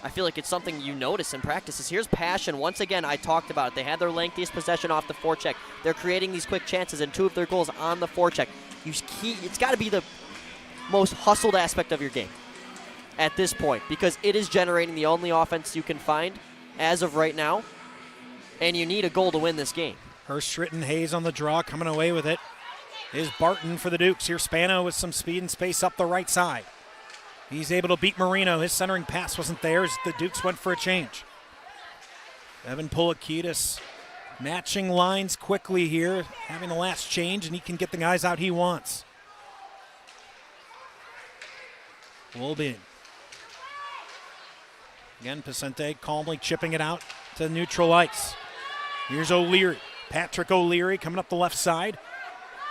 I feel like it's something you notice in practices. Here's passion. Once again, I talked about it. They had their lengthiest possession off the forecheck. They're creating these quick chances, and 2 of their goals on the forecheck. It's got to be the most hustled aspect of your game at this point, because it is generating the only offense you can find as of right now, and you need a goal to win this game. Hurst-Stritton, Hayes on the draw, coming away with it is Barton for the Dukes. Here's Spano with some speed and space up the right side. He's able to beat Marino. His centering pass wasn't there as the Dukes went for a change. Evan Polakidis matching lines quickly here, having the last change, and he can get the guys out he wants. Wolbin. Again, Pacente calmly chipping it out to neutral ice. Here's O'Leary. Patrick O'Leary coming up the left side.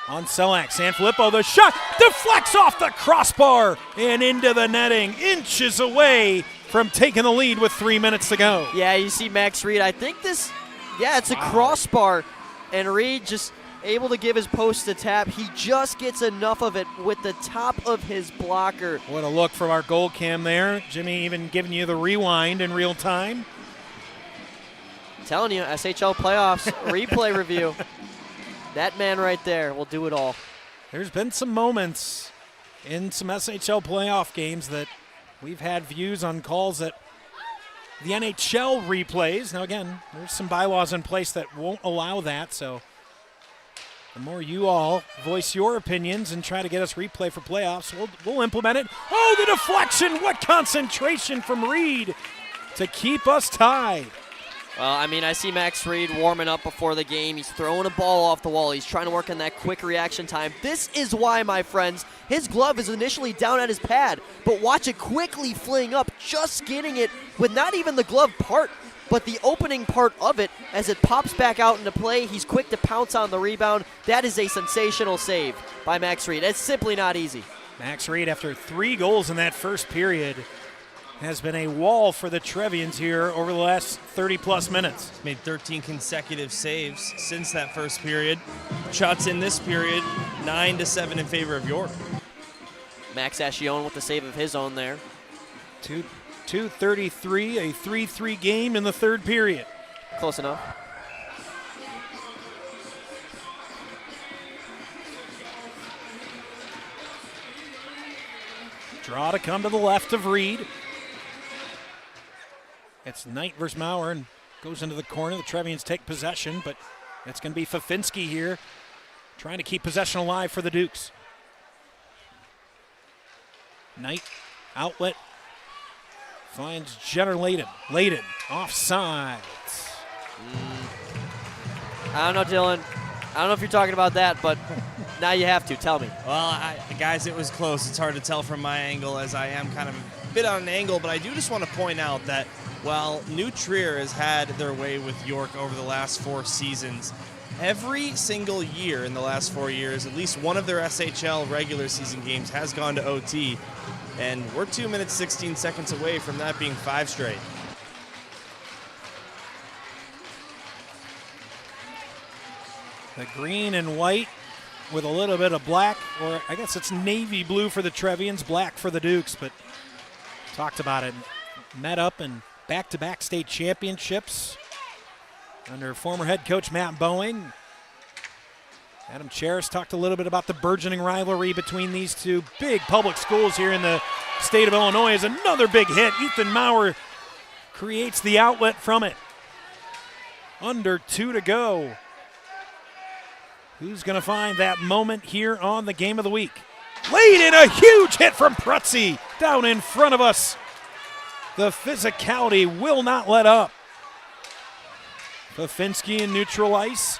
On Selak, Sanfilippo, the shot deflects off the crossbar and into the netting, inches away from taking the lead with 3 minutes to go. Yeah, you see Max Reed. I think it's a crossbar, and Reed just able to give his post a tap. He just gets enough of it with the top of his blocker. What a look from our goal cam there. Jimmy even giving you the rewind in real time. I'm telling you, SHL playoffs replay review. That man right there will do it all. There's been some moments in some SHL playoff games that we've had views on calls that the NHL replays. Now, again, there's some bylaws in place that won't allow that, so the more you all voice your opinions and try to get us replay for playoffs, we'll implement it. Oh, the deflection! What concentration from Reed to keep us tied. Well, I mean, I see Max Reed warming up before the game. He's throwing a ball off the wall. He's trying to work on that quick reaction time. This is why, my friends, his glove is initially down at his pad, but watch it quickly fling up, just getting it with not even the glove part, but the opening part of it as it pops back out into play. He's quick to pounce on the rebound. That is a sensational save by Max Reed. It's simply not easy. Max Reed, after 3 goals in that first period, has been a wall for the Trevians here over the last 30-plus minutes. He's made 13 consecutive saves since that first period. Shots in this period, 9-7 in favor of York. Max Ascione with the save of his own there. 2:33, a 3-3 game in the third period. Close enough. Draw to come to the left of Reed. It's Knight versus Maurer and goes into the corner. The Trevians take possession, but it's going to be Fafinski here trying to keep possession alive for the Dukes. Knight, outlet, finds Jenner Layden. Layden, offside. I don't know, Dylan. I don't know if you're talking about that, but now you have to. Tell me. Well, guys, it was close. It's hard to tell from my angle as I am kind of a bit on an angle, but I do just want to point out that while New Trier has had their way with York over the last 4 seasons, every single year in the last 4 years, at least one of their SHL regular season games has gone to OT, and we're 2 minutes, 16 seconds away from that being 5 straight. The green and white with a little bit of black, or I guess it's navy blue for the Trevians, black for the Dukes, but talked about it. Met up in back-to-back state championships under former head coach Matt Boeing. Adam Charis talked a little bit about the burgeoning rivalry between these two big public schools here in the state of Illinois. As another big hit, Ethan Maurer creates the outlet from it. Under 2 to go. Who's going to find that moment here on the Game of the Week? Laid in a huge hit from Prutzy down in front of us. The physicality will not let up. Pafinski in neutral ice.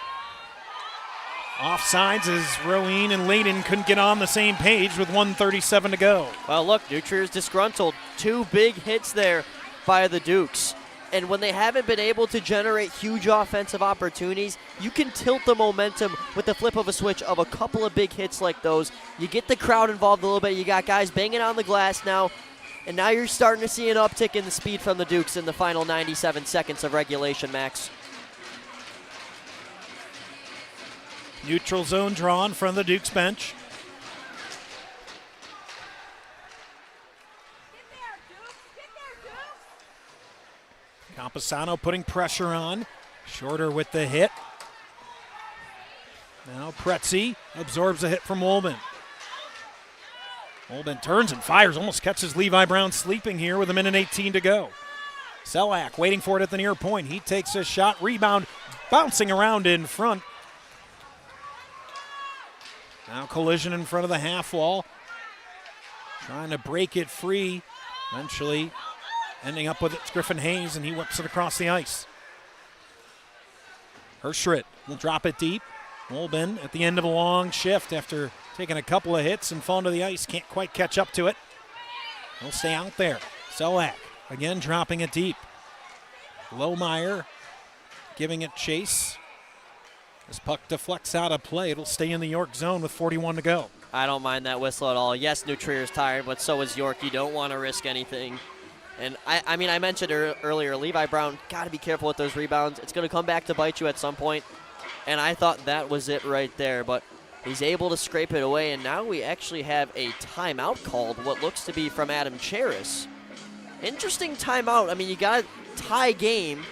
Offsides as Rowan and Layden couldn't get on the same page with 1:37 to go. Well, look, New Trier's disgruntled. 2 big hits there by the Dukes. And when they haven't been able to generate huge offensive opportunities, you can tilt the momentum with the flip of a switch of a couple of big hits like those. You get the crowd involved a little bit. You got guys banging on the glass now. And now you're starting to see an uptick in the speed from the Dukes in the final 97 seconds of regulation, Max. Neutral zone draw in front of the Dukes bench. Camposano putting pressure on. Shorter with the hit. Now Prutzy absorbs a hit from Wolben. Wolben turns and fires, almost catches Levi Brown sleeping here with 1:18 to go. Selak waiting for it at the near point. He takes a shot, rebound, bouncing around in front. Now collision in front of the half wall. Trying to break it free. Eventually ending up with it's Griffin Hayes, and he whips it across the ice. Herschritt will drop it deep. Wolben at the end of a long shift after taking a couple of hits and falling to the ice. Can't quite catch up to it. He'll stay out there. Selak again dropping it deep. Lohmeyer giving it chase. As puck deflects out of play, it'll stay in the York zone with 41 to go. I don't mind that whistle at all. Yes, New Trier's tired, but so is York. You don't want to risk anything. And I mean, I mentioned earlier, Levi Brown, got to be careful with those rebounds. It's going to come back to bite you at some point. And I thought that was it right there, but he's able to scrape it away. And now we actually have a timeout called, what looks to be from Adam Charis. Interesting timeout. I mean, you got to tie game.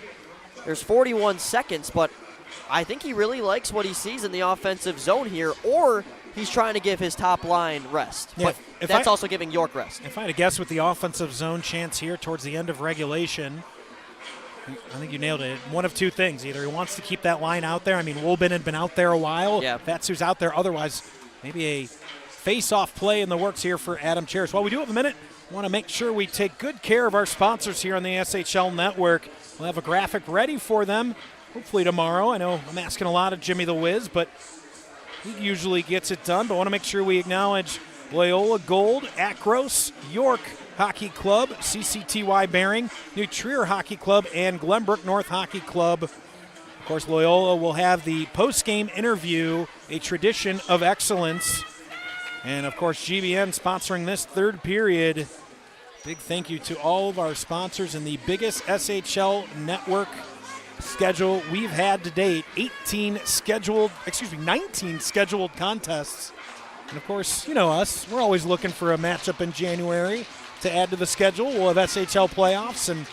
There's 41 seconds, but I think he really likes what he sees in the offensive zone here, or he's trying to give his top line rest. Yeah, but that's also giving York rest. If I had to guess with the offensive zone chance here towards the end of regulation, I think you nailed it. One of two things. Either he wants to keep that line out there. I mean, Wolben had been out there a while. Yeah. That's who's out there. Otherwise, maybe a face-off play in the works here for Adam Charis. While we do have a minute, I want to make sure we take good care of our sponsors here on the SHL Network. We'll have a graphic ready for them hopefully tomorrow. I know I'm asking a lot of Jimmy the Wiz, but he usually gets it done. But I want to make sure we acknowledge Loyola Gold, Acros, York Hockey Club, CCTY Bearing, New Trier Hockey Club, and Glenbrook North Hockey Club. Of course, Loyola will have the post-game interview, a tradition of excellence. And, of course, GBN sponsoring this third period. Big thank you to all of our sponsors in the biggest SHL network schedule we've had to date. 19 scheduled contests. And, of course, you know us. We're always looking for a matchup in January to add to the schedule. We'll have SHL playoffs and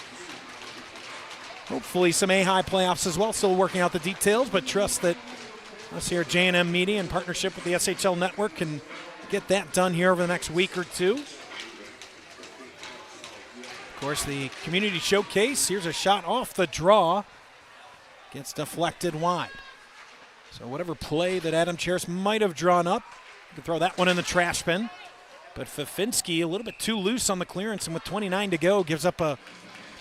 hopefully some A-High playoffs as well. Still working out the details, but trust that us here at J&M Media in partnership with the SHL Network can get that done here over the next week or two. Of course, the community showcase. Here's a shot off the draw. Gets deflected wide. So whatever play that Adam Charis might have drawn up, you can throw that one in the trash bin. But Fafinski a little bit too loose on the clearance, and with 29 to go, gives up a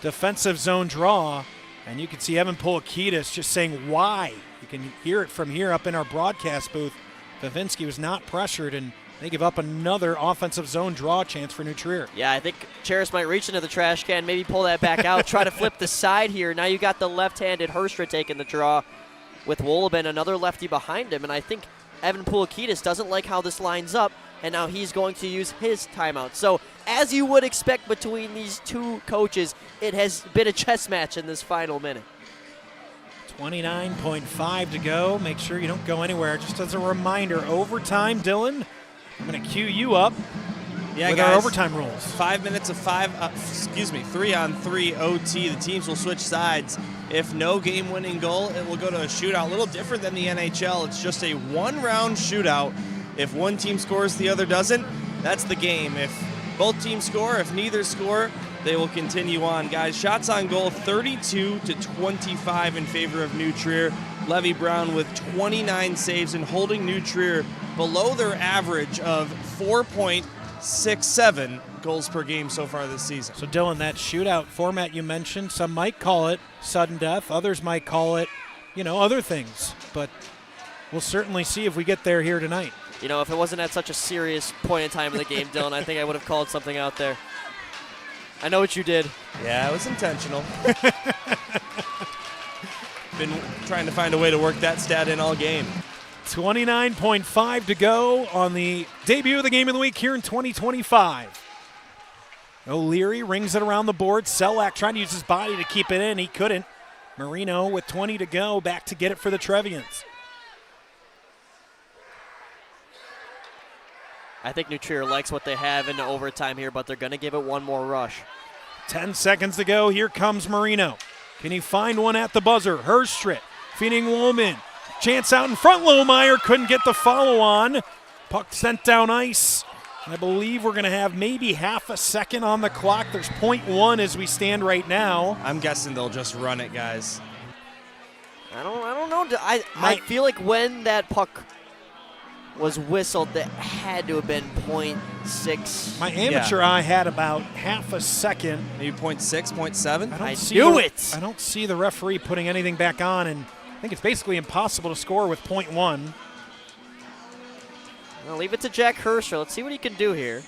defensive zone draw. And you can see Evan Polakidis just saying why. You can hear it from here up in our broadcast booth. Fafinski was not pressured, and they give up another offensive zone draw chance for New Trier. Yeah, I think Charis might reach into the trash can, maybe pull that back out, try to flip the side here. Now you got the left-handed Herschritt taking the draw with Wolben, another lefty behind him. And I think Evan Polakidis doesn't like how this lines up, and now he's going to use his timeout. So as you would expect between these two coaches, it has been a chess match in this final minute. 29.5 to go. Make sure you don't go anywhere. Just as a reminder, overtime, Dylan, I'm going to cue you up with guys, our overtime rules. 5 minutes of 3-on-3 OT. The teams will switch sides. If no game-winning goal, it will go to a shootout. A little different than the NHL. It's just a one-round shootout. If one team scores, the other doesn't, that's the game. If both teams score, if neither score, they will continue on. Guys, shots on goal 32-25 in favor of New Trier. Levy Brown with 29 saves and holding New Trier below their average of 4.67 goals per game so far this season. So, Dylan, that shootout format you mentioned, some might call it sudden death. Others might call it, other things. But we'll certainly see if we get there here tonight. If it wasn't at such a serious point in time in the game, Dylan, I think I would have called something out there. I know what you did. Yeah, it was intentional. Been trying to find a way to work that stat in all game. 29.5 to go on the debut of the game of the week here in 2025. O'Leary rings it around the board. Selak trying to use his body to keep it in. He couldn't. Marino with 20 to go, back to get it for the Trevians. I think New Trier likes what they have into overtime here, but they're going to give it one more rush. 10 seconds to go. Here comes Marino. Can he find one at the buzzer? Herstrit feeding Woolman. Chance out in front. Lohmeyer couldn't get the follow on. Puck sent down ice. I believe we're going to have maybe half a second on the clock. There's 0.1 as we stand right now. I'm guessing they'll just run it, guys. I don't know. I feel like when that puck was whistled, that had to have been 0.6. My amateur eye had about half a second. Maybe 0.6, 0.7? I knew it. I don't see the referee putting anything back on, and I think it's basically impossible to score with 0.1. I'll leave it to Jack Herschel. Let's see what he can do here.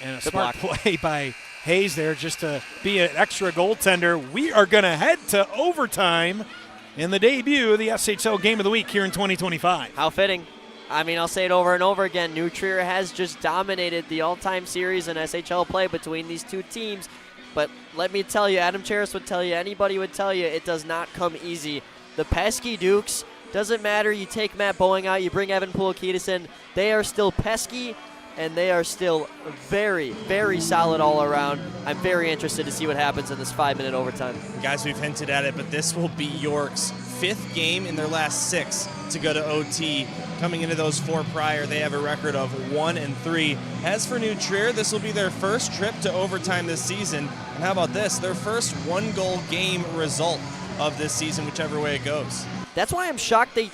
And a smart play by Hayes there just to be an extra goaltender. We are going to head to overtime in the debut of the SHL Game of the Week here in 2025. How fitting. I mean, I'll say it over and over again. New Trier has just dominated the all-time series in SHL play between these two teams. But let me tell you, Adam Cheris would tell you, anybody would tell you, it does not come easy. The pesky Dukes, doesn't matter. You take Matt Boeing out, you bring Evan Pulikitis in. They are still pesky, and they are still very, very solid all around. I'm very interested to see what happens in this 5-minute overtime. Guys, we've hinted at it, but this will be York's 5th game in their last 6 to go to OT. Coming into those 4 prior, they have a record of 1-3. As for New Trier, this will be their first trip to overtime this season. And how about this? Their first 1-goal game result of this season, whichever way it goes. That's why I'm shocked they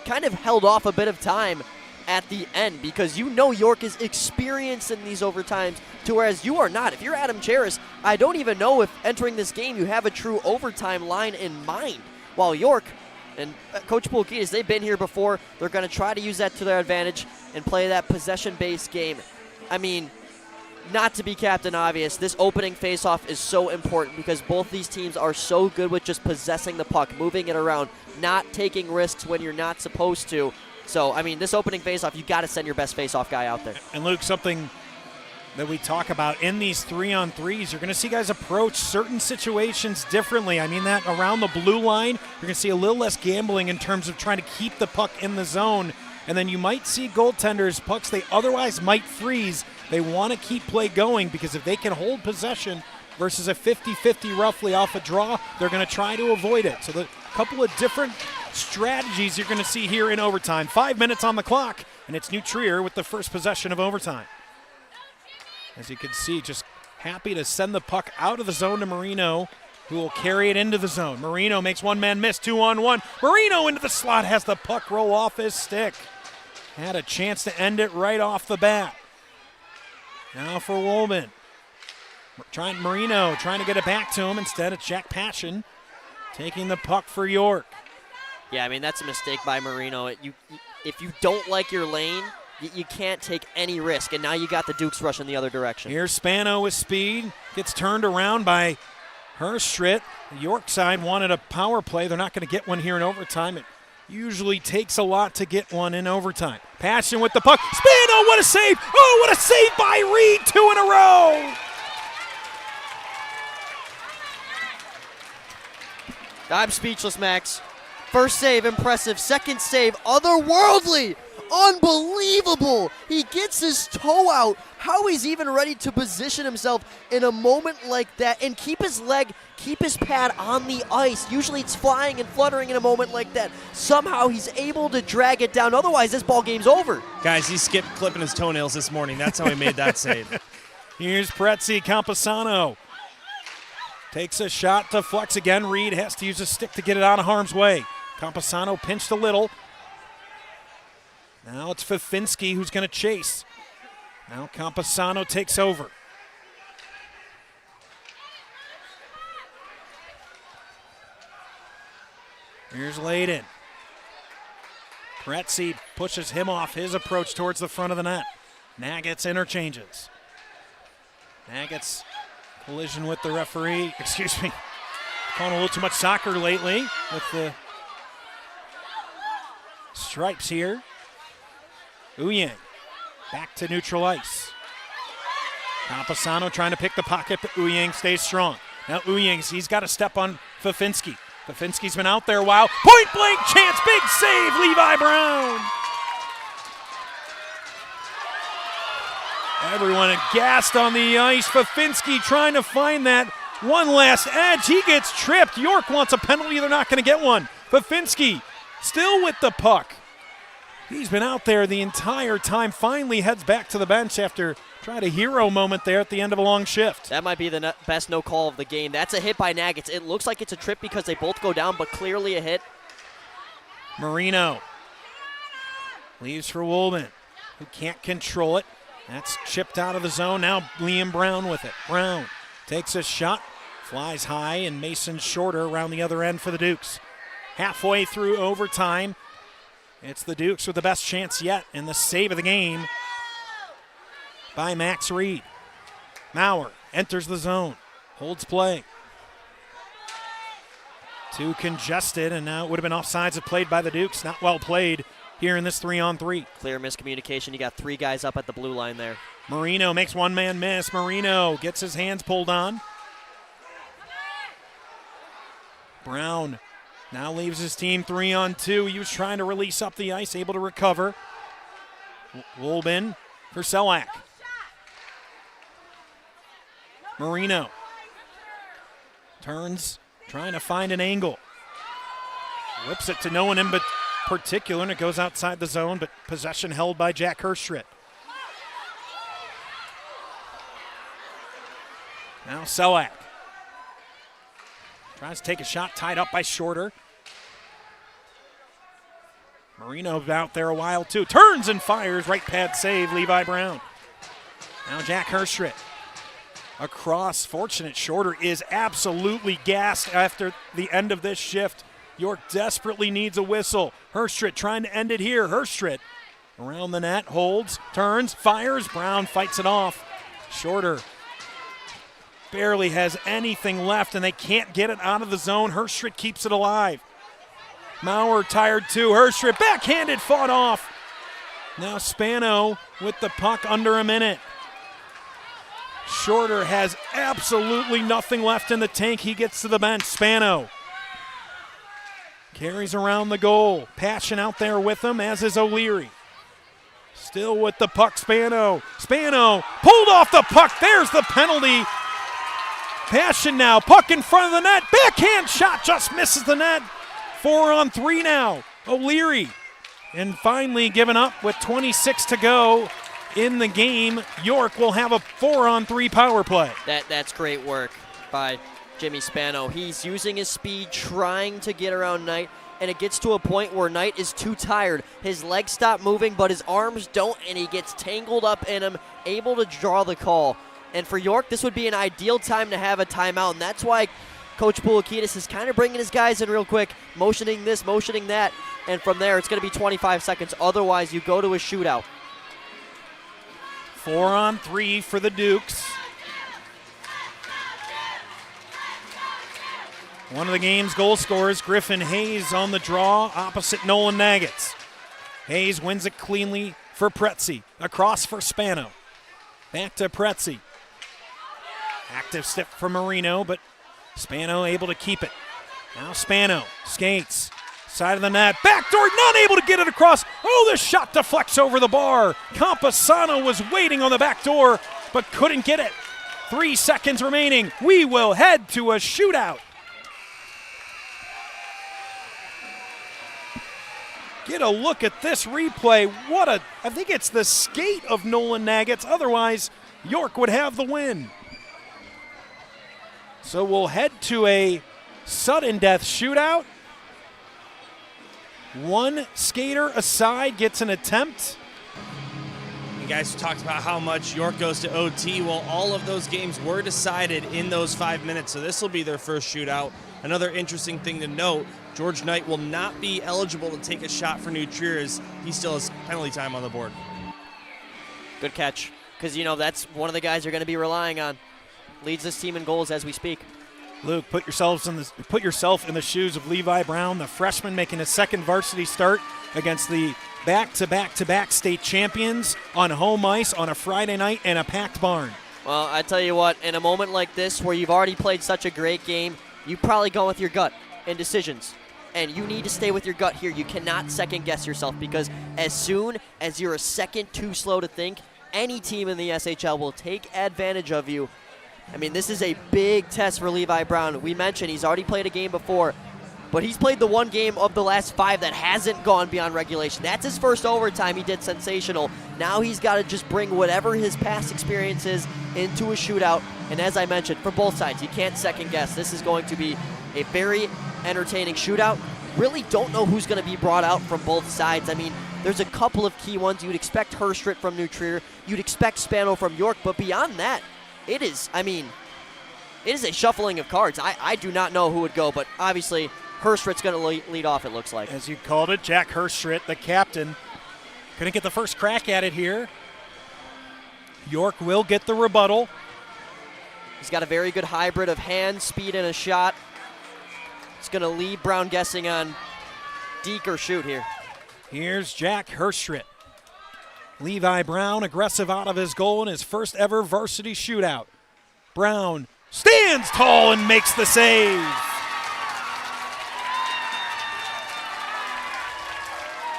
kind of held off a bit of time at the end, because York is experienced in these overtimes, to whereas you are not. If you're Adam Cheris, I don't even know if entering this game you have a true overtime line in mind. While York and Coach Pulikitis, they've been here before. They're going to try to use that to their advantage and play that possession-based game. I mean, not to be Captain Obvious, this opening faceoff is so important because both these teams are so good with just possessing the puck, moving it around, not taking risks when you're not supposed to. So, I mean, this opening faceoff, you got to send your best faceoff guy out there. And Luke, something that we talk about in these 3-on-3s, you're going to see guys approach certain situations differently. I mean that around the blue line, you're going to see a little less gambling in terms of trying to keep the puck in the zone. And then you might see goaltenders, pucks they otherwise might freeze. They want to keep play going because if they can hold possession versus a 50-50 roughly off a draw, they're going to try to avoid it. So the couple of different strategies you're going to see here in overtime. 5 minutes on the clock, and it's New Trier with the first possession of overtime. As you can see, just happy to send the puck out of the zone to Marino, who will carry it into the zone. Marino makes one man miss, 2-on-1. Marino into the slot, has the puck roll off his stick. Had a chance to end it right off the bat. Now for Woolman. Marino trying to get it back to him. Instead, it's Jack Passion taking the puck for York. Yeah, I mean, that's a mistake by Marino. If you don't like your lane, you can't take any risk, and now you got the Dukes rushing the other direction. Here's Spano with speed. Gets turned around by Herstrit. The York side wanted a power play. They're not going to get one here in overtime. It usually takes a lot to get one in overtime. Passion with the puck. Spano, what a save! Oh, what a save by Reed! 2 in a row! I'm speechless, Max. First save, impressive. Second save, otherworldly. Unbelievable. He gets his toe out. How he's even ready to position himself in a moment like that and keep his pad on the ice. Usually it's flying and fluttering in a moment like that. Somehow he's able to drag it down. Otherwise, this ball game's over. Guys, he skipped clipping his toenails this morning. That's how he made that save. Here's Prezzi. Campusano takes a shot to flex again. Reed has to use a stick to get it out of harm's way. Campusano pinched a little. Now it's Fafinski who's going to chase. Now Campusano takes over. Here's Layden. Prezzi pushes him off his approach towards the front of the net. Nagets interchanges. Nagets collision with the referee. Excuse me. Calling a little too much soccer lately with the stripes here. Uyang back to neutral ice. Campusano trying to pick the pocket, but Uyang stays strong. Now Uyang, he's got to step on Fafinski. Fafinski's been out there a while. Point blank chance, big save, Levi Brown. Everyone aghast on the ice. Fafinski trying to find that one last edge. He gets tripped. York wants a penalty. They're not going to get one. Fafinski still with the puck. He's been out there the entire time. Finally heads back to the bench after tried a hero moment there at the end of a long shift. That might be the best no call of the game. That's a hit by Nagets. It looks like it's a trip because they both go down, but clearly a hit. Marino leaves for Woolman, who can't control it. That's chipped out of the zone. Now Liam Brown with it. Brown takes a shot, flies high, and Mason Shorter around the other end for the Dukes. Halfway through overtime, it's the Dukes with the best chance yet, and the save of the game by Max Reed. Maurer enters the zone, holds play. Too congested, and now it would have been offsides if played by the Dukes. Not well played here in this 3-on-3. Clear miscommunication. You got three guys up at the blue line there. Marino makes one man miss. Marino gets his hands pulled on. Brown now leaves his team 3-on-2. He was trying to release up the ice, able to recover. Wolbin for Selak. Marino turns, trying to find an angle. Whips it to no one in particular, and it goes outside the zone, but possession held by Jack Herstrit. Now Selak tries to take a shot, tied up by Shorter. Marino out there a while too. Turns and fires, right pad save, Levi Brown. Now Jack Herstrit. Across, fortunate Shorter is absolutely gassed after the end of this shift. York desperately needs a whistle. Herstrit trying to end it here. Herstrit around the net, holds, turns, fires. Brown fights it off. Shorter barely has anything left, and they can't get it out of the zone. Herstrit keeps it alive. Maurer tired too. Herstrit backhanded, fought off. Now Spano with the puck under a minute. Shorter has absolutely nothing left in the tank. He gets to the bench. Spano carries around the goal. Passion out there with him, as is O'Leary. Still with the puck, Spano. Spano pulled off the puck. There's the penalty. Passion now. Puck in front of the net. Backhand shot just misses the net. 4-on-3 now. O'Leary. And finally given up with 26 to go in the game. York will have a 4-on-3 power play. That's great work by Jimmy Spano. He's using his speed, trying to get around Knight, and it gets to a point where Knight is too tired. His legs stop moving, but his arms don't, and he gets tangled up in him, able to draw the call. And for York, this would be an ideal time to have a timeout, and that's why Coach Poulikitis is kind of bringing his guys in real quick, motioning this, motioning that, and from there it's going to be 25 seconds. Otherwise, you go to a shootout. 4-on-3 for the Dukes. One of the game's goal scorers, Griffin Hayes, on the draw opposite Nolan Nagets. Hayes wins it cleanly for Prezzi. Across for Spano. Back to Prezzi. Active step for Marino, but Spano able to keep it. Now Spano skates. Side of the net. Backdoor, not able to get it across. Oh, the shot deflects over the bar. Campusano was waiting on the back door, but couldn't get it. 3 seconds remaining. We will head to a shootout. Get a look at this replay. I think it's the skate of Nolan Nagats. Otherwise, York would have the win. So we'll head to a sudden death shootout. One skater aside gets an attempt. You guys talked about how much York goes to OT. Well, all of those games were decided in those 5 minutes, so this will be their first shootout. Another interesting thing to note, George Knight will not be eligible to take a shot for New Trier as he still has penalty time on the board. Good catch, because, that's one of the guys you're going to be relying on. Leads this team in goals as we speak. Luke, put yourself in the shoes of Levi Brown, the freshman making his second varsity start against the back-to-back state champions on home ice on a Friday night in a packed barn. Well, I tell you what, in a moment like this where you've already played such a great game, you probably go with your gut in decisions. And you need to stay with your gut here. You cannot second-guess yourself because as soon as you're a second too slow to think, any team in the SHL will take advantage of you. I mean, this is a big test for Levi Brown. We mentioned he's already played a game before, but he's played the one game of the last 5 that hasn't gone beyond regulation. That's his first overtime. He did sensational. Now he's got to just bring whatever his past experience is into a shootout. And as I mentioned, for both sides, you can't second guess. This is going to be a very entertaining shootout. Really don't know who's going to be brought out from both sides. I mean, there's a couple of key ones. You'd expect Herstrit from New Trier. You'd expect Spano from York. But beyond that, it is a shuffling of cards. I do not know who would go, but obviously Herstrit's going to lead off, it looks like. As you called it, Jack Herstrit, the captain, couldn't get the first crack at it here. York will get the rebuttal. He's got a very good hybrid of hand, speed, and a shot. It's going to leave Brown guessing on deke or shoot here. Here's Jack Herstrit. Levi Brown aggressive out of his goal in his first ever varsity shootout. Brown stands tall and makes the save.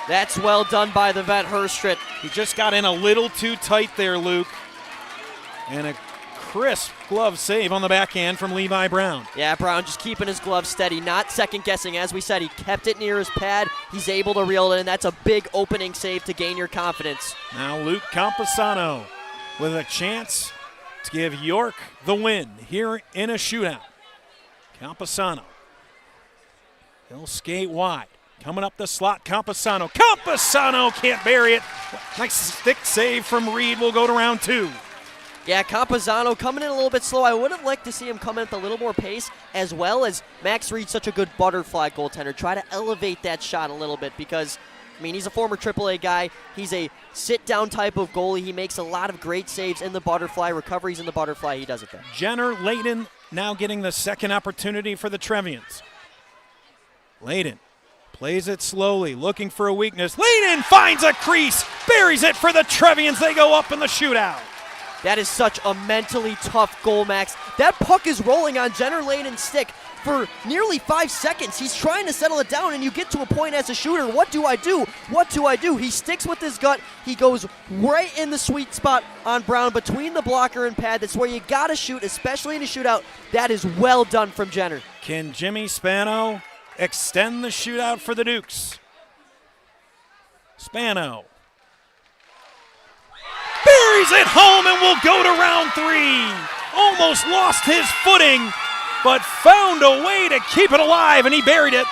That's well done by the vet Herstrit. He just got in a little too tight there, Luke. And a crisp glove save on the backhand from Levi Brown. Yeah, Brown just keeping his glove steady, not second guessing. As we said, he kept it near his pad. He's able to reel it in. That's a big opening save to gain your confidence. Now Luke Campusano with a chance to give York the win here in a shootout. Campusano. He'll skate wide. Coming up the slot, Campusano. Campusano can't bury it. Nice stick save from Reed. We'll go to round 2. Yeah, Campusano coming in a little bit slow. I would have liked to see him come in with a little more pace, as well as Max Reed, such a good butterfly goaltender. Try to elevate that shot a little bit because, I mean, he's a former AAA guy. He's a sit-down type of goalie. He makes a lot of great saves in the butterfly, recoveries in the butterfly. He does it there. Jenner Layden now getting the second opportunity for the Trevians. Layden plays it slowly, looking for a weakness. Layden finds a crease, buries it for the Trevians. They go up in the shootout. That is such a mentally tough goal, Max. That puck is rolling on Jenner Layden's stick for nearly 5 seconds. He's trying to settle it down, and you get to a point as a shooter. What do I do? What do I do? He sticks with his gut. He goes right in the sweet spot on Brown between the blocker and pad. That's where you got to shoot, especially in a shootout. That is well done from Jenner. Can Jimmy Spano extend the shootout for the Dukes? Spano buries it home and will go to round 3. Almost lost his footing, but found a way to keep it alive, and he buried it.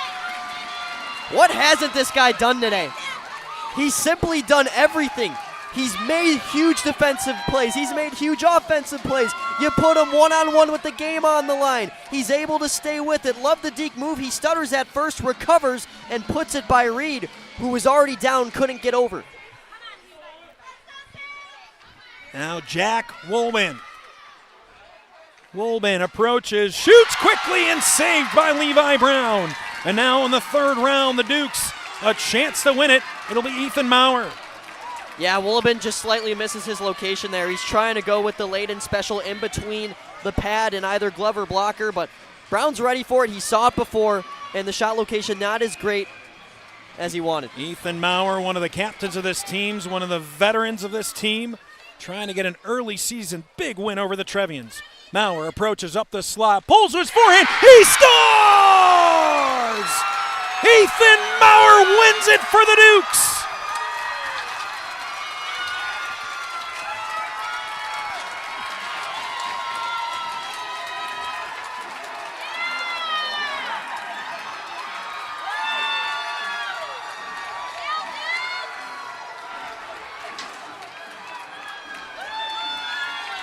What hasn't this guy done today? He's simply done everything. He's made huge defensive plays. He's made huge offensive plays. You put him one-on-one with the game on the line. He's able to stay with it. Love the deke move. He stutters at first, recovers, and puts it by Reed, who was already down, couldn't get over. Now Jack Woolman. Woolman approaches, shoots quickly, and saved by Levi Brown. And now in the third round, the Dukes, a chance to win it. It'll be Ethan Maurer. Yeah, Woolman just slightly misses his location there. He's trying to go with the Layden special in between the pad and either glove or blocker, but Brown's ready for it. He saw it before, and the shot location not as great as he wanted. Ethan Maurer, one of the captains of this team, one of the veterans of this team, trying to get an early season big win over the Trevians. Maurer approaches up the slot, pulls to his forehand, he scores! Ethan Maurer wins it for the Dukes!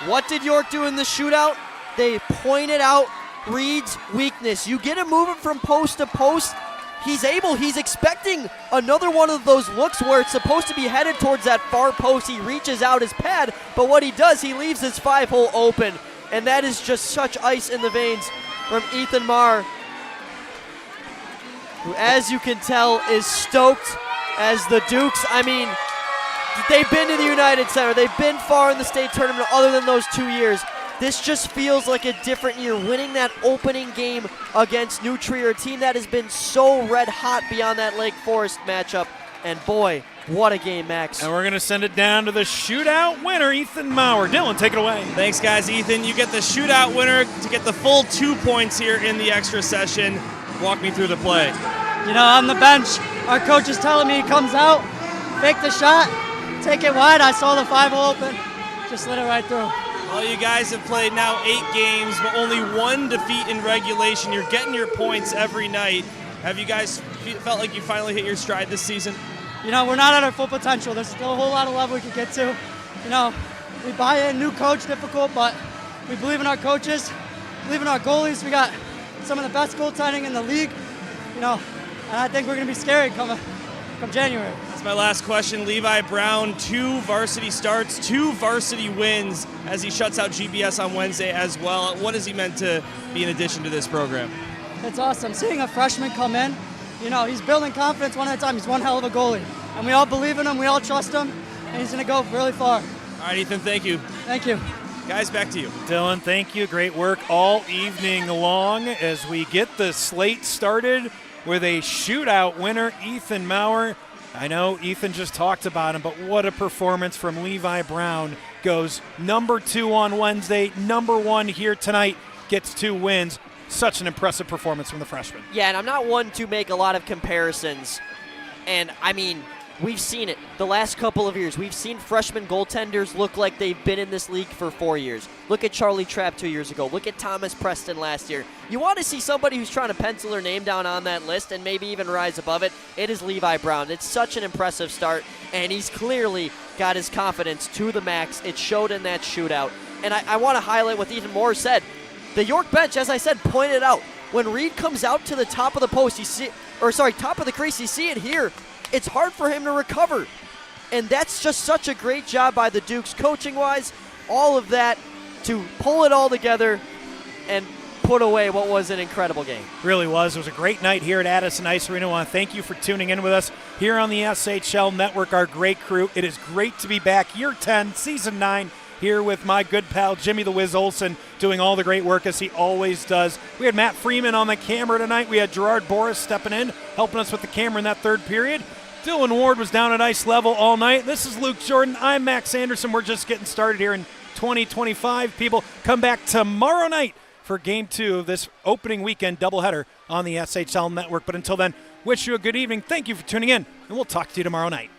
What did York do in the shootout? They pointed out Reed's weakness. You get him moving from post to post. He's expecting another one of those looks where it's supposed to be headed towards that far post. He reaches out his pad, but what he does, he leaves his 5-hole open. And that is just such ice in the veins from Ethan Maurer, who, as you can tell, is stoked as the Dukes. I mean, they've been to the United Center. They've been far in the state tournament other than those 2 years. This just feels like a different year. Winning that opening game against New Trier, a team that has been so red hot beyond that Lake Forest matchup. And boy, what a game, Max. And we're going to send it down to the shootout winner, Ethan Maurer. Dylan, take it away. Thanks, guys. Ethan, you get the shootout winner to get the full 2 points here in the extra session. Walk me through the play. You know, on the bench, our coach is telling me he comes out, fake the shot, take it wide. I saw the 5-hole open, just let it right through. Well, you guys have played now 8 games, but only 1 defeat in regulation. You're getting your points every night. Have you guys felt like you finally hit your stride this season? You know, we're not at our full potential. There's still a whole lot of level we could get to. You know, we buy in, new coach, difficult, but we believe in our coaches, believe in our goalies. We got some of the best goaltending in the league, you know, and I think we're going to be scary come January. That's my last question. Levi Brown, 2 varsity starts, 2 varsity wins as he shuts out GBS on Wednesday as well. What has he meant to be in addition to this program? It's awesome. Seeing a freshman come in, you know, he's building confidence one at a time. He's one hell of a goalie. And we all believe in him, we all trust him, and he's going to go really far. All right, Ethan, thank you. Thank you. Guys, back to you. Dylan, thank you. Great work all evening long as we get the slate started with a shootout winner, Ethan Maurer. I know Ethan just talked about him, but what a performance from Levi Brown. Goes number 2 on Wednesday, number 1 here tonight, gets 2 wins. Such an impressive performance from the freshman. Yeah, and I'm not one to make a lot of comparisons. And, I mean, we've seen it the last couple of years. We've seen freshman goaltenders look like they've been in this league for 4 years. Look at Charlie Trapp 2 years ago. Look at Thomas Preston last year. You want to see somebody who's trying to pencil their name down on that list and maybe even rise above it. It is Levi Brown. It's such an impressive start, and he's clearly got his confidence to the max. It showed in that shootout. And I want to highlight what Ethan Moore said. The York bench, as I said, pointed out, when Reed comes out to the top of the post, top of the crease, you see it here. It's hard for him to recover. And that's just such a great job by the Dukes, coaching-wise, all of that, to pull it all together and put away what was an incredible game. Really was. It was a great night here at Addison Ice Arena. I want to thank you for tuning in with us here on the SHL Network, our great crew. It is great to be back, year 10, season 9, here with my good pal Jimmy the Wiz Olsen doing all the great work as he always does. We had Matt Freeman on the camera tonight. We had Gerard Boris stepping in, helping us with the camera in that third period. Dylan Ward was down at ice level all night. This is Luke Jordan. I'm Max Anderson. We're just getting started here in 2025. People, come back tomorrow night for Game 2 of this opening weekend doubleheader on the SHL Network. But until then, wish you a good evening. Thank you for tuning in, and we'll talk to you tomorrow night.